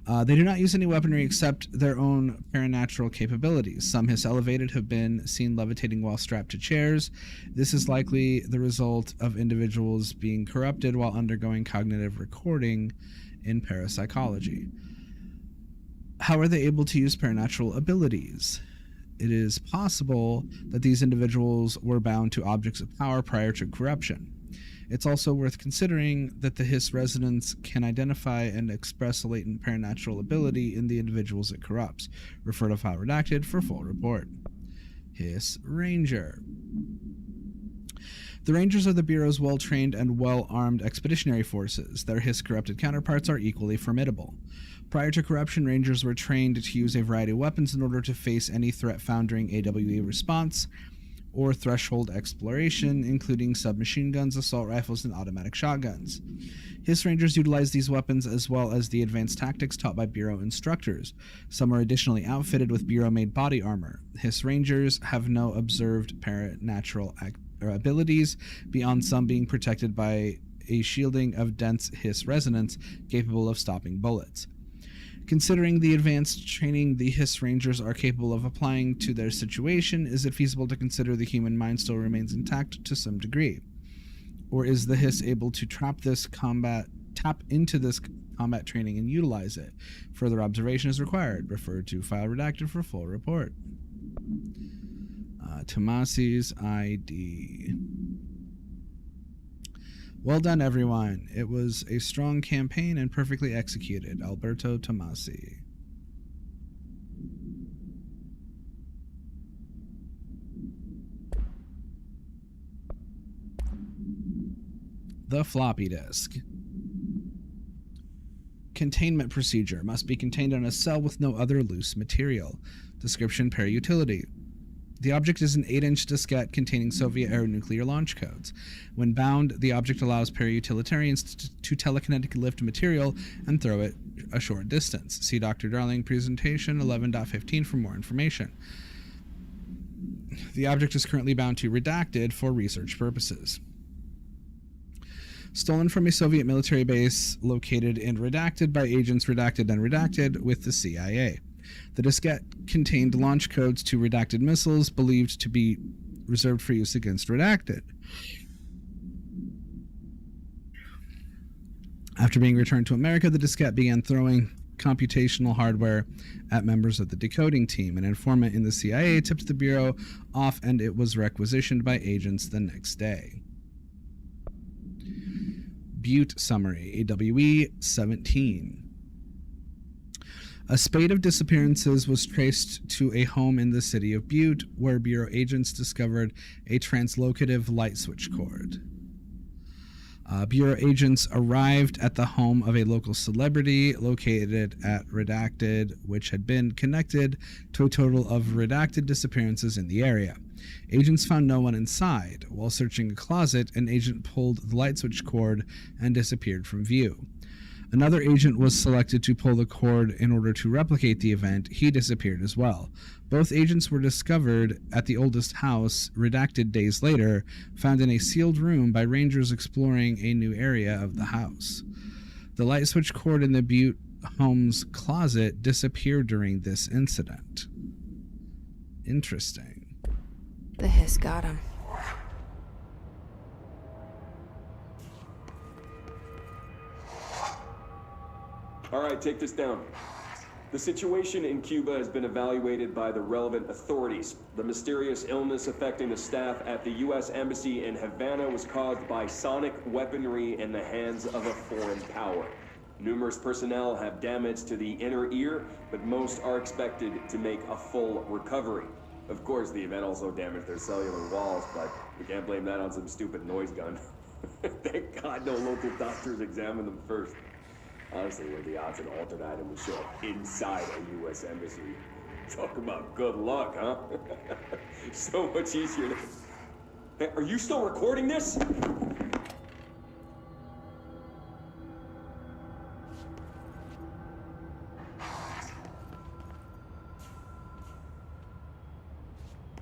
They do not use any weaponry except their own paranatural capabilities. Some Hiss elevated have been seen levitating while strapped to chairs. This is likely the result of individuals being corrupted while undergoing cognitive recording in parapsychology. How are they able to use paranatural abilities? It is possible that these individuals were bound to objects of power prior to corruption. It's also worth considering that the Hiss residents can identify and express a latent paranatural ability in the individuals it corrupts. Refer to file redacted for full report. Hiss Ranger. The Rangers are the Bureau's well-trained and well-armed expeditionary forces. Their Hiss-corrupted counterparts are equally formidable. Prior to corruption, Rangers were trained to use a variety of weapons in order to face any threat found during AWE response or threshold exploration, including submachine guns, assault rifles, and automatic shotguns. Hiss Rangers utilize these weapons as well as the advanced tactics taught by Bureau instructors. Some are additionally outfitted with Bureau-made body armor. Hiss Rangers have no observed paranatural abilities, beyond some being protected by a shielding of dense Hiss resonance capable of stopping bullets. Considering the advanced training the Hiss Rangers are capable of applying to their situation, is it feasible to consider the human mind still remains intact to some degree? Or is the Hiss able to tap into this combat training and utilize it? Further observation is required. Refer to file redacted for full report. Tomasi's ID. Well done, everyone. It was a strong campaign and perfectly executed. Alberto Tomasi. The floppy disk. Containment procedure. Must be contained in a cell with no other loose material. Description per utility. The object is an 8-inch diskette containing Soviet aeronuclear launch codes. When bound, the object allows para-utilitarians to telekinetically lift material and throw it a short distance. See Dr. Darling presentation 11.15 for more information. The object is currently bound to redacted for research purposes. Stolen from a Soviet military base located in Redacted by agents Redacted and Redacted with the CIA. The diskette contained launch codes to redacted missiles believed to be reserved for use against Redacted. After being returned to America, the diskette began throwing computational hardware at members of the decoding team. An informant in the CIA tipped the Bureau off, and it was requisitioned by agents the next day. Butte Summary, AWE 17. A spate of disappearances was traced to a home in the city of Butte, where Bureau agents discovered a translocative light switch cord. Bureau agents arrived at the home of a local celebrity located at Redacted, which had been connected to a total of redacted disappearances in the area. Agents found no one inside. While searching a closet, an agent pulled the light switch cord and disappeared from view. Another agent was selected to pull the cord in order to replicate the event. He disappeared as well. Both agents were discovered at the oldest house, Redacted days later, found in a sealed room by Rangers exploring a new area of the house. The light switch cord in the Butte home's closet disappeared during this incident. Interesting. The Hiss got him. All right, take this down. The situation in Cuba has been evaluated by the relevant authorities. The mysterious illness affecting the staff at the U.S. Embassy in Havana was caused by sonic weaponry in the hands of a foreign power. Numerous personnel have damage to the inner ear, but most are expected to make a full recovery. Of course, the event also damaged their cellular walls, but we can't blame that on some stupid noise gun. Thank God no local doctors examined them first. Honestly, what are the odds an altered item would show up inside a U.S. embassy? Talk about good luck, huh? So much easier to... Hey, are you still recording this?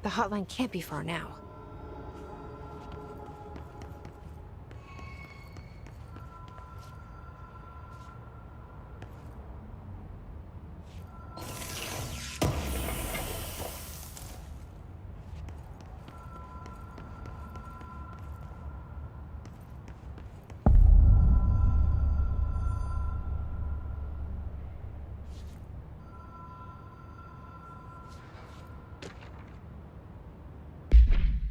The hotline can't be far now.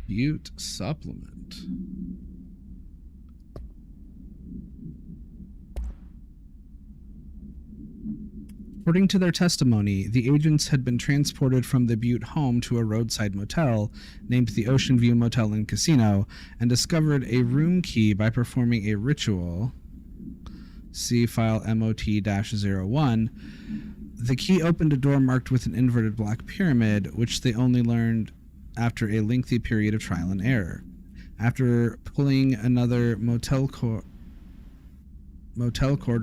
Butte supplement. According to their testimony, the agents had been transported from the Butte home to a roadside motel named the Ocean View Motel and Casino and discovered a room key by performing a ritual. See file MOT-01. The key opened a door marked with an inverted black pyramid, which they only learned after a lengthy period of trial and error. After pulling another motel cord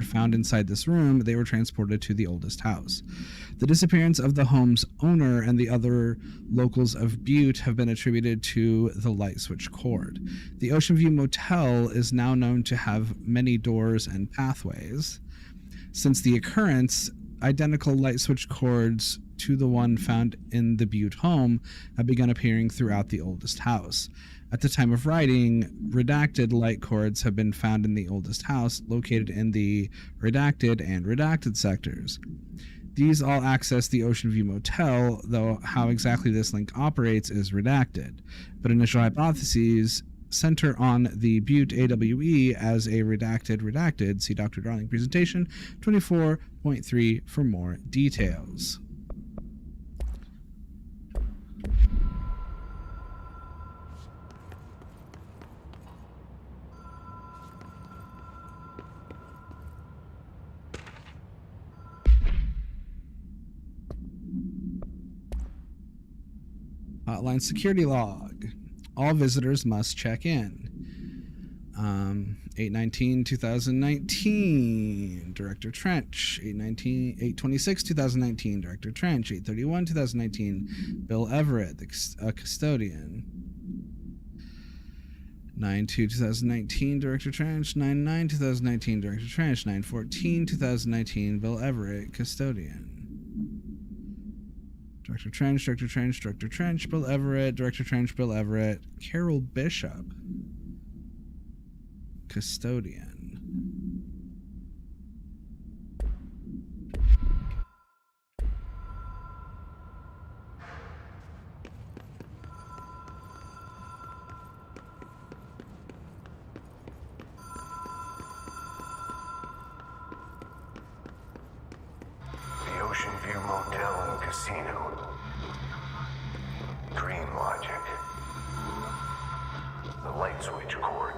found inside this room, they were transported to the oldest house. The disappearance of the home's owner and the other locals of Butte have been attributed to the light switch cord. The Ocean View Motel is now known to have many doors and pathways. Since the occurrence, identical light switch cords to the one found in the Butte home have begun appearing throughout the oldest house. At the time of writing, redacted light cords have been found in the oldest house, located in the redacted and redacted sectors. These all access the Ocean View Motel, though how exactly this link operates is redacted. But initial hypotheses center on the Butte AWE as a redacted. See Dr. Darling presentation 24.3 for more details. Hotline security log. All visitors must check in. 8/19/2019, Director Trench. 8/26/2019, Director Trench. 8/31/2019, Bill Everett, a custodian. 9/2/2019, Director Trench. 9/9/2019, Director Trench. 9/14/2019, Bill Everett, custodian. Director Trench, Director Trench, Director Trench, Bill Everett, Director Trench, Bill Everett, Carol Bishop, custodian. The Ocean View Motel and Casino. Dream logic. The light switch cord.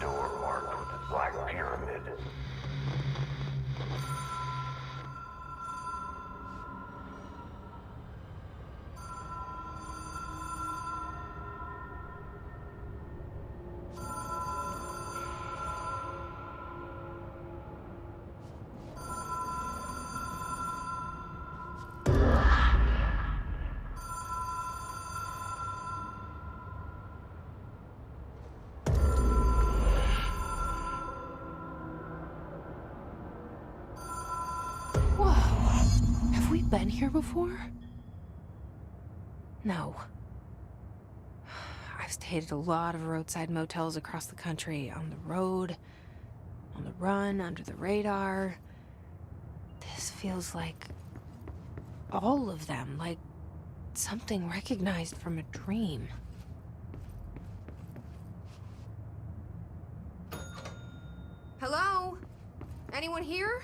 Door marked with a black pyramid. Been here before? No. I've stayed at a lot of roadside motels across the country, on the road, on the run, under the radar. This feels like all of them, like something recognized from a dream. Hello? Anyone here?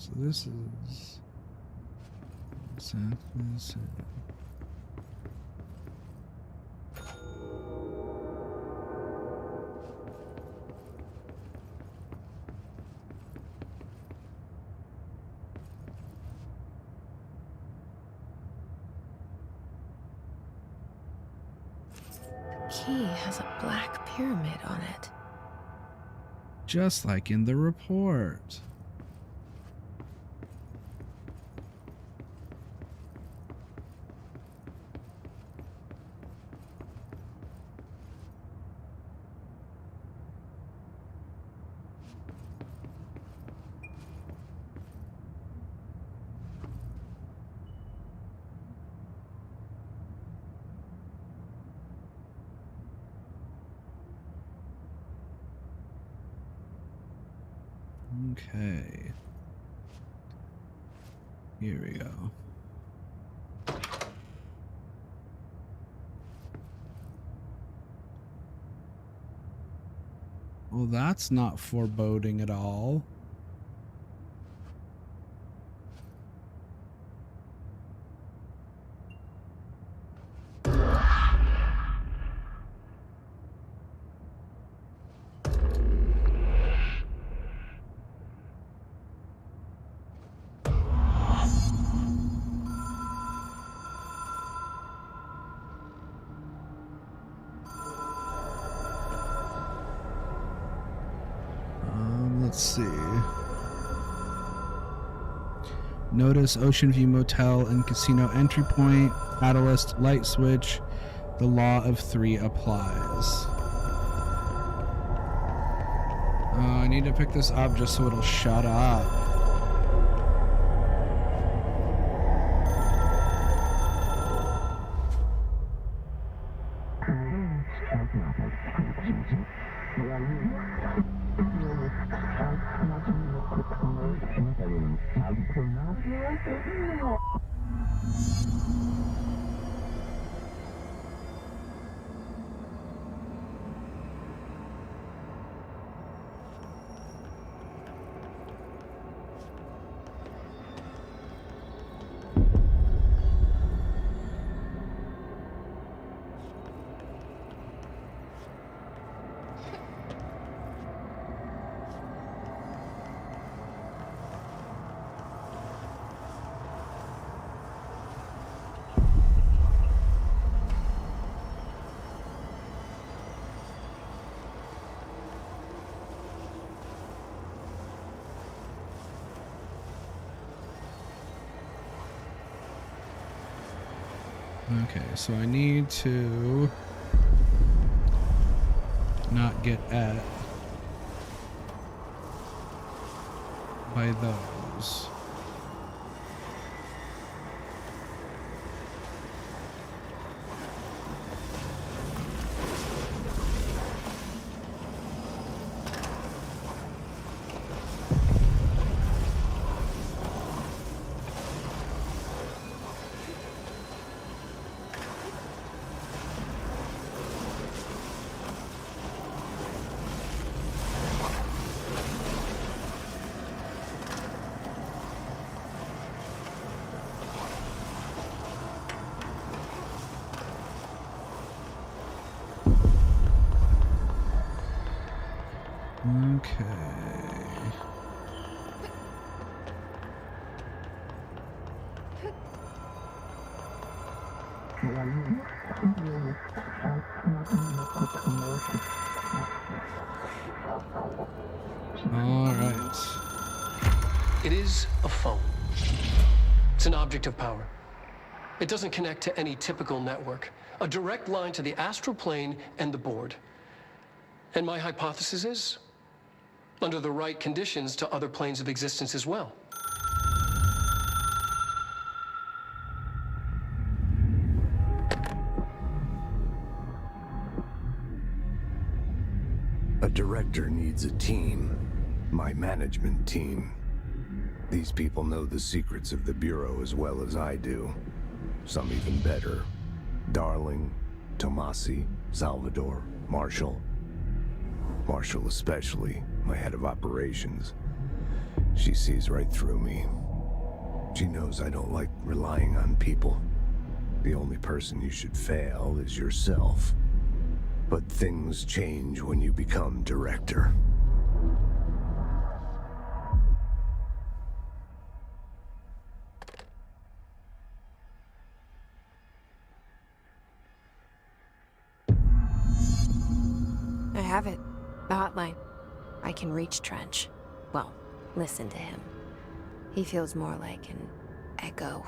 So this is Thankmas. The key has a black pyramid on it. Just like in the report. Okay. Here we go. Well, that's not foreboding at all. Let's see. Notice Ocean View Motel and Casino entry point. Catalyst, light switch. The law of 3 applies. I need to pick this up just so it'll shut up. Okay, so I need to not get at by those. Okay. All right. It is a phone. It's an object of power. It doesn't connect to any typical network. A direct line to the astral plane and the board. And my hypothesis is, under the right conditions, to other planes of existence as well. A director needs a team. My management team. These people know the secrets of the Bureau as well as I do. Some even better. Darling, Tomasi, Salvador, Marshall. Marshall especially, my head of operations. She sees right through me. She knows I don't like relying on people. The only person you should fail is yourself. But things change when you become director. I have it. The hotline. I can reach Trench. Well, listen to him. He feels more like an echo.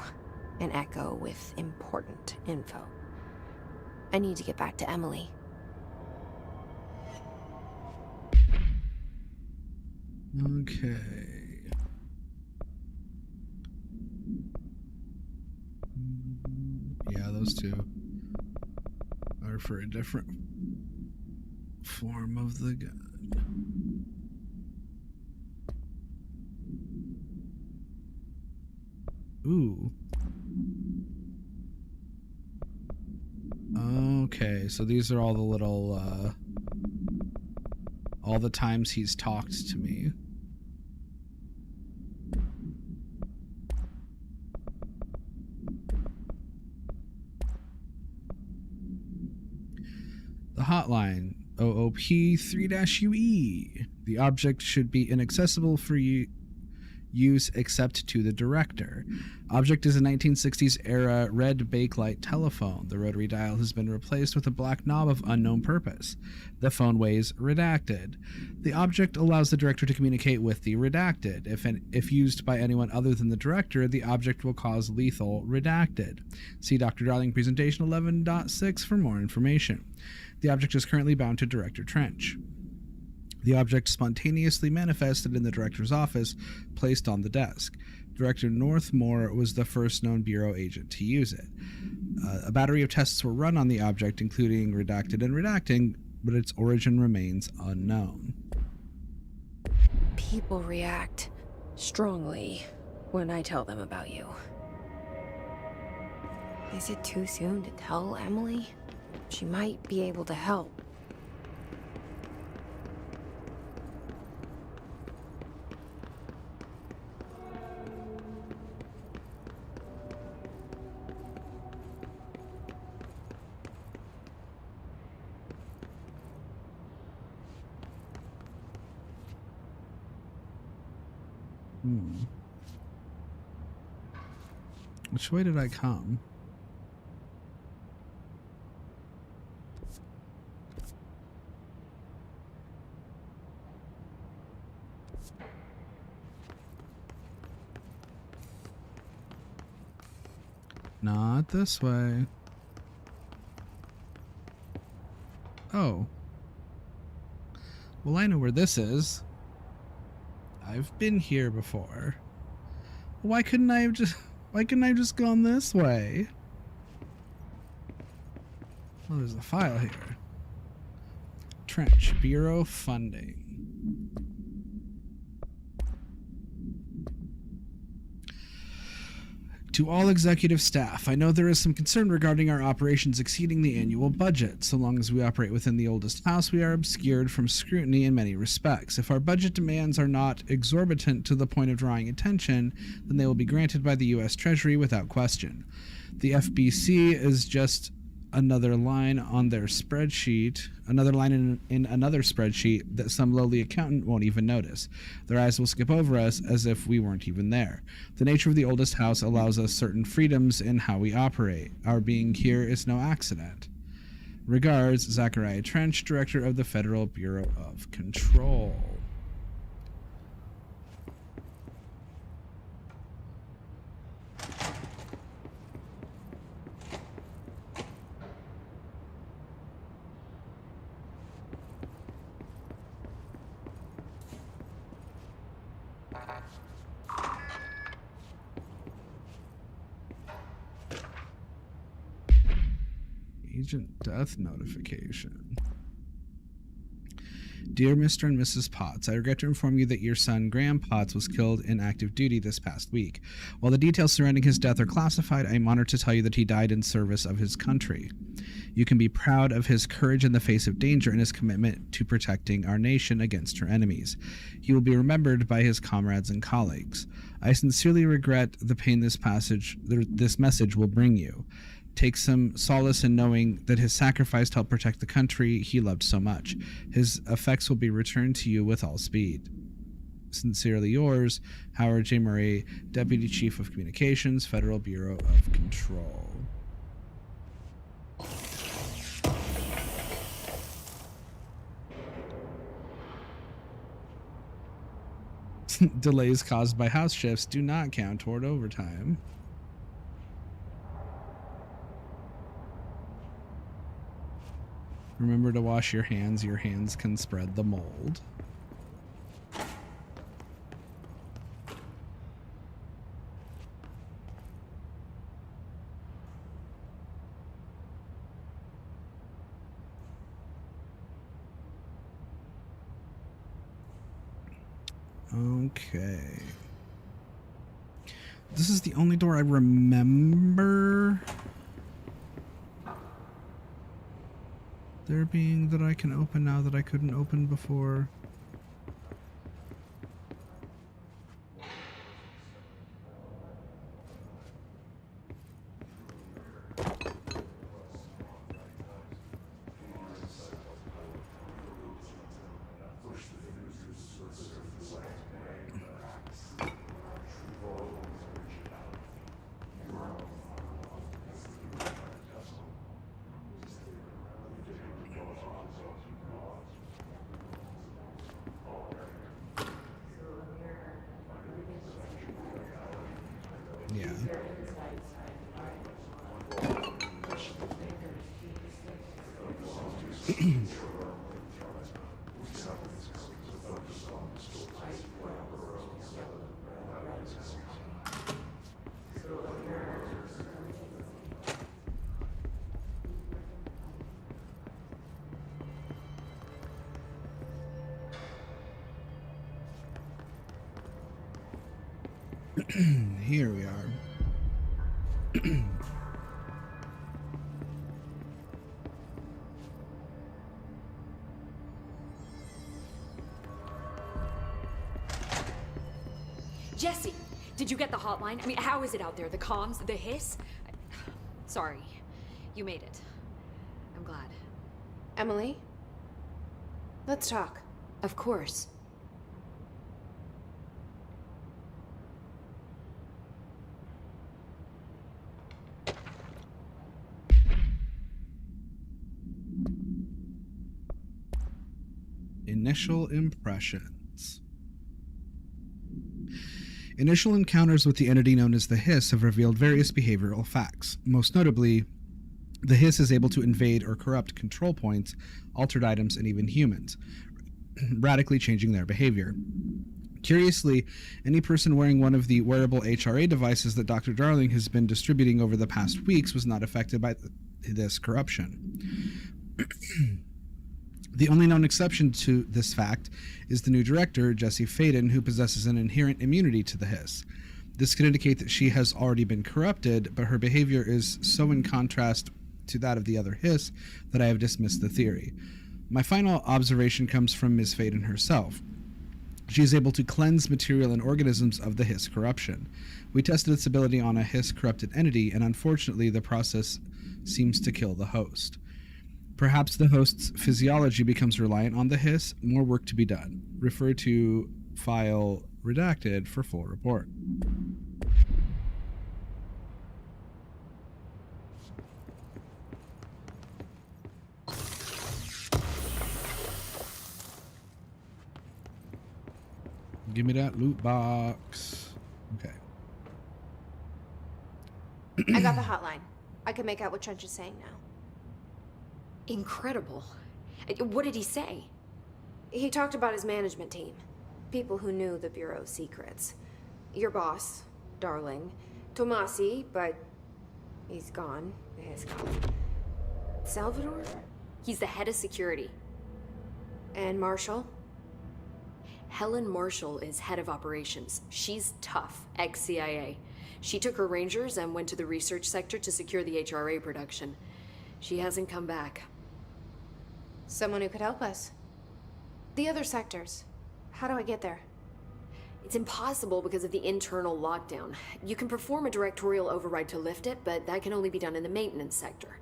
An echo with important info. I need to get back to Emily. Okay. Yeah, those two are for a different form of the gun. Ooh. Okay, so these are all the little, all the times he's talked to me. The hotline, OOP 3-UE. The object should be inaccessible for use except to the director. Object is a 1960s era red bakelite telephone. The rotary dial has been replaced with a black knob of unknown purpose. The phone weighs redacted. The object allows the director to communicate with the redacted. If used by anyone other than the director, the object will cause lethal redacted. See Dr. Darling Presentation 11.6 for more information. The object is currently bound to Director Trench. The object spontaneously manifested in the director's office, placed on the desk. Director Northmore was the first known Bureau agent to use it. A battery of tests were run on the object, including redacted and redacting, but its origin remains unknown. People react strongly when I tell them about you. Is it too soon to tell Emily? She might be able to help. Which way did I come? Not this way. Oh. Well, I know where this is. I've been here before. Why couldn't I have just gone this way? Well, there's a file here. Trench, Bureau funding. To all executive staff, I know there is some concern regarding our operations exceeding the annual budget. So long as we operate within the oldest house, we are obscured from scrutiny in many respects. If our budget demands are not exorbitant to the point of drawing attention, then they will be granted by the U.S. Treasury without question. The FBC is just another line on their spreadsheet, another line in another spreadsheet that some lowly accountant won't even notice. Their eyes will skip over us as if we weren't even there. The nature of the oldest house allows us certain freedoms in how we operate. Our being here is no accident. Regards, Zachariah Trench, Director of the Federal Bureau of Control. Agent death notification. Dear Mr. and Mrs. Potts, I regret to inform you that your son, Graham Potts, was killed in active duty this past week. While the details surrounding his death are classified, I am honored to tell you that he died in service of his country. You can be proud of his courage in the face of danger and his commitment to protecting our nation against her enemies. He will be remembered by his comrades and colleagues. I sincerely regret the pain this message will bring you. Take some solace in knowing that his sacrifice to help protect the country he loved so much. His effects will be returned to you with all speed. Sincerely yours, Howard J. Murray, Deputy Chief of Communications, Federal Bureau of Control. Delays caused by house shifts do not count toward overtime. Remember to wash your hands. Your hands can spread the mold. Okay. This is the only door I remember there being that I can open now that I couldn't open before. Yeah. Here we are. Jesse, did you get the hotline? I mean, how is it out there? The comms? The hiss? Sorry. You made it. I'm glad. Emily? Let's talk. Of course. Initial impressions. Initial encounters with the entity known as the Hiss have revealed various behavioral facts. Most notably, the Hiss is able to invade or corrupt control points, altered items, and even humans, radically changing their behavior. Curiously, any person wearing one of the wearable HRA devices that Dr. Darling has been distributing over the past weeks was not affected by this corruption. The only known exception to this fact is the new director, Jessie Faden, who possesses an inherent immunity to the Hiss. This could indicate that she has already been corrupted, but her behavior is so in contrast to that of the other Hiss that I have dismissed the theory. My final observation comes from Ms. Faden herself. She is able to cleanse material and organisms of the Hiss corruption. We tested its ability on a Hiss corrupted entity, and unfortunately the process seems to kill the host. Perhaps the host's physiology becomes reliant on the Hiss. More work to be done. Refer to file redacted for full report. Give me that loot box. Okay. I got the hotline. I can make out what Trench is saying now. Incredible. What did he say? He talked about his management team. People who knew the Bureau's secrets. Your boss, Darling. Tomasi, but he's gone. He's gone. Salvador? He's the head of security. And Marshall? Helen Marshall is head of operations. She's tough, ex-CIA. She took her Rangers and went to the research sector to secure the HRA production. She hasn't come back. Someone who could help us. The other sectors. How do I get there? It's impossible because of the internal lockdown. You can perform a directorial override to lift it, but that can only be done in the maintenance sector.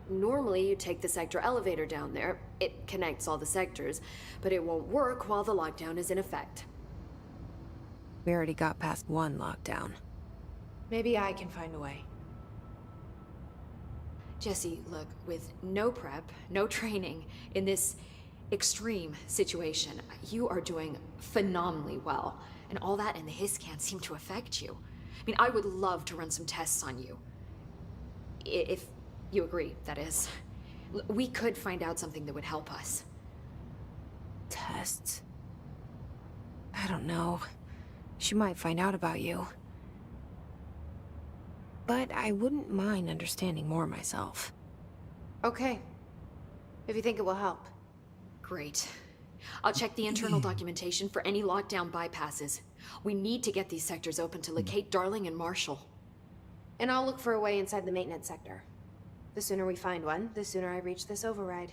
Normally, you take the sector elevator down there. It connects all the sectors, but it won't work while the lockdown is in effect. We already got past one lockdown. Maybe I can find a way. Jesse, look, with no prep, no training, in this extreme situation, you are doing phenomenally well. And all that and the hiss can't seem to affect you. I mean, I would love to run some tests on you. If you agree, that is. We could find out something that would help us. Tests? I don't know. She might find out about you. But I wouldn't mind understanding more myself. Okay. If you think it will help. Great. I'll check the internal documentation for any lockdown bypasses. We need to get these sectors open to locate Darling and Marshall. And I'll look for a way inside the maintenance sector. The sooner we find one, the sooner I reach this override.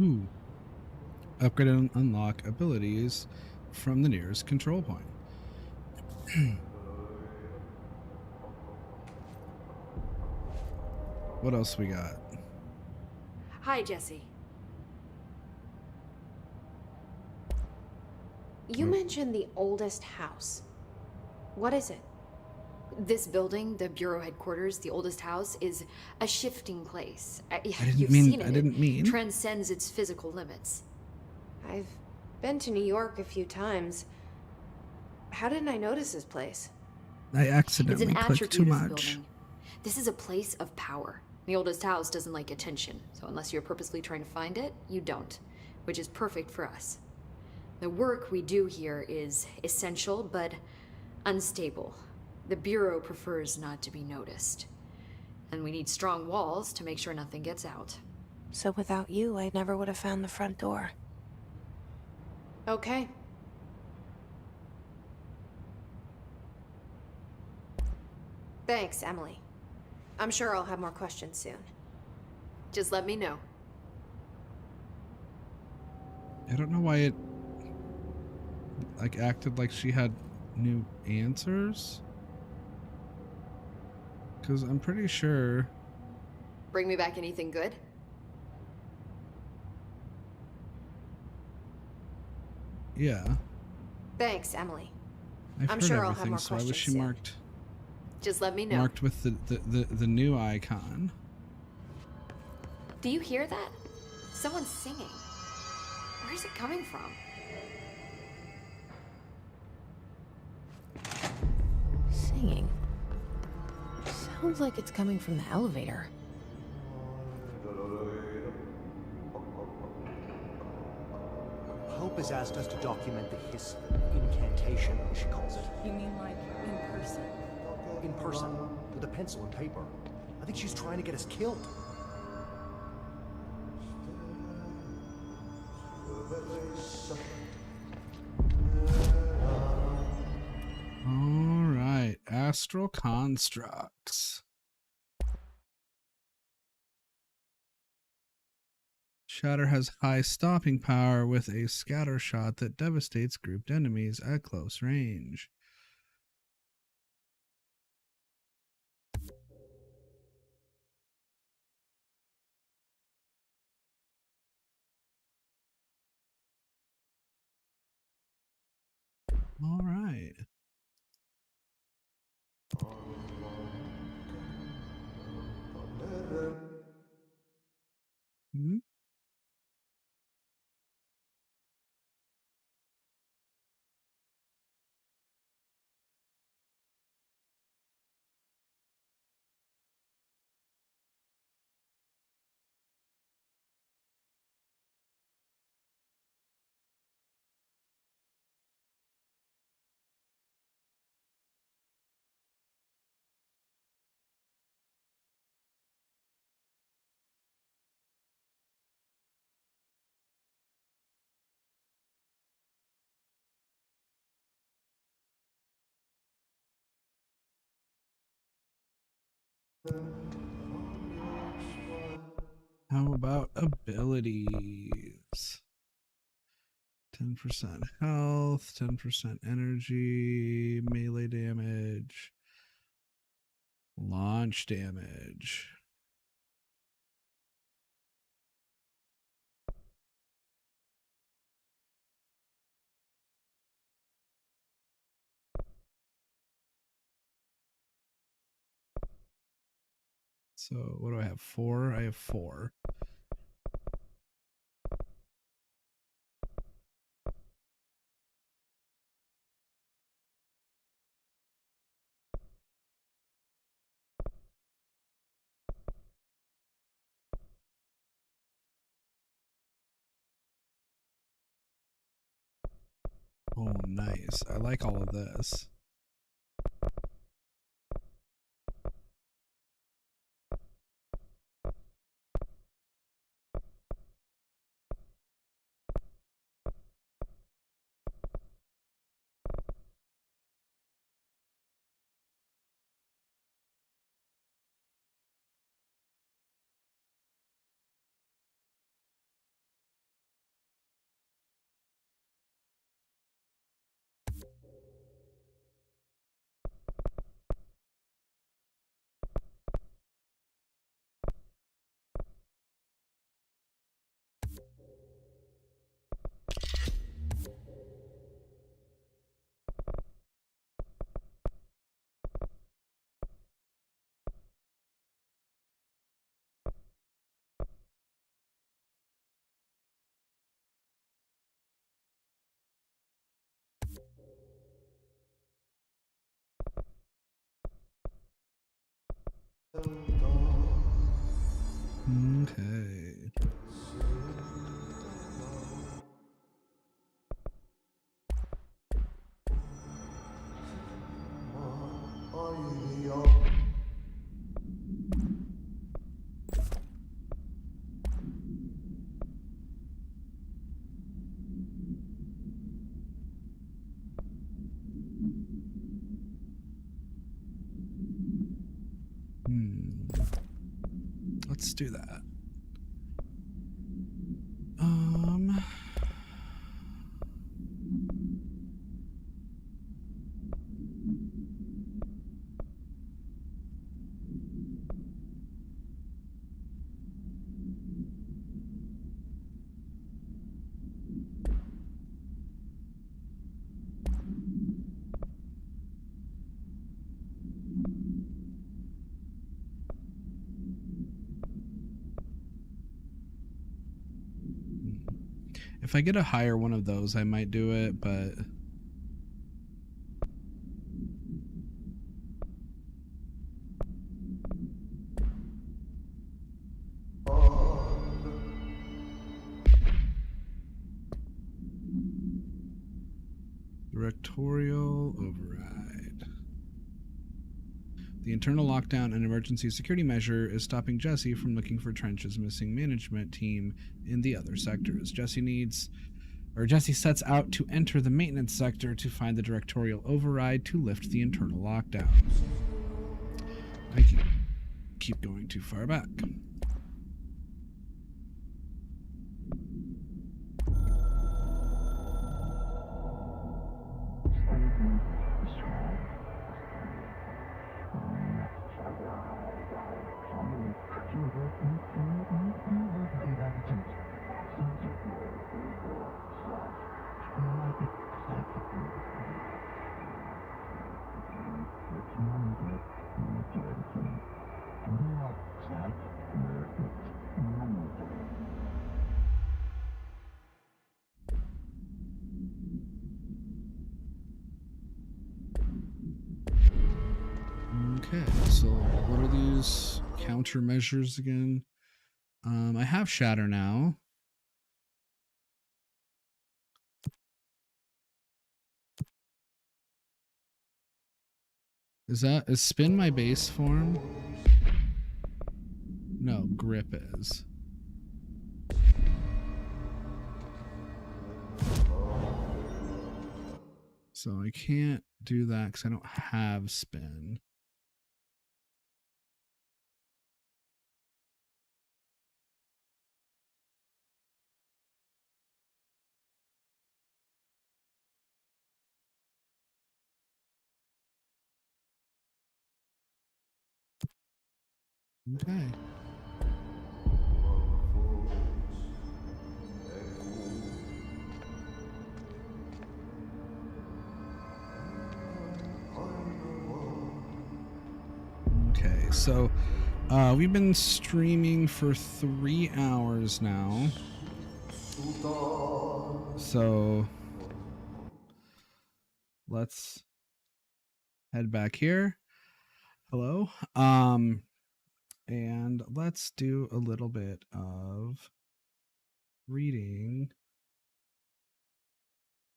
Ooh. Upgrade and unlock abilities from the nearest control point. What else we got? Hi, Jesse. You mentioned the oldest house. What is it? This building, the Bureau headquarters, the oldest house, is a shifting place. I didn't mean. Transcends its physical limits. I've been to New York a few times. How didn't I notice this place? I accidentally It's an clicked too attribute much. of the building. This is a place of power. The oldest house doesn't like attention, so unless you're purposely trying to find it, you don't, which is perfect for us. The work we do here is essential, but unstable. The Bureau prefers not to be noticed. And we need strong walls to make sure nothing gets out. So without you, I never would have found the front door. Okay. Thanks, Emily. I'm sure I'll have more questions soon. Just let me know. I don't know why it acted like she had new answers. Because I'm pretty sure. Bring me back anything good? Yeah. Thanks, Emily. I've I'm heard sure I'll have everything, more so why was questions she soon. marked Just let me know. marked with the new icon? Do you hear that? Someone's singing. Where is it coming from? Singing. Sounds like it's coming from the elevator. Hope has asked us to document the hiss incantation, as she calls it. You mean like in person? In person, with a pencil and paper. I think she's trying to get us killed. All right, astral constructs. Shatter has high stopping power with a scatter shot that devastates grouped enemies at close range. All right. Hmm? How about abilities? 10% health, 10% energy, melee damage, launch damage. So what do I have? 4? I have 4. Oh, nice. I like all of this. Okay. Let's do that. If I get a higher one of those, I might do it, but directorial override. The internal lockdown and emergency security measure is stopping Jesse from looking for Trench's missing management team in the other sectors. Jesse needs Jesse sets out to enter the maintenance sector to find the directorial override to lift the internal lockdown. I keep going too far back. Okay, so what are these countermeasures again? I have Shatter now. Is spin my base form? No, grip is. So I can't do that because I don't have spin. Okay. Okay, so we've been streaming for 3 hours now. So let's head back here. Hello. And let's do a little bit of reading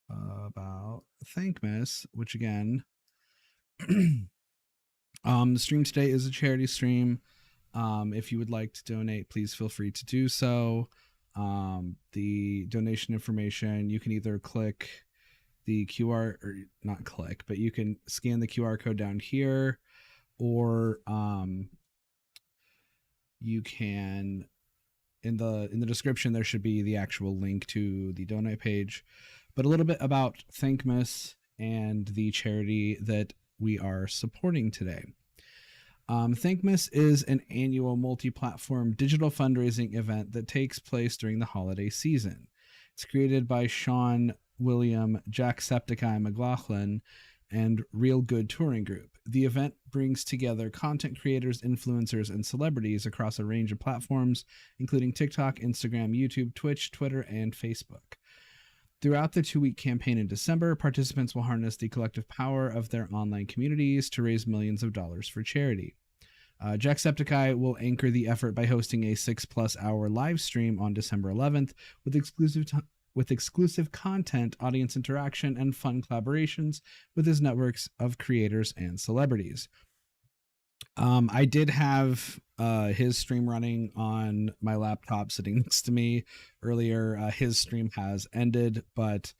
about Thankmas, which again, the stream today is a charity stream. If you would like to donate, please feel free to do so. The donation information, you can either click the QR, or not click, but you can scan the QR code down here, or you can, in the description, there should be the actual link to the donate page. But a little bit about Thankmas and the charity that we are supporting today. Thankmas is an annual multi-platform digital fundraising event that takes place during the holiday season. It's created by Sean, William, Jacksepticeye McLaughlin, and Real Good Touring Group. The event brings together content creators, influencers, and celebrities across a range of platforms, including TikTok, Instagram, YouTube, Twitch, Twitter, and Facebook. Throughout the 2-week campaign in December, participants will harness the collective power of their online communities to raise millions of dollars for charity. Jacksepticeye will anchor the effort by hosting a 6+ hour live stream on December 11th with exclusive content, audience interaction, and fun collaborations with his networks of creators and celebrities. I did have his stream running on my laptop sitting next to me earlier. His stream has ended, but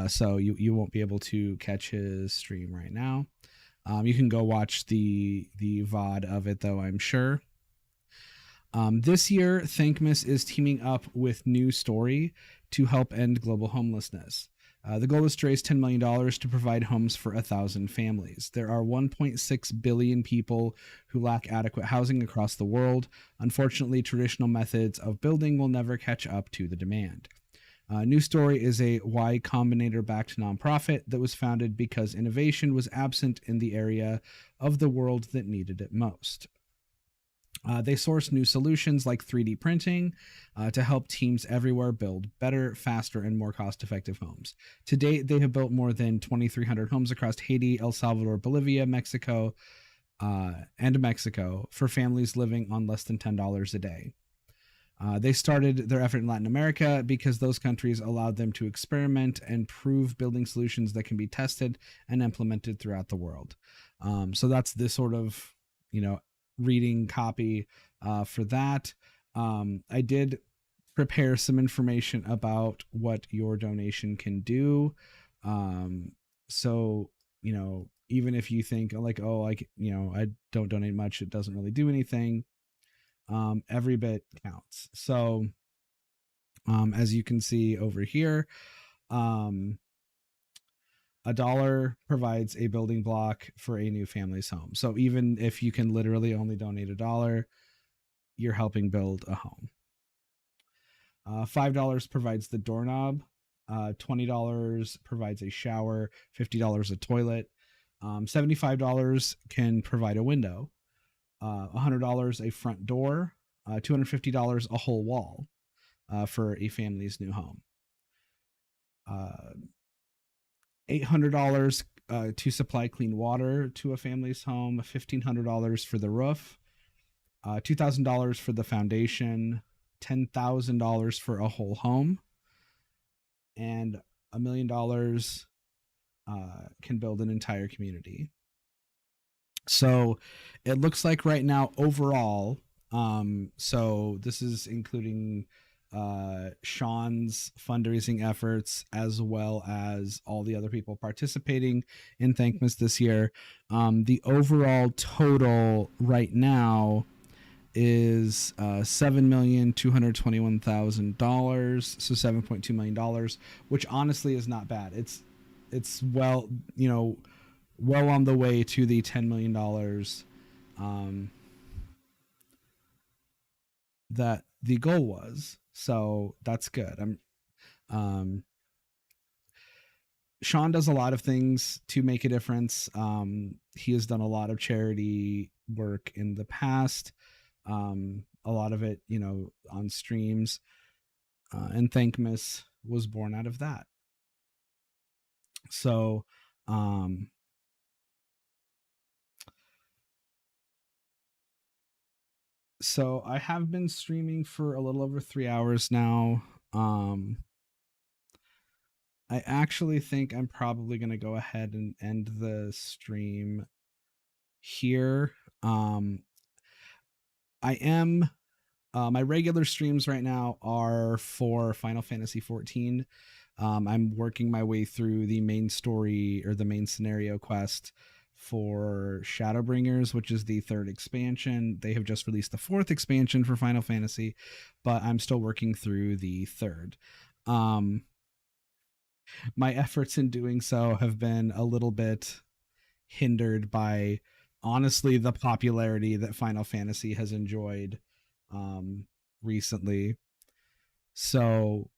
so you won't be able to catch his stream right now. You can go watch the VOD of it, though, I'm sure. This year, Thankmas is teaming up with New Story to help end global homelessness. The goal is to raise $10 million to provide homes for 1,000 families. There are 1.6 billion people who lack adequate housing across the world. Unfortunately, traditional methods of building will never catch up to the demand. New Story is a Y Combinator-backed nonprofit that was founded because innovation was absent in the area of the world that needed it most. They source new solutions like 3D printing to help teams everywhere build better, faster, and more cost-effective homes. To date, they have built more than 2,300 homes across Haiti, El Salvador, Bolivia, Mexico, and Mexico for families living on less than $10 a day. They started their effort in Latin America because those countries allowed them to experiment and prove building solutions that can be tested and implemented throughout the world. So that's this sort of, reading copy for that. I did prepare some information about what your donation can do. So, even if you think like, oh, like, I don't donate much, it doesn't really do anything. Every bit counts. So, as you can see over here, $1 provides a building block for a new family's home. So even if you can literally only donate $1, you're helping build a home. $5 provides the doorknob. $20 provides a shower. $50 a toilet. $75 can provide a window. $100 a front door. $250 a whole wall for a family's new home. $800 to supply clean water to a family's home. $1,500 for the roof. $2,000 for the foundation. $10,000 for a whole home, and $1 million can build an entire community. So it looks like right now overall, so this is including Sean's fundraising efforts as well as all the other people participating in Thankmas this year. The overall total right now is $7,221,000, so $7.2 million, which honestly is not bad. It's well on the way to the $10 million that the goal was. So that's good. Sean does a lot of things to make a difference. He has done a lot of charity work in the past. A lot of it, on streams, and Thankmas was born out of that. So, so I have been streaming for a little over 3 hours now. I actually think I'm probably going to go ahead and end the stream here. I am, my regular streams right now are for Final Fantasy XIV. I'm working my way through the main story or the main scenario quest for Shadowbringers, which is the 3rd expansion. They have just released the 4th expansion for Final Fantasy, but I'm still working through the 3rd. My efforts in doing so have been a little bit hindered by, honestly, the popularity that Final Fantasy has enjoyed recently. So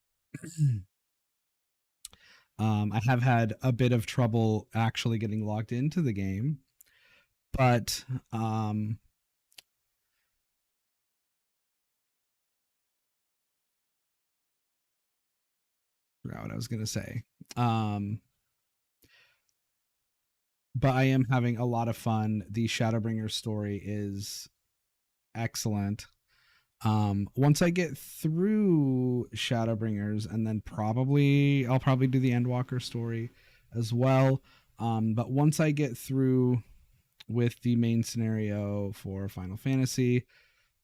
I have had a bit of trouble actually getting logged into the game, but forgot what I was going to say. But I am having a lot of fun. The Shadowbringers story is excellent. Once I get through Shadowbringers, and then I'll probably do the Endwalker story as well. But once I get through with the main scenario for Final Fantasy,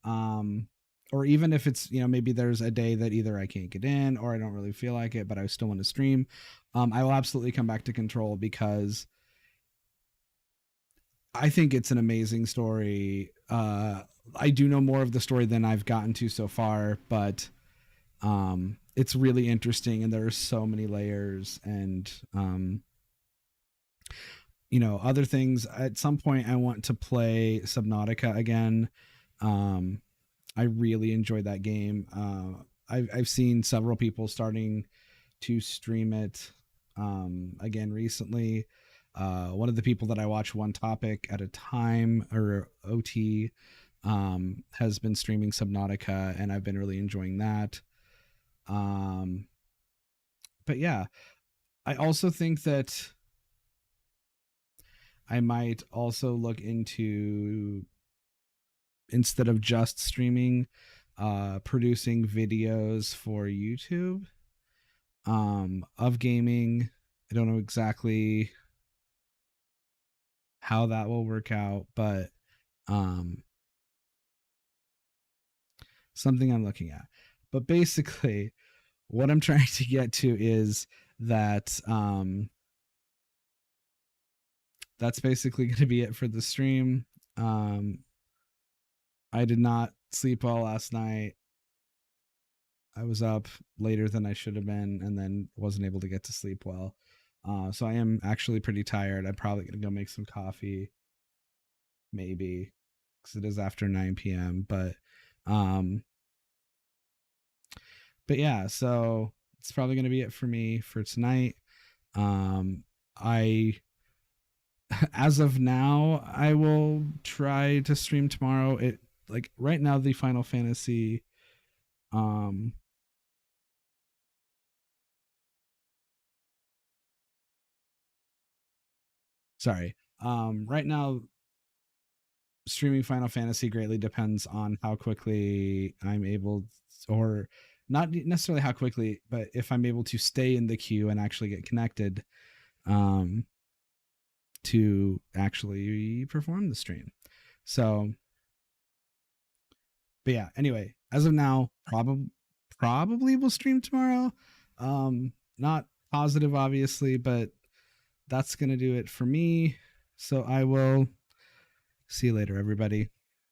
or even if it's, maybe there's a day that either I can't get in or I don't really feel like it, but I still want to stream, I will absolutely come back to Control, because I think it's an amazing story. I do know more of the story than I've gotten to so far, but it's really interesting, and there are so many layers, and other things. At some point I want to play Subnautica again. I really enjoyed that game. I've seen several people starting to stream it again recently. One of the people that I watch, One Topic at a Time, or OT, has been streaming Subnautica, and I've been really enjoying that. But yeah, I also think that I might also look into, instead of just streaming, producing videos for YouTube of gaming. I don't know exactly how that will work out, but something I'm looking at. But basically, what I'm trying to get to is that that's basically going to be it for the stream. I did not sleep well last night. I was up later than I should have been and then wasn't able to get to sleep well. So I am actually pretty tired. I'm probably going to go make some coffee, maybe, because it is after 9 p.m. But yeah, so it's probably going to be it for me for tonight. I as of now, I will try to stream tomorrow. It like right now the Final Fantasy right now streaming Final Fantasy greatly depends on how quickly I'm able, or not necessarily how quickly, but if I'm able to stay in the queue and actually get connected to actually perform the stream. So, but yeah, anyway, as of now, probably will stream tomorrow. Not positive, obviously, but that's going to do it for me. So I will see you later, everybody.